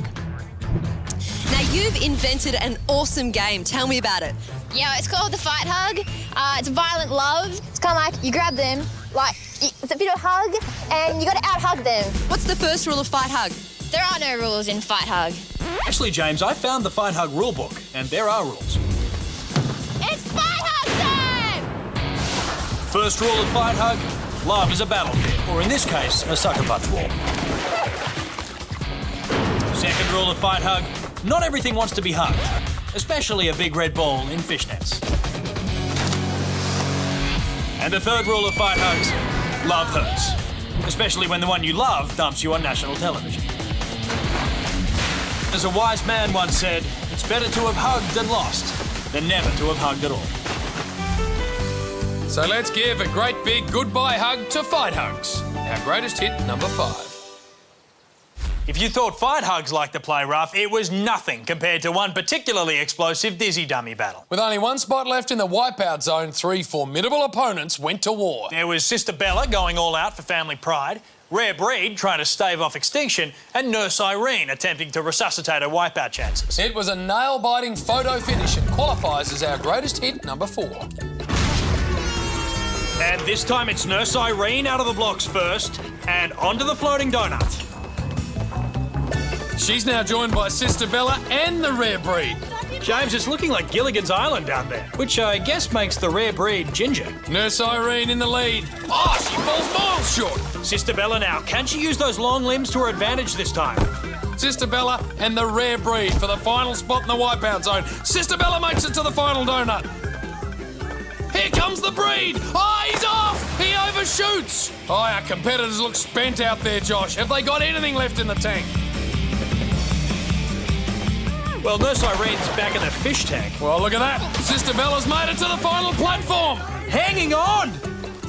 Now, you've invented an awesome game. Tell me about it. Yeah, it's called the fight hug. It's violent love. It's kind of like you grab them, like it's a bit of a hug, and you got to out-hug them. What's the first rule of fight hug? There are no rules in fight hug. Actually, James, I found the fight hug rule book, and there are rules. It's fight hug time! First rule of fight hug, love is a battlefield, or in this case, a sucker punch wall. Second rule of fight hug, not everything wants to be hugged, especially a big red ball in fishnets. And the third rule of fight hugs, love hurts, especially when the one you love dumps you on national television. As a wise man once said, it's better to have hugged and lost than never to have hugged at all. So let's give a great big goodbye hug to Fight Hugs, our greatest hit number 5. If you thought fight hugs like to play rough, it was nothing compared to one particularly explosive dizzy dummy battle. With only one spot left in the Wipeout zone, 3 formidable opponents went to war. There was Sister Bella going all out for family pride, Rare Breed trying to stave off extinction, and Nurse Irene attempting to resuscitate her Wipeout chances. It was a nail-biting photo finish and qualifies as our greatest hit number 4. And this time it's Nurse Irene out of the blocks first, and onto the floating donut. She's now joined by Sister Bella and the Rare Breed. James, it's looking like Gilligan's Island down there, which I guess makes the Rare Breed ginger. Nurse Irene in the lead. Oh, she falls miles short. Sister Bella now, can she use those long limbs to her advantage this time? Sister Bella and the Rare Breed for the final spot in the Wipeout zone. Sister Bella makes it to the final donut. Here comes the Breed. Oh, he's off. He overshoots. Oh, our competitors look spent out there, Josh. Have they got anything left in the tank? Well, Nurse Irene's back in the fish tank. Well, look at that. Sister Bella's made it to the final platform. Hanging on.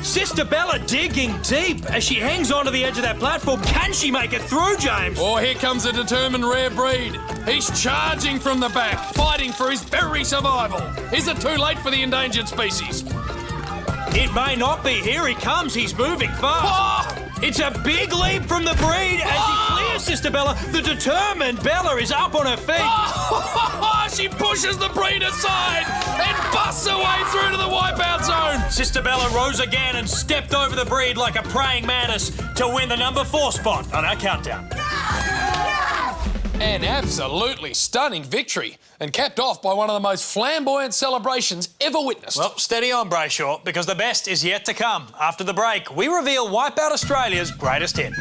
Sister Bella digging deep as she hangs onto the edge of that platform. Can she make it through, James? Oh, here comes a determined Rare Breed. He's charging from the back, fighting for his very survival. Is it too late for the endangered species? It may not be. Here he comes. He's moving fast. Oh! It's a big leap from the Breed as he clears Sister Bella. The determined Bella is up on her feet. Oh, she pushes the Breed aside and busts her way through to the Wipeout zone. Sister Bella rose again and stepped over the Breed like a praying mantis to win the number 4 spot on our countdown. An absolutely stunning victory and capped off by one of the most flamboyant celebrations ever witnessed. Well, steady on, Brayshaw, because the best is yet to come. After the break, we reveal Wipeout Australia's greatest hit.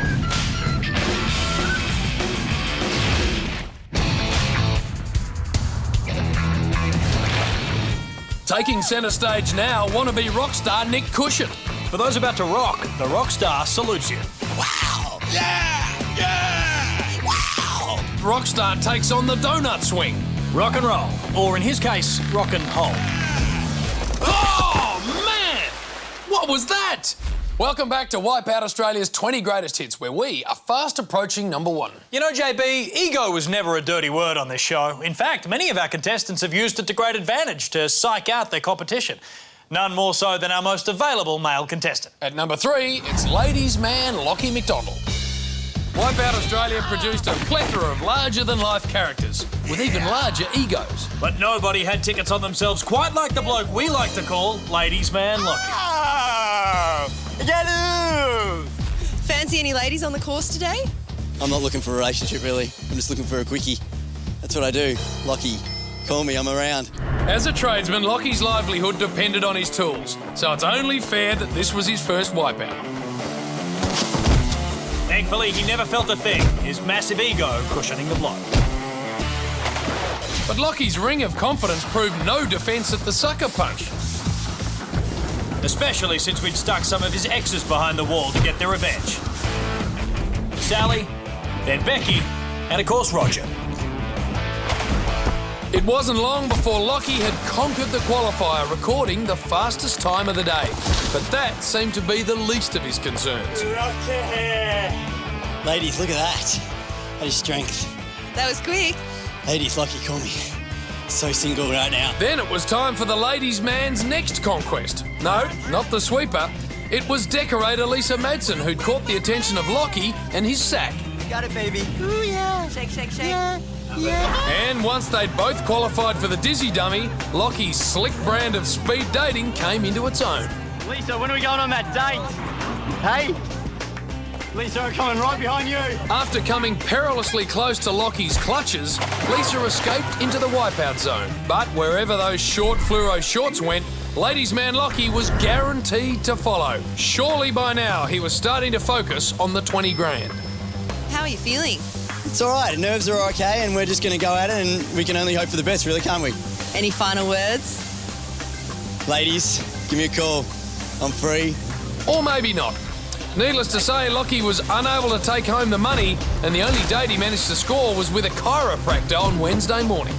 Taking centre stage now, wannabe rock star Nick Cushion. For those about to rock, the rock star salutes you. Wow! Yeah! Yeah! Wow! Rockstar takes on the donut swing. Rock and roll, or in his case, rock and roll. Oh, man! What was that? Welcome back to Wipeout Australia's 20 greatest hits, where we are fast approaching number 1. You know, JB, ego was never a dirty word on this show. In fact, many of our contestants have used it to great advantage to psych out their competition. None more so than our most available male contestant. At number 3, it's ladies' man Lockie McDonald. Wipeout Australia produced a plethora of larger-than-life characters with even larger egos. But nobody had tickets on themselves quite like the bloke we like to call Ladies' Man Lockie. Oh, get loose! Fancy any ladies on the course today? I'm not looking for a relationship, really. I'm just looking for a quickie. That's what I do. Lockie, call me, I'm around. As a tradesman, Lockie's livelihood depended on his tools, so it's only fair that this was his first Wipeout. Thankfully, he never felt a thing, his massive ego cushioning the blow. But Lockie's ring of confidence proved no defence at the sucker punch. Especially since we'd stuck some of his exes behind the wall to get their revenge. Sally, then Becky, and of course Roger. It wasn't long before Lockie had conquered the qualifier, recording the fastest time of the day. But that seemed to be the least of his concerns. Ladies, look at that. That is strength. That was quick. Ladies, Lockie, call me. So single right now. Then it was time for the ladies' man's next conquest. No, not the sweeper. It was decorator Lisa Madsen who'd caught the attention of Lockie and his sack. Got it, baby. Ooh, yeah. Shake, shake, shake. Yeah. And once they'd both qualified for the dizzy dummy, Lockie's slick brand of speed dating came into its own. Lisa, when are we going on that date? Hey? Lisa, I'm coming right behind you. After coming perilously close to Lockie's clutches, Lisa escaped into the wipeout zone. But wherever those short fluoro shorts went, ladies' man Lockie was guaranteed to follow. Surely by now he was starting to focus on the 20 grand. How are you feeling? It's all right. Nerves are okay, and we're just going to go at it, and we can only hope for the best, really, can't we? Any final words? Ladies, give me a call. I'm free. Or maybe not. Needless to say, Lockie was unable to take home the money, and the only date he managed to score was with a chiropractor on Wednesday morning.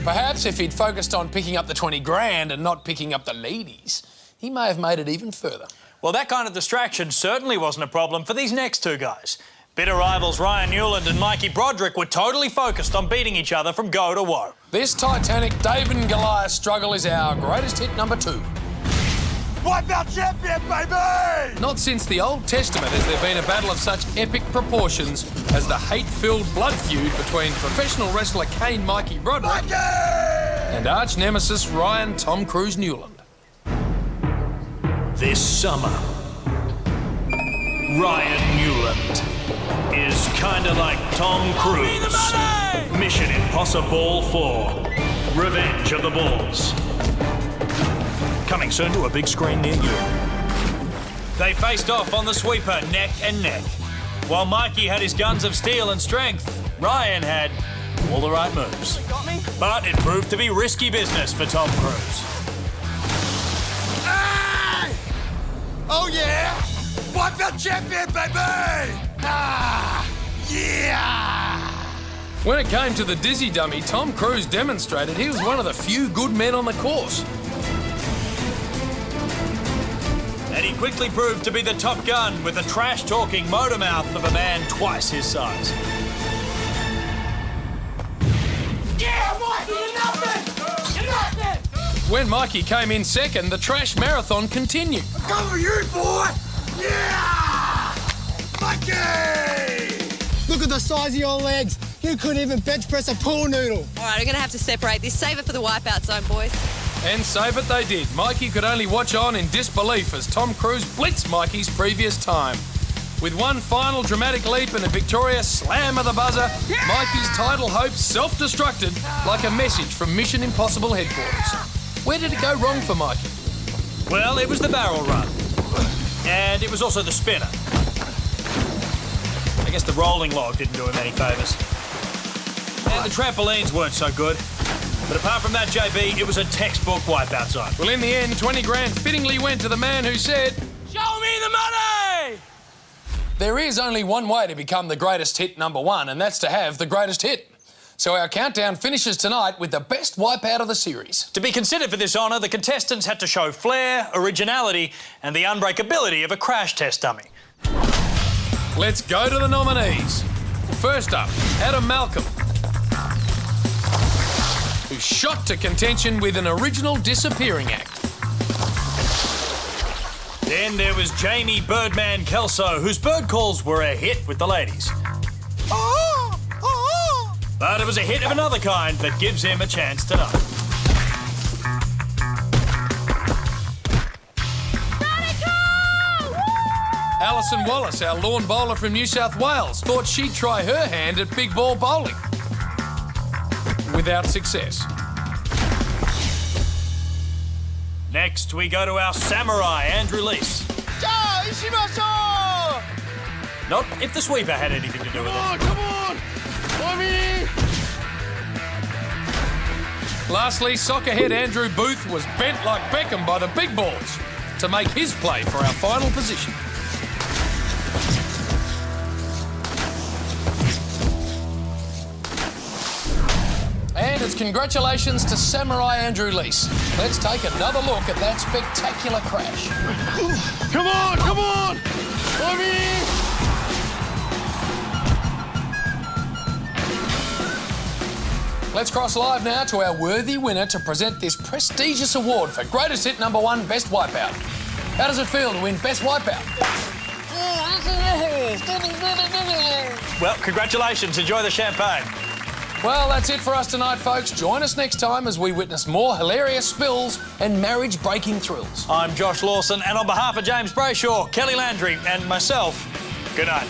Perhaps if he'd focused on picking up the 20 grand and not picking up the ladies, he may have made it even further. Well, that kind of distraction certainly wasn't a problem for these next two guys. Bitter rivals Ryan Newland and Mikey Broderick were totally focused on beating each other from go to woe. This titanic David and Goliath struggle is our greatest hit number 2. Wipeout champion, baby! Not since the Old Testament has there been a battle of such epic proportions as the hate-filled blood feud between professional wrestler Kane Mikey Broderick and arch-nemesis Ryan Tom Cruise Newland. This summer, Ryan Newland is kinda like Tom Cruise. Mission Impossible 4, Revenge of the Bulls. Coming soon to a big screen near you. They faced off on the sweeper neck and neck. While Mikey had his guns of steel and strength, Ryan had all the right moves. But it proved to be risky business for Tom Cruise. Hey! Oh yeah! Wipeout champion, baby! Ah! Yeah! When it came to the dizzy dummy, Tom Cruise demonstrated he was one of the few good men on the course. And he quickly proved to be the top gun with the trash-talking motor mouth of a man twice his size. Yeah, Mikey, you're nothing! You're nothing! When Mikey came in second, the trash marathon continued. I'm coming for you, boy! Yeah! Mikey! Look at the size of your legs. You couldn't even bench press a pool noodle. All right, we're going to have to separate this. Save it for the wipeout zone, boys. And save it they did. Mikey could only watch on in disbelief as Tom Cruise blitzed Mikey's previous time. With one final dramatic leap and a victorious slam of the buzzer, Mikey's title hopes self-destructed like a message from Mission Impossible headquarters. Where did it go wrong for Mikey? Well, it was the barrel run. And it was also the spinner. I guess the rolling log didn't do him any favours. And the trampolines weren't so good. But apart from that, JB, it was a textbook wipeout zone. Well, in the end, 20 grand fittingly went to the man who said, Show me the money! there is only one way to become the greatest hit number 1, and that's to have the greatest hit. So our countdown finishes tonight with the best wipeout of the series. To be considered for this honour, the contestants had to show flair, originality, and the unbreakability of a crash test dummy. Let's go to the nominees. First up, Adam Malcolm, who shot to contention with an original disappearing act. Then there was Jamie Birdman Kelso, whose bird calls were a hit with the ladies. But it was a hit of another kind that gives him a chance tonight. Alison Wallace, our lawn bowler from New South Wales, thought she'd try her hand at big ball bowling. Without success. Next, we go to our samurai, Andrew Leese. Not if the sweeper had anything to do with it. Come on! Lastly, soccer head Andrew Booth was bent like Beckham by the big balls to make his play for our final position. And it's congratulations to Samurai Andrew Leese. Let's take another look at that spectacular crash. Come on, come on! I'm in! Let's cross live now to our worthy winner to present this prestigious award for Greatest Hit #1 Best Wipeout. How does it feel to win Best Wipeout? Well, congratulations. Enjoy the champagne. Well, that's it for us tonight, folks. Join us next time as we witness more hilarious spills and marriage-breaking thrills. I'm Josh Lawson, and on behalf of James Brayshaw, Kelly Landry, and myself, good night.